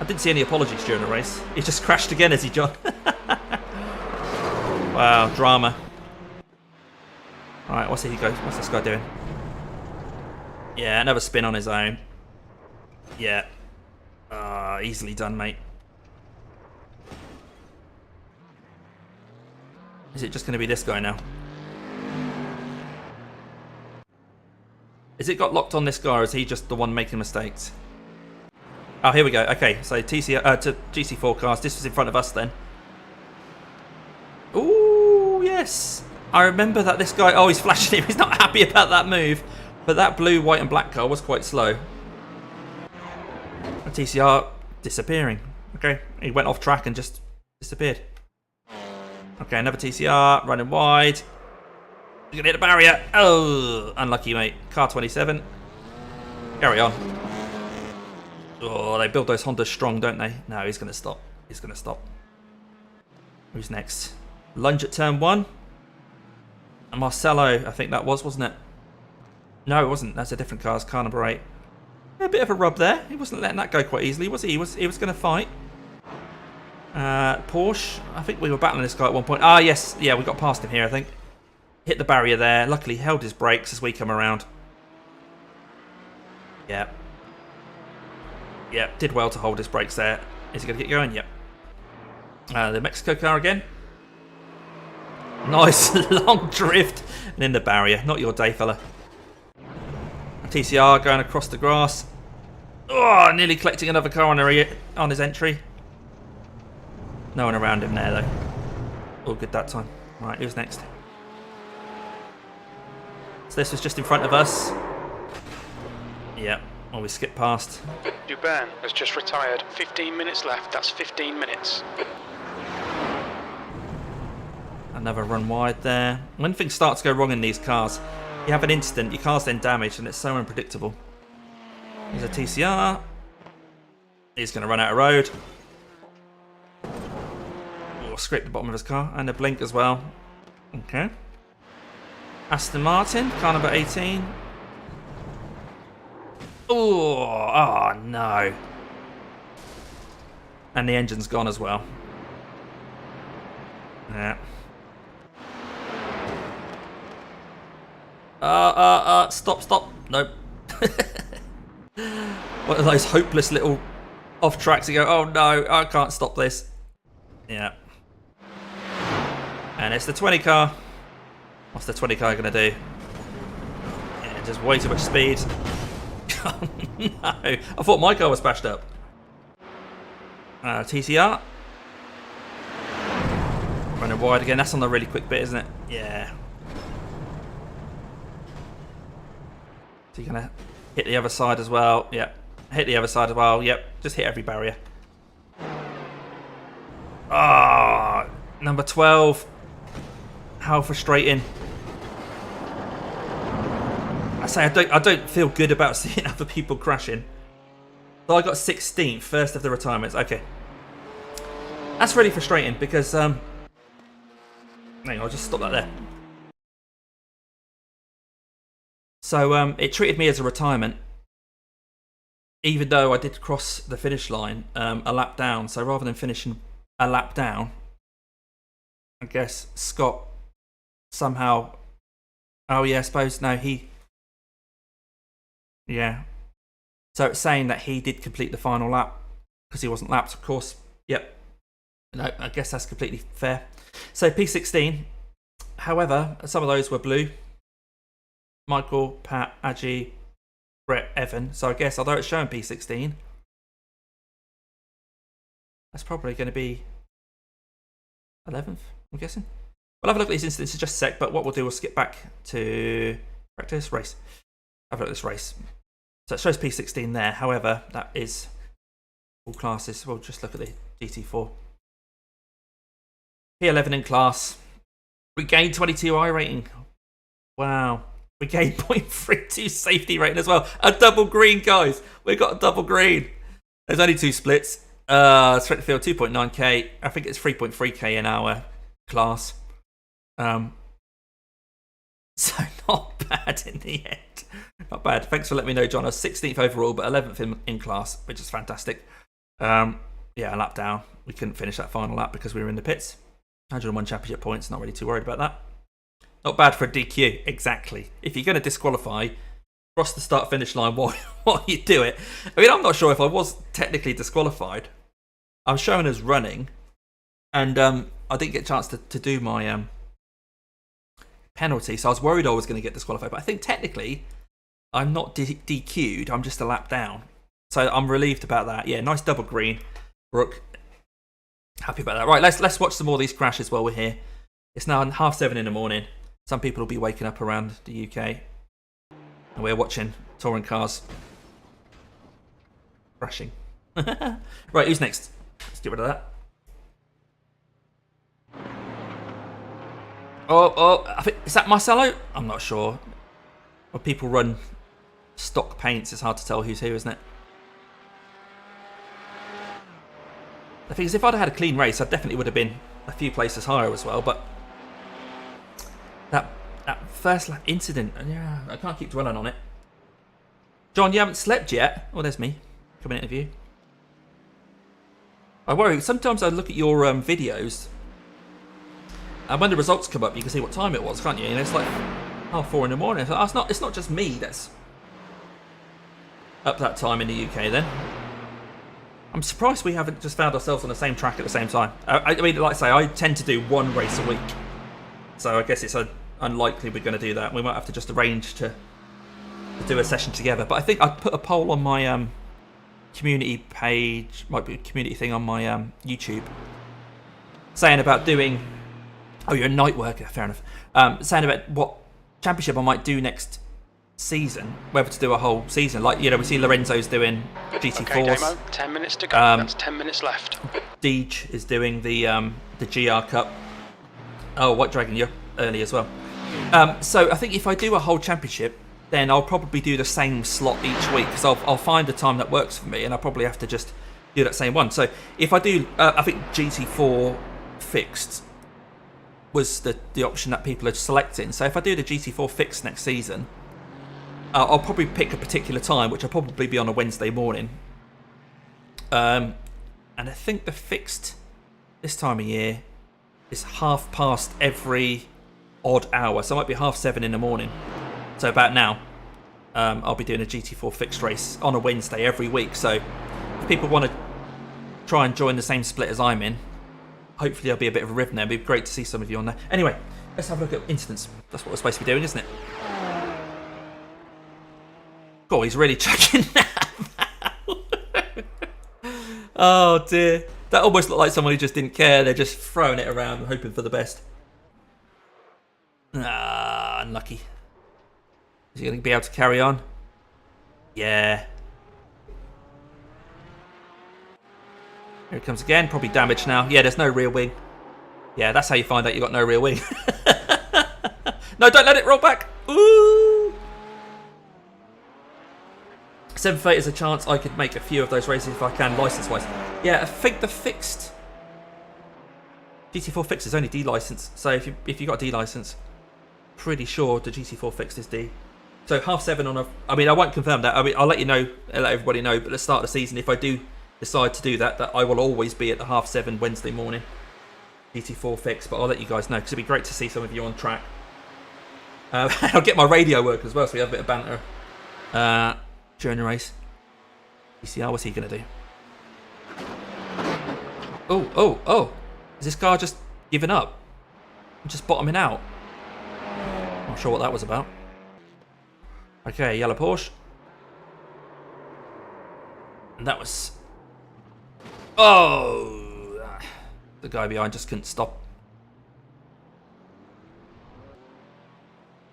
I didn't see any apologies during the race. He just crashed again as he joined. Wow, drama. Alright, what's this guy doing? Yeah, another spin on his own. Yeah. Easily done, mate. Is it just going to be this guy now? Is it got locked on this guy, or is he just the one making mistakes? Oh, here we go. Okay, so to GC4 cars. This was in front of us then. Ooh, yes. I remember that this guy... Oh, he's flashing him. He's not happy about that move. But that blue, white and black car was quite slow. A TCR disappearing. Okay, he went off track and just disappeared. Okay, another TCR running wide. He's gonna hit the barrier. Oh, unlucky, mate. Car 27. Carry on. Oh, they build those Hondas strong, don't they? No, he's gonna stop. He's gonna stop. Who's next? Lunge at turn 1. And Marcelo, I think that was, wasn't it? No, it wasn't. That's a different car. It's car number 8. A bit of a rub there. He wasn't letting that go quite easily, was he? He was going to fight. Porsche. I think we were battling this guy at one point. Ah, yes. Yeah, we got past him here, I think. Hit the barrier there. Luckily, held his brakes as we come around. Yeah. Yeah, did well to hold his brakes there. Is he going to get going? Yep. The Mexico car again. Nice long drift and in the barrier. Not your day, fella. TCR going across the grass. Oh, nearly collecting another car on his entry. No one around him there, though. All good that time. Right, who's next? So this was just in front of us. Yeah, well, we skipped past. Dubin has just retired. 15 minutes left. That's 15 minutes. Another run wide there. When things start to go wrong in these cars, you have an instant, your car's then damaged, and it's so unpredictable. Here's a TCR. He's going to run out of road. Oh, scrape the bottom of his car, and a blink as well. Okay. Aston Martin, car number 18. Oh no. And the engine's gone as well. Yeah. Stop. Nope. One of those hopeless little off tracks. You go, oh no, I can't stop this. Yeah. And it's the 20 car. What's the 20 car going to do? Yeah, just way too much speed. Oh no. I thought my car was bashed up. TCR. Running wide again. That's on the really quick bit, isn't it? Yeah. So you're going to hit the other side as well. Yep. Hit the other side as well. Yep. Just hit every barrier. Ah, number 12. How frustrating. I say I don't feel good about seeing other people crashing. So I got 16th, first of the retirements. Okay. That's really frustrating because hang on, I'll just stop that there. So it treated me as a retirement, even though I did cross the finish line a lap down. So rather than finishing a lap down, I guess Scott somehow... Oh yeah, I suppose, no, he... Yeah. So it's saying that he did complete the final lap because he wasn't lapped, of course. Yep. No, I guess that's completely fair. So P16, however, some of those were blue. Michael, Pat, Aji, Brett, Evan. So I guess, although it's showing P16, that's probably going to be 11th, I'm guessing. We'll have a look at these incidents in just a sec, but what we'll do, we'll skip back to practice race. Have a look at this race. So it shows P16 there. However, that is all classes. We'll just look at the GT4. P11 in class. We gained 22 I rating. Wow. We gained 0.32 safety rating as well. A double green, guys. We got a double green. There's only 2 splits. Straight to field 2.9k. I think it's 3.3k in our class. So not bad in the end. Not bad. Thanks for letting me know, John. I was 16th overall, but 11th in class, which is fantastic. Yeah, a lap down. We couldn't finish that final lap because we were in the pits. 101 championship points. Not really too worried about that. Not bad for a DQ. Exactly. If you're going to disqualify, cross the start-finish line while you do it. I mean, I'm not sure if I was technically disqualified. I'm showing as running, and I didn't get a chance to do my penalty, so I was worried I was going to get disqualified. But I think technically, I'm not DQ'd. I'm just a lap down. So I'm relieved about that. Yeah, nice double green. Brooke, happy about that. Right, let's watch some more of these crashes while we're here. It's now 7:30 in the morning. Some people will be waking up around the UK, and we're watching touring cars crashing. Right, who's next? Let's get rid of that. Oh, I think, is that Marcelo? I'm not sure. When people run stock paints, it's hard to tell who's who, isn't it? The thing is, if I'd had a clean race, I definitely would have been a few places higher as well, but that first lap incident, yeah, I can't keep dwelling on it. John, you haven't slept yet? Oh, there's me coming into view. I worry, sometimes I look at your videos, and when the results come up, you can see what time it was, can't you? And it's like 4:30 in the morning. So it's not just me that's up that time in the UK then. I'm surprised we haven't just found ourselves on the same track at the same time. I mean, like I say, I tend to do one race a week. So I guess it's unlikely we're going to do that. We might have to just arrange to do a session together. But I think I put a poll on my community page, might be a community thing on my YouTube, saying about doing... Oh, you're a night worker, fair enough. Saying about what championship I might do next season, whether to do a whole season. Like, you know, we see Lorenzo's doing GT4s. Okay, Damo, 10 minutes to go. That's 10 minutes left. Deej is doing the GR Cup. Oh, White Dragon, you're early as well. So I think if I do a whole championship, then I'll probably do the same slot each week, because I'll find a time that works for me, and I'll probably have to just do that same one. So if I do, I think GT4 fixed was the option that people are selecting. So if I do the GT4 fixed next season, I'll probably pick a particular time, which will probably be on a Wednesday morning. And I think the fixed this time of year is 5:30 every odd hour. So it might be 7:30 in the morning. So about now, I'll be doing a GT4 fixed race on a Wednesday every week. So if people want to try and join the same split as I'm in, hopefully there'll be a bit of a rhythm there. It'd be great to see some of you on there. Anyway, let's have a look at incidents. That's what we're supposed to be doing, isn't it? God, he's really chucking that. Oh dear. That almost looked like someone who just didn't care. They're just throwing it around, hoping for the best. Ah, unlucky. Is he going to be able to carry on? Yeah. Here it comes again. Probably damaged now. Yeah, there's no rear wing. Yeah, that's how you find out you got no rear wing. No, don't let it roll back. Ooh. 7:30 is a chance I could make a few of those races if I can, license-wise. Yeah, I think the fixed GT4 fixed is only D license. So if you got a D license, pretty sure the GT4 fixed is D. So 7:30 on a... I mean, I won't confirm that. I mean, I'll let you know, I'll let everybody know. But at the start of the season, if I do decide to do that, that I will always be at the 7:30 Wednesday morning GT4 fixed. But I'll let you guys know, because it'd be great to see some of you on track. I'll get my radio work as well, so we have a bit of banter during the race. ECR, what's he going to do? Oh. Is this car just giving up? Just bottoming out? Not sure what that was about. Okay, yellow Porsche. And that was... Oh! The guy behind just couldn't stop.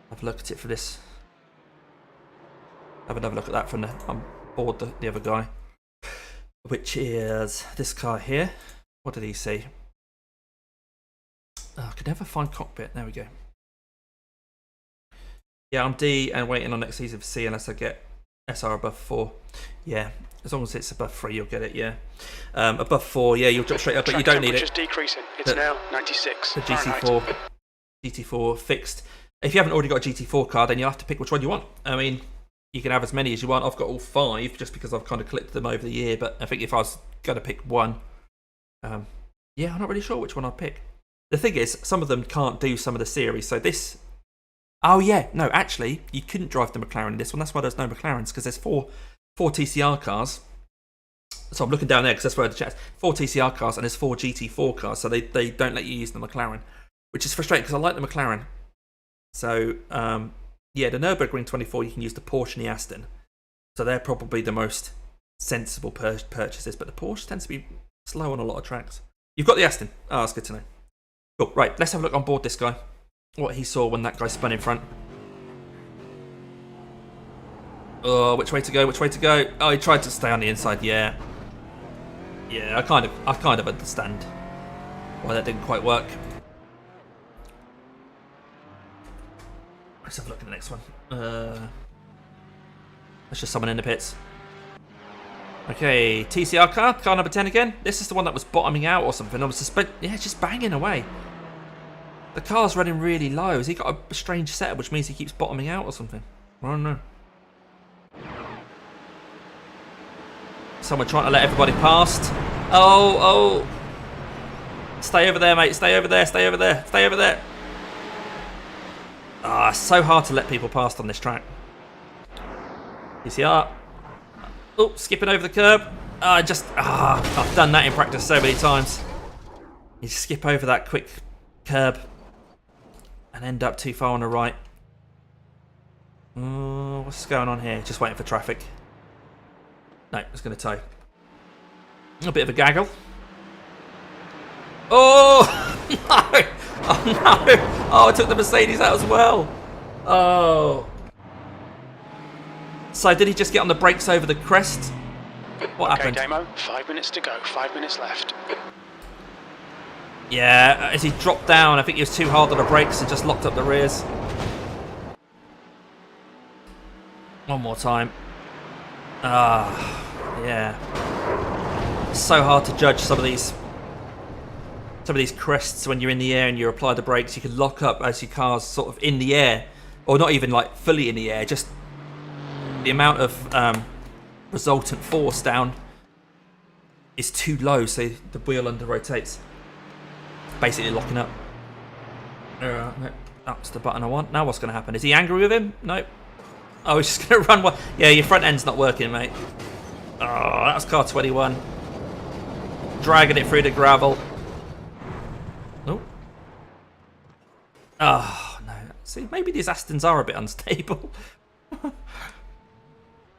Have a look at it for this. Have another look at that from the... I'm bored the other guy. Which is this car here. What did he say? Oh, I could never find cockpit. There we go. Yeah, I'm D and waiting on next season for C unless I get SR above 4. Yeah, as long as it's above 3, you'll get it, yeah. Above 4, yeah, you'll drop straight up, but you don't need it. Just decreasing. It's now 96. The GT4 fixed. If you haven't already got a GT4 car, then you'll have to pick which one you want. I mean, you can have as many as you want. I've got all 5 just because I've kind of clipped them over the year, but I think if I was going to pick one, yeah, I'm not really sure which one I'd pick. The thing is, some of them can't do some of the series, so this... Oh yeah, no, actually, you couldn't drive the McLaren in this one. That's why there's no McLarens, because there's four TCR cars. So I'm looking down there because that's where the chat is. 4 TCR cars and there's 4 GT4 cars, so they don't let you use the McLaren, which is frustrating because I like the McLaren. So yeah, the Nurburgring 24 you can use the Porsche and the Aston, so they're probably the most sensible purchases. But the Porsche tends to be slow on a lot of tracks. You've got the Aston. Oh, that's good to know. Cool. Right, let's have a look on board this guy. What he saw when that guy spun in front. Oh, which way to go? Which way to go? Oh, he tried to stay on the inside. Yeah. Yeah, I kind of understand why that didn't quite work. Let's have a look at the next one. That's just someone in the pits. Okay, TCR car number 10 again. This is the one that was bottoming out or something. I was yeah, it's just banging away. The car's running really low. Has he got a strange setup, which means he keeps bottoming out or something? I don't know. Someone trying to let everybody past. Oh. Stay over there, mate. Stay over there. Stay over there. Stay over there. Ah, it's so hard to let people past on this track. TCR. Oh, skipping over the curb. I've done that in practice so many times. You just skip over that quick curb and end up too far on the right. What's going on here? Just waiting for traffic. No, it's going to tow. A bit of a gaggle. Oh, no! Oh, no! Oh, I took the Mercedes out as well. Oh. So did he just get on the brakes over the crest? What happened? Okay, Damo, 5 minutes to go. 5 minutes left. Yeah, as he dropped down, I think he was too hard on the brakes and just locked up the rears. One more time. Yeah. It's so hard to judge some of these crests when you're in the air and you apply the brakes. You can lock up as your car's sort of in the air, or not even like fully in the air. Just the amount of resultant force down is too low, so the wheel under rotates, basically locking up. That's the button I want. Now what's going to happen? Is he angry with him? Nope. Oh, he's just going to run one. Yeah, your front end's not working, mate. Oh, that's car 21. Dragging it through the gravel. Oh. Oh, no. See, maybe these Astons are a bit unstable.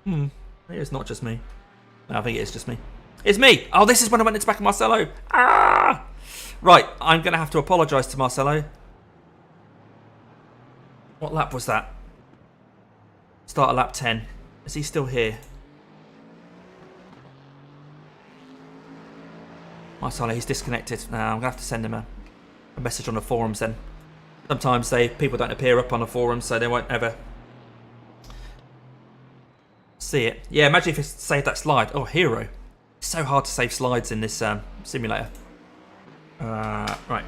Maybe it's not just me. No, I think it is just me. It's me! Oh, this is when I went into the back of Marcelo. Ah! Right, I'm going to have to apologise to Marcelo. What lap was that? Start at lap 10. Is he still here? Marcelo, he's disconnected. No, I'm going to have to send him a message on the forums then. Sometimes people don't appear up on the forums, so they won't ever see it. Yeah, imagine if it saved that slide. Oh, hero. It's so hard to save slides in this simulator. Right.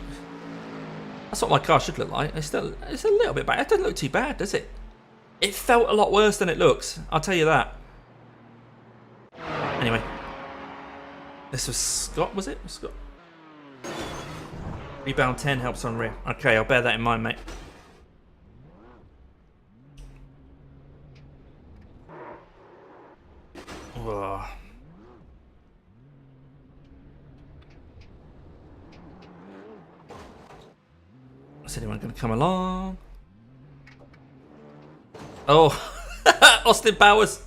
That's what my car should look like. It's a little bit bad. It doesn't look too bad, does it? It felt a lot worse than it looks. I'll tell you that. Anyway. This was Scott, was it? Scott. Rebound 10 helps on rear. Okay, I'll bear that in mind, mate. Whoa. Is anyone going to come along? Oh, Austin Powers.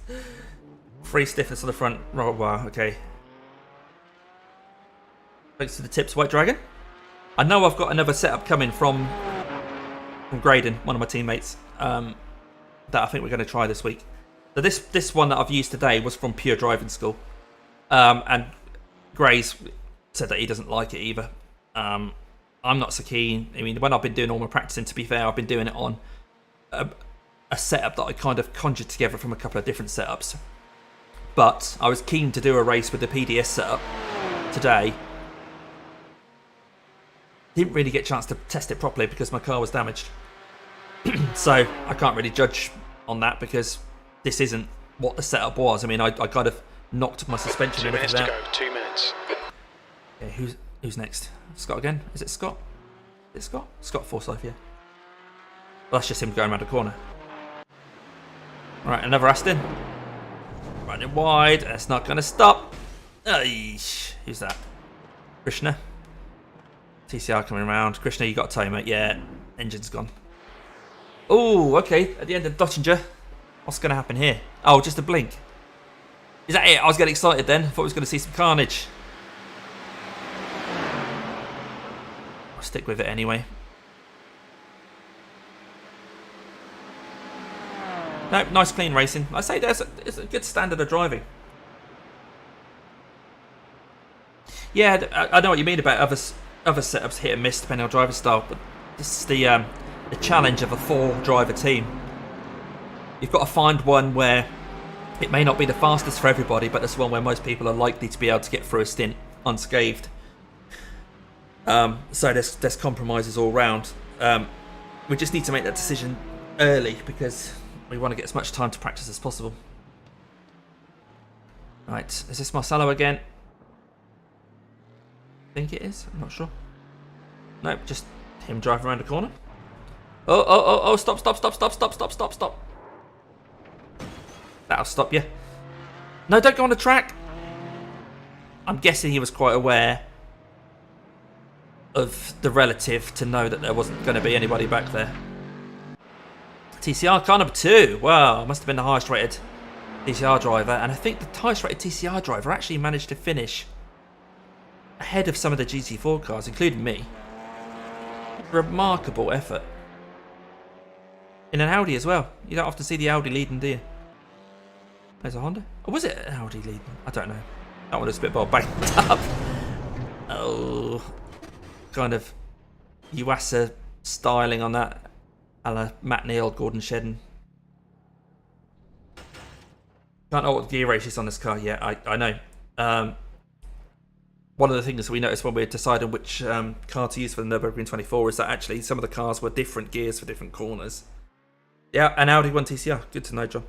Free stiffness on the front. Oh, wow, okay. Thanks to the tips, White Dragon. I know I've got another setup coming from Graydon, one of my teammates, that I think we're going to try this week. So this one that I've used today was from Pure Driving School. And Gray's said that he doesn't like it either. I'm not so keen. I mean, when I've been doing all my practicing, to be fair, I've been doing it on a setup that I kind of conjured together from a couple of different setups. But I was keen to do a race with the PDS setup today. Didn't really get a chance to test it properly because my car was damaged. So I can't really judge on that because this isn't what the setup was. I mean, I kind of knocked my suspension 2 minutes out. to go. 2 minutes. Okay, who's next? Scott again? Is it Scott? Is it Scott? Scott Forsyth, yeah. Well, that's just him going around the corner. Alright, another Aston. Running wide. That's not going to stop. Who's that? Krishna. TCR coming around. Krishna, you got a timer. Yeah, engine's gone. Oh, okay. At the end of Dottinger. What's going to happen here? Oh, just a blink. Is that it? I was getting excited then. I thought we was going to see some carnage. I'll stick with it anyway. No, nice clean racing. I say it's a good standard of driving. Yeah, I know what you mean about other setups hit and miss depending on driver style, but this is the challenge of a 4-driver team. You've got to find one where it may not be the fastest for everybody, but it's one where most people are likely to be able to get through a stint unscathed. So there's compromises all round. We just need to make that decision early because we want to get as much time to practice as possible. Right, is this Marcelo again? I think it is, I'm not sure. Nope, just him driving around the corner. Oh, stop. That'll stop you. No, don't go on the track. I'm guessing he was quite aware of the relative to know that there wasn't going to be anybody back there. TCR car number 2. Wow, must have been the highest rated TCR driver. And I think the highest rated TCR driver actually managed to finish ahead of some of the GT4 cars, including me. Remarkable effort. In an Audi as well. You don't often see the Audi leading, do you? There's a Honda. Or was it an Audi leading? I don't know. That one was a bit more banged up. Oh. Kind of Yuasa styling on that. A la Matt Neal, Gordon Shedden. Can't know what gear race is on this car yet. I know. One of the things we noticed when we were deciding which car to use for the Nurburgring 24 is that actually some of the cars were different gears for different corners. Yeah, an Audi 1 TCR. Good to know, John.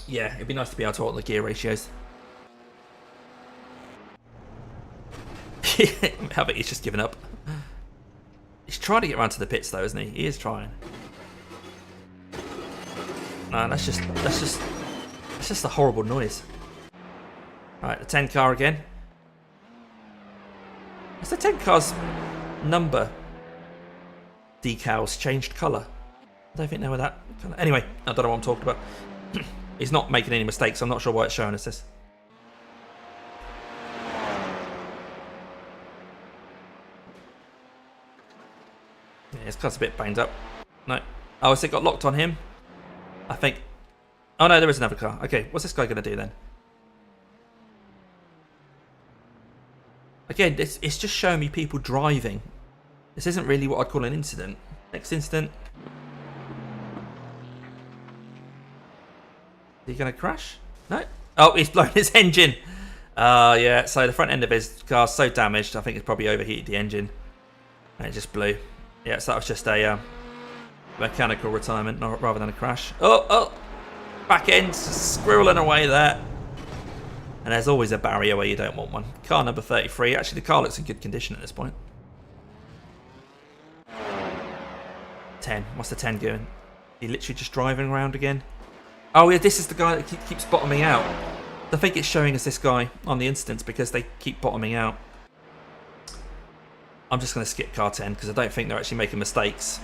Yeah, it'd be nice to be able to alter the gear ratios. How about he's just given up? He's trying to get around to the pits though, isn't he? He is trying. No, that's just a horrible noise. Right, the 10 car again. Has the 10 car's number decals changed colour? I don't think they were that colour. Anyway, I don't know what I'm talking about. He's not making any mistakes. I'm not sure why it's showing us this. Yeah, his car's a bit banged up. No. Oh, has it got locked on him? I think. Oh no, there is another car. Okay, what's this guy going to do then? Again, it's just showing me people driving. This isn't really what I'd call an incident. Next incident. Is he going to crash? No. Oh, he's blown his engine. Yeah, so the front end of his car's so damaged, I think it's probably overheated the engine. And it just blew. Yeah, so that was just a mechanical retirement rather than a crash. Oh, back end squirreling away there. And there's always a barrier where you don't want one. Car number 33. Actually, the car looks in good condition at this point. 10. What's the 10 doing? He literally just driving around again. Oh, yeah, this is the guy that keeps bottoming out. I think it's showing us this guy on the instance because they keep bottoming out. I'm just going to skip car 10 because I don't think they're actually making mistakes.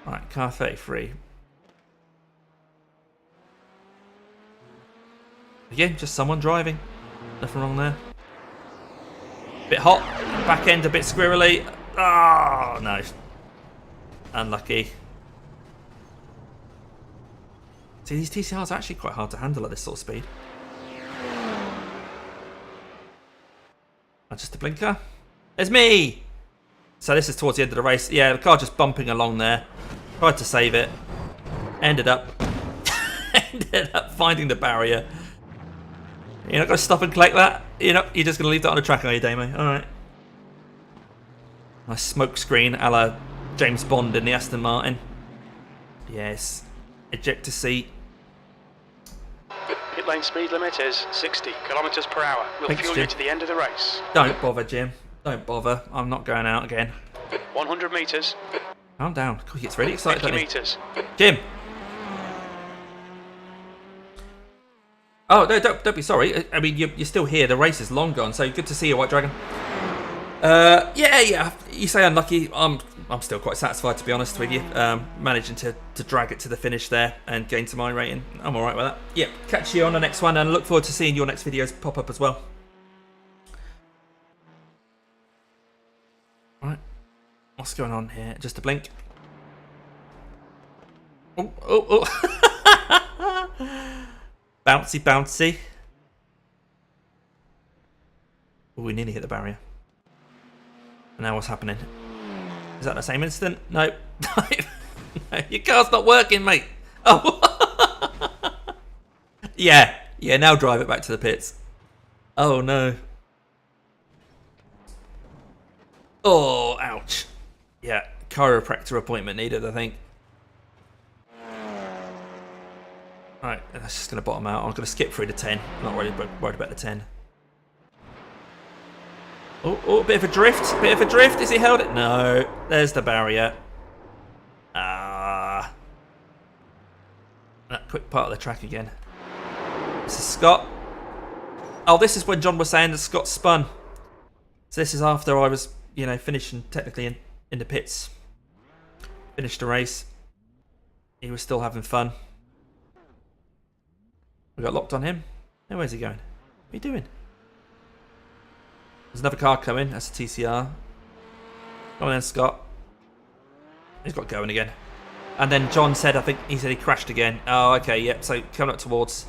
Right, car 33. Again, just someone driving. Nothing wrong there. Bit hot. Back end a bit squirrely. Oh, no. Unlucky. See, these TCRs are actually quite hard to handle at this sort of speed. Just a blinker. There's me! So this is towards the end of the race. Yeah, the car just bumping along there. Tried to save it. Ended up finding the barrier. You're not going to stop and collect that? You're just going to leave that on the track, are you, Damo? Alright. Nice smoke screen a la James Bond in the Aston Martin. Yes. Ejector seat. Pit lane speed limit is 60 kilometers per hour. We'll Thanks, fuel Jim. you to the end of the race. Don't bother, Jim. Don't bother. I'm not going out again. 100 meters. Calm down. God, he gets really excited, 50 doesn't he? meters. Jim! Oh, no, don't be sorry. I mean, you're still here. The race is long gone, so good to see you, White Dragon. Yeah. You say unlucky. I'm still quite satisfied, to be honest with you. Managing to drag it to the finish there and gain some I rating. I'm alright with that. Yep, catch you on the next one and look forward to seeing your next videos pop up as well. Alright. What's going on here? Just a blink. Oh. Bouncy. Oh, we nearly hit the barrier. And now what's happening? Is that the same incident? No. No, your car's not working, mate. Oh. Yeah, now drive it back to the pits. Oh, no. Oh, ouch. Yeah, chiropractor appointment needed, I think. Right, that's just going to bottom out. I'm going to skip through the 10. I'm not really worried about the 10. Oh, bit of a drift. Is he held it? No. There's the barrier. That quick part of the track again. This is Scott. Oh, this is when John was saying that Scott spun. So this is after I was, finishing technically in the pits. Finished the race. He was still having fun. We got locked on him. Now where's he going? What are you doing? There's another car coming. That's a TCR. Come on then, Scott. He's got going again. And then John said, he said he crashed again. Oh, okay, yep. So coming up towards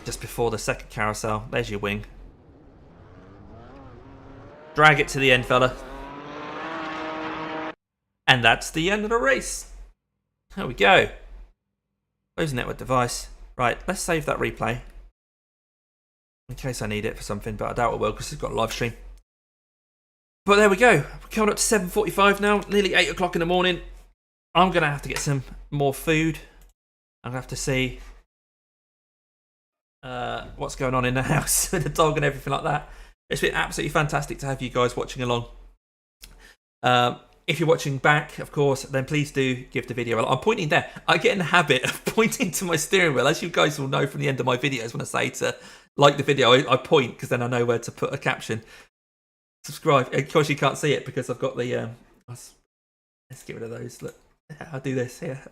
just before the second carousel. There's your wing. Drag it to the end, fella. And that's the end of the race. There we go. Close network device. Right, let's save that replay. In case I need it for something, but I doubt it will because it's got a live stream. But there we go. We're coming up to 7:45 now, nearly 8 o'clock in the morning. I'm going to have to get some more food. I'm going to have to see what's going on in the house with the dog and everything like that. It's been absolutely fantastic to have you guys watching along. If you're watching back, of course, then please do give the video a like. I'm pointing there. I get in the habit of pointing to my steering wheel. As you guys will know from the end of my videos, when I say to like the video, I point because then I know where to put a caption. Subscribe. Of course, you can't see it because I've got the... let's get rid of those. Look, I'll do this here.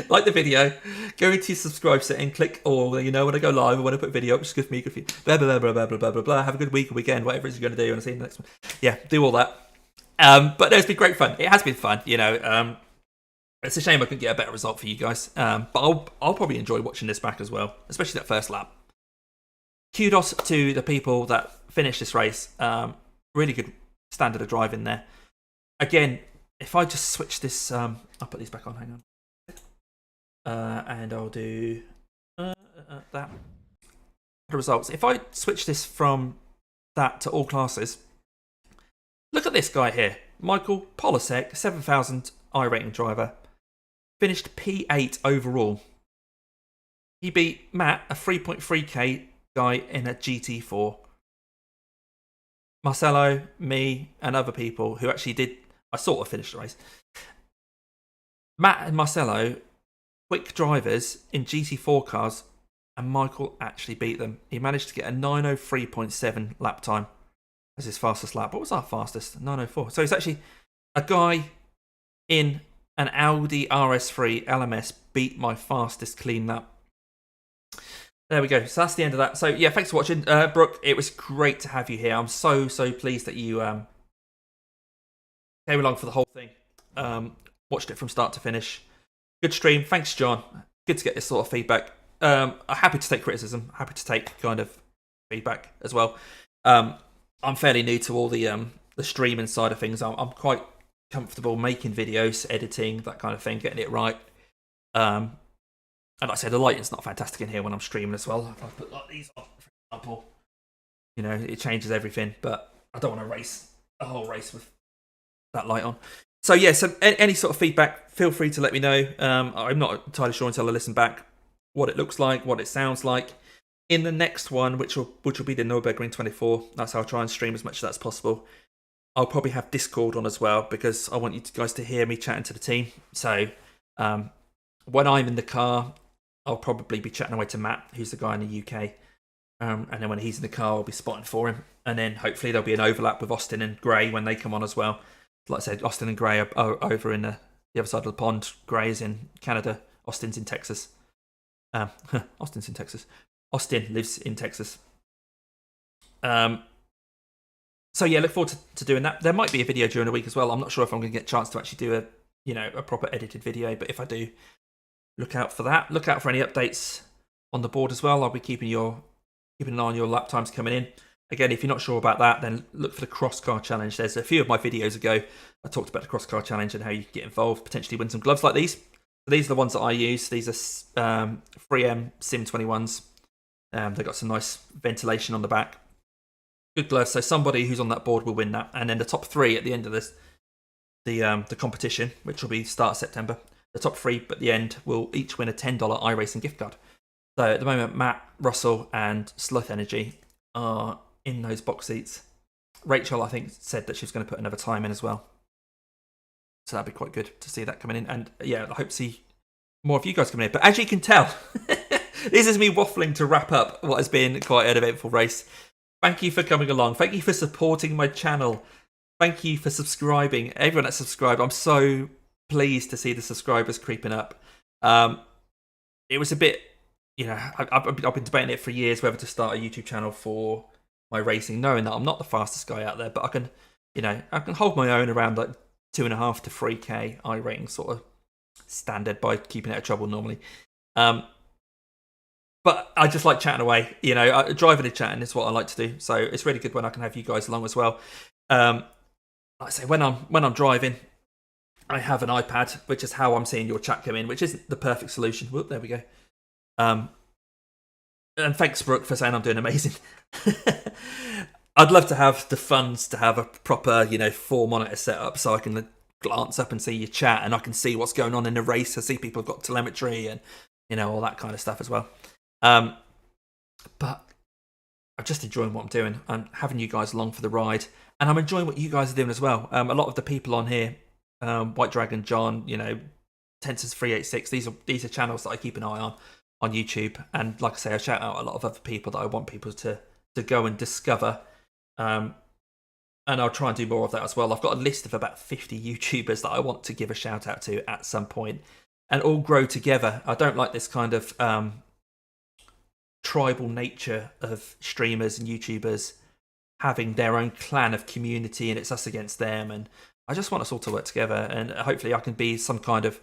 Like the video, go into your subscribe setting, click all. When I go live or when I put video up, just give me a good blah, blah, blah, blah, blah, blah, blah, blah. Have a good week or weekend, whatever it is you're going to do. And I'll see you in the next one. Yeah, do all that. But it's been great fun. It has been fun, It's a shame I couldn't get a better result for you guys. But I'll probably enjoy watching this back as well, especially that first lap. Kudos to the people that finished this race. Really good standard of driving there. Again, if I just switch this, I'll put these back on. Hang on, and I'll do that. The results. If I switch this from that to all classes. Look at this guy here. Michael Polisek, 7,000 I rating driver. Finished P8 overall. He beat Matt, a 3.3k guy in a GT4. Marcelo, me, and other people who actually did... I sort of finished the race. Matt and Marcelo, quick drivers in GT4 cars, and Michael actually beat them. He managed to get a 9:03.7 lap time as his fastest lap. What was our fastest? 9:04. So it's actually a guy in an Audi RS3 LMS beat my fastest clean lap. There we go. So that's the end of that. So yeah, thanks for watching, Brooke. It was great to have you here. I'm so pleased that you came along for the whole thing. Watched it from start to finish. Good stream. Thanks, John. Good to get this sort of feedback. I'm happy to take criticism. Happy to take kind of feedback as well. I'm fairly new to all the streaming side of things. I'm quite comfortable making videos, editing, that kind of thing, getting it right. And like I said, the lighting's not fantastic in here when I'm streaming as well. If I put like these on, for example, you know, it changes everything. But I don't want to race a whole race with that light on. So yeah, so any sort of feedback, feel free to let me know. I'm not entirely sure until I listen back what it looks like, what it sounds like. In the next one, which will be the Nurburgring 24, that's how I'll try and stream as much of that as possible. I'll probably have Discord on as well because I want you guys to hear me chatting to the team. So when I'm in the car, I'll probably be chatting away to Matt, who's the guy in the UK. And then when he's in the car, I'll be spotting for him. And then hopefully there'll be an overlap with Austin and Gray when they come on as well. Like I said, Austin and Gray are over in the other side of the pond. Gray is in Canada. Austin's in Texas. Austin's in Texas. Austin lives in Texas. So yeah, look forward to doing that. There might be a video during the week as well. I'm not sure if I'm going to get a chance to actually do a proper edited video, but if I do, look out for that. Look out for any updates on the board as well. I'll be keeping an eye on your lap times coming in. Again, if you're not sure about that, then look for the cross-car challenge. There's a few of my videos ago I talked about the cross-car challenge and how you can get involved, potentially win some gloves like these. So these are the ones that I use. These are 3M Sim 21s. They've got some nice ventilation on the back. Good gloves. So somebody who's on that board will win that. And then the top three at the end of this, the competition, which will be start of September. The top three at the end will each win a $10 iRacing gift card. So at the moment, Matt, Russell, and Sloth Energy are in those box seats. Rachel, I think, said that she was going to put another time in as well. So that'd be quite good to see that coming in. And yeah, I hope to see more of you guys coming in. But as you can tell, this is me waffling to wrap up what has been quite an eventful race. Thank you for coming along. Thank you for supporting my channel. Thank you for subscribing. Everyone that's subscribed, I'm so pleased to see the subscribers creeping up. It was a bit, I've been debating it for years whether to start a YouTube channel for my racing, knowing that I'm not the fastest guy out there, but I can hold my own around like 2.5 to 3K iRating sort of standard by keeping out of trouble normally. But I just like chatting away, driving and chatting is what I like to do. So it's really good when I can have you guys along as well. Like I say, when I'm driving, I have an iPad, which is how I'm seeing your chat come in, which isn't the perfect solution. Whoop, there we go. And thanks, Brooke, for saying I'm doing amazing. I'd love to have the funds to have a proper, 4-monitor setup so I can glance up and see your chat and I can see what's going on in the race. I see people have got telemetry and, all that kind of stuff as well. But I'm just enjoying what I'm doing. I'm having you guys along for the ride and I'm enjoying what you guys are doing as well. A lot of the people on here, White Dragon, John, Tensors 386, these are channels that I keep an eye on YouTube. And like I say, I shout out a lot of other people that I want people to go and discover. And I'll try and do more of that as well. I've got a list of about 50 YouTubers that I want to give a shout out to at some point and all grow together. I don't like this kind of tribal nature of streamers and YouTubers having their own clan of community and it's us against them. And I just want us all to work together and hopefully I can be some kind of,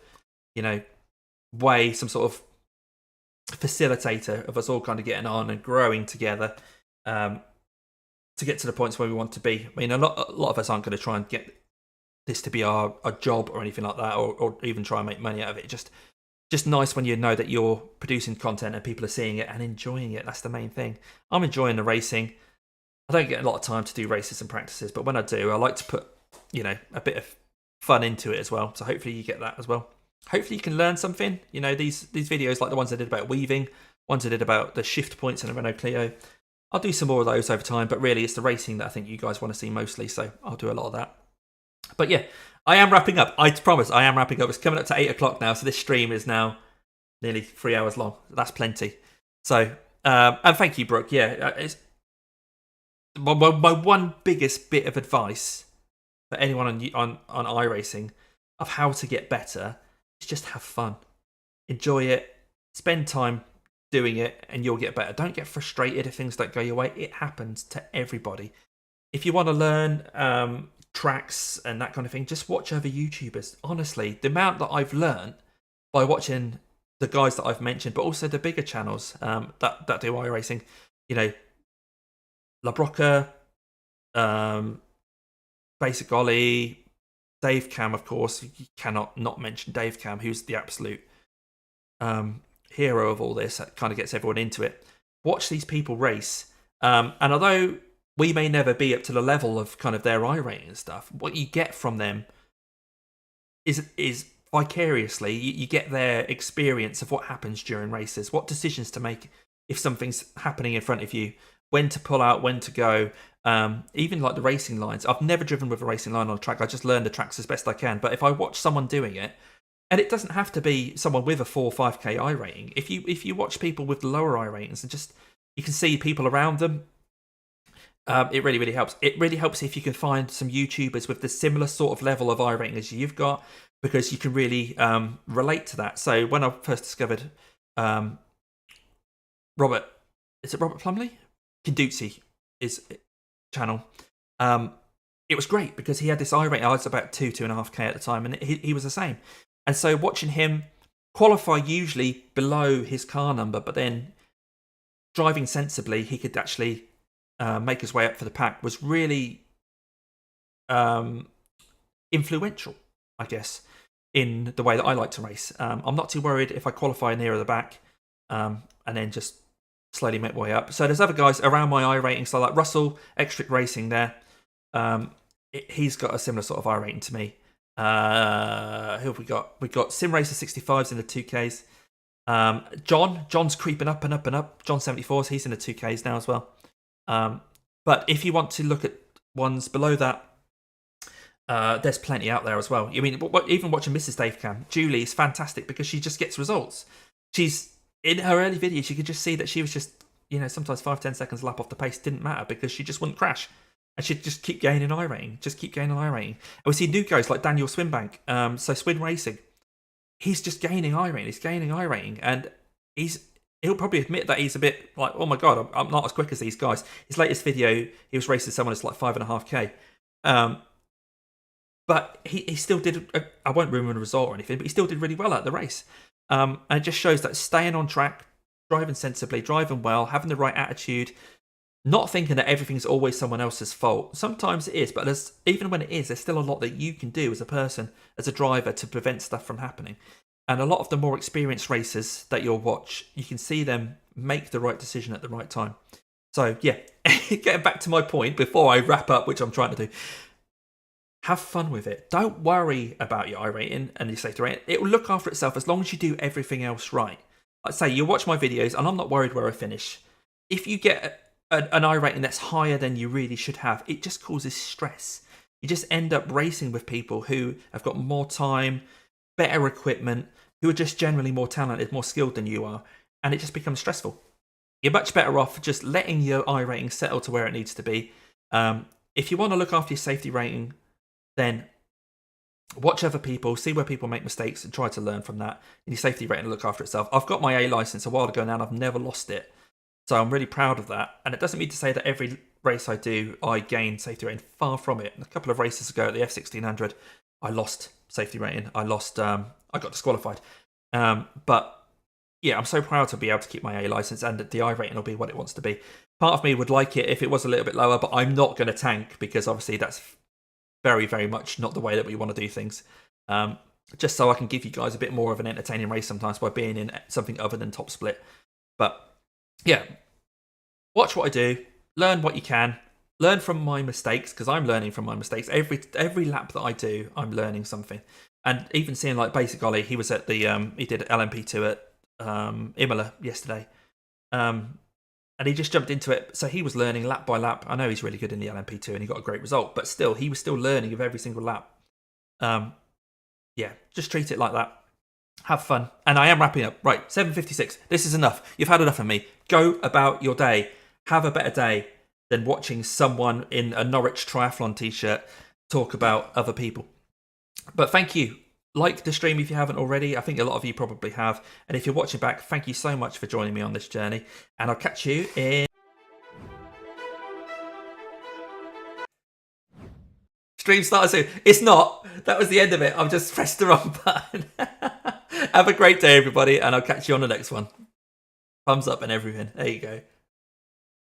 way, some sort of facilitator of us all kind of getting on and growing together to get to the points where we want to be. I mean, a lot of us aren't going to try and get this to be our job or anything like that, or even try and make money out of it. Just nice when you know that you're producing content and people are seeing it and enjoying it. That's the main thing. I'm enjoying the racing. I don't get a lot of time to do races and practices, but when I do, I like to put, a bit of fun into it as well. So hopefully you get that as well. Hopefully you can learn something. These videos like the ones I did about weaving, ones I did about the shift points in a Renault Clio. I'll do some more of those over time, but really it's the racing that I think you guys want to see mostly, so I'll do a lot of that. But yeah, I am wrapping up. I promise I am wrapping up. It's coming up to 8 o'clock now, so this stream is now nearly 3 hours long. That's plenty. So, and thank you, Brooke. Yeah, it's my one biggest bit of advice for anyone on iRacing of how to get better is just have fun, enjoy it, spend time doing it, and you'll get better. Don't get frustrated if things don't go your way. It happens to everybody. If you want to learn tracks and that kind of thing, just watch other YouTubers. Honestly, the amount that I've learned by watching the guys that I've mentioned, but also the bigger channels that do iRacing, you know, La Broca, Basic Ollie, Dave Cam, of course. You cannot not mention Dave Cam, who's the absolute hero of all this. That kind of gets everyone into it. Watch these people race. And although we may never be up to the level of kind of their iRating and stuff, what you get from them is vicariously, you get their experience of what happens during races, what decisions to make if something's happening in front of you, when to pull out, when to go, even like the racing lines. I've never driven with a racing line on a track. I just learn the tracks as best I can. But if I watch someone doing it, and it doesn't have to be someone with a 4 or 5k iRating. If you watch people with the lower iRatings and just you can see people around them, it really, really helps. It really helps if you can find some YouTubers with the similar sort of level of iRating as you've got, because you can really relate to that. So when I first discovered Robert Plumley? Kinduzzi is channel. It was great because he had this iRating. I was about 2.5k at the time, and he was the same. And so watching him qualify usually below his car number, but then driving sensibly, he could actually make his way up for the pack, was really influential, I guess, in the way that I like to race. I'm not too worried if I qualify nearer the back and then just slowly make my way up. So there's other guys around my iRating, so like Russell, Extric Racing there. He's got a similar sort of iRating to me. Who have we got? We've got Sim Racer 65s in the 2Ks. John's creeping up and up and up. John 74s, he's in the 2Ks now as well. But if you want to look at ones below that, there's plenty out there as well. I mean, even watching Mrs. Dave Cam, Julie is fantastic because she just gets results. She's in her early videos, you could just see that she was just, sometimes 5-10 seconds lap off the pace didn't matter because she just wouldn't crash. And she'd just keep gaining iRating, And we see new guys like Daniel Swinbank, so Swin Racing. He's just gaining iRating, and he'll probably admit that he's a bit like, oh my god, I'm not as quick as these guys. His latest video, he was racing someone that's like 5.5k. But he still did, I won't ruin the result or anything, but he still did really well at the race. And it just shows that staying on track, driving sensibly, driving well, having the right attitude, not thinking that everything's always someone else's fault. Sometimes it is, but even when it is, there's still a lot that you can do as a person, as a driver, to prevent stuff from happening. And a lot of the more experienced racers that you'll watch, you can see them make the right decision at the right time. So yeah, getting back to my point before I wrap up, which I'm trying to do, have fun with it. Don't worry about your iRating and your safety rating. It will look after itself as long as you do everything else right. Like say, you watch my videos and I'm not worried where I finish. If you get an iRating that's higher than you really should have, it just causes stress. You just end up racing with people who have got more time, better equipment, who are just generally more talented, more skilled than you are, and it just becomes stressful. You're much better off just letting your iRating settle to where it needs to be. If you want to look after your safety rating, then watch other people, see where people make mistakes and try to learn from that. And your safety rating will look after itself. I've got my A license a while ago now and I've never lost it. So I'm really proud of that. And it doesn't mean to say that every race I do, I gain safety rating. Far from it. A couple of races ago at the F1600, I lost safety rating. I got disqualified. But yeah, I'm so proud to be able to keep my A license, and the I rating will be what it wants to be. Part of me would like it if it was a little bit lower, but I'm not going to tank because obviously that's very, very much not the way that we want to do things. Just so I can give you guys a bit more of an entertaining race sometimes by being in something other than top split. But yeah, watch what I do, learn what you can, learn from my mistakes, because I'm learning from my mistakes. Every lap that I do, I'm learning something. And even seeing like Basic Ollie, he was at the he did LMP2 at Imola yesterday, and he just jumped into it. So he was learning lap by lap. I know he's really good in the LMP2 and he got a great result, but still, he was still learning of every single lap. Yeah, just treat it like that. Have fun. And I am wrapping up. Right, 7:56. This is enough. You've had enough of me. Go about your day. Have a better day than watching someone in a Norwich Triathlon t-shirt talk about other people. But thank you. Like the stream if you haven't already. I think a lot of you probably have. And if you're watching back, thank you so much for joining me on this journey. And I'll catch you in... Stream started soon. It's not. That was the end of it. I've just pressed the wrong button. Have a great day, everybody. And I'll catch you on the next one. Thumbs up and everything. There you go.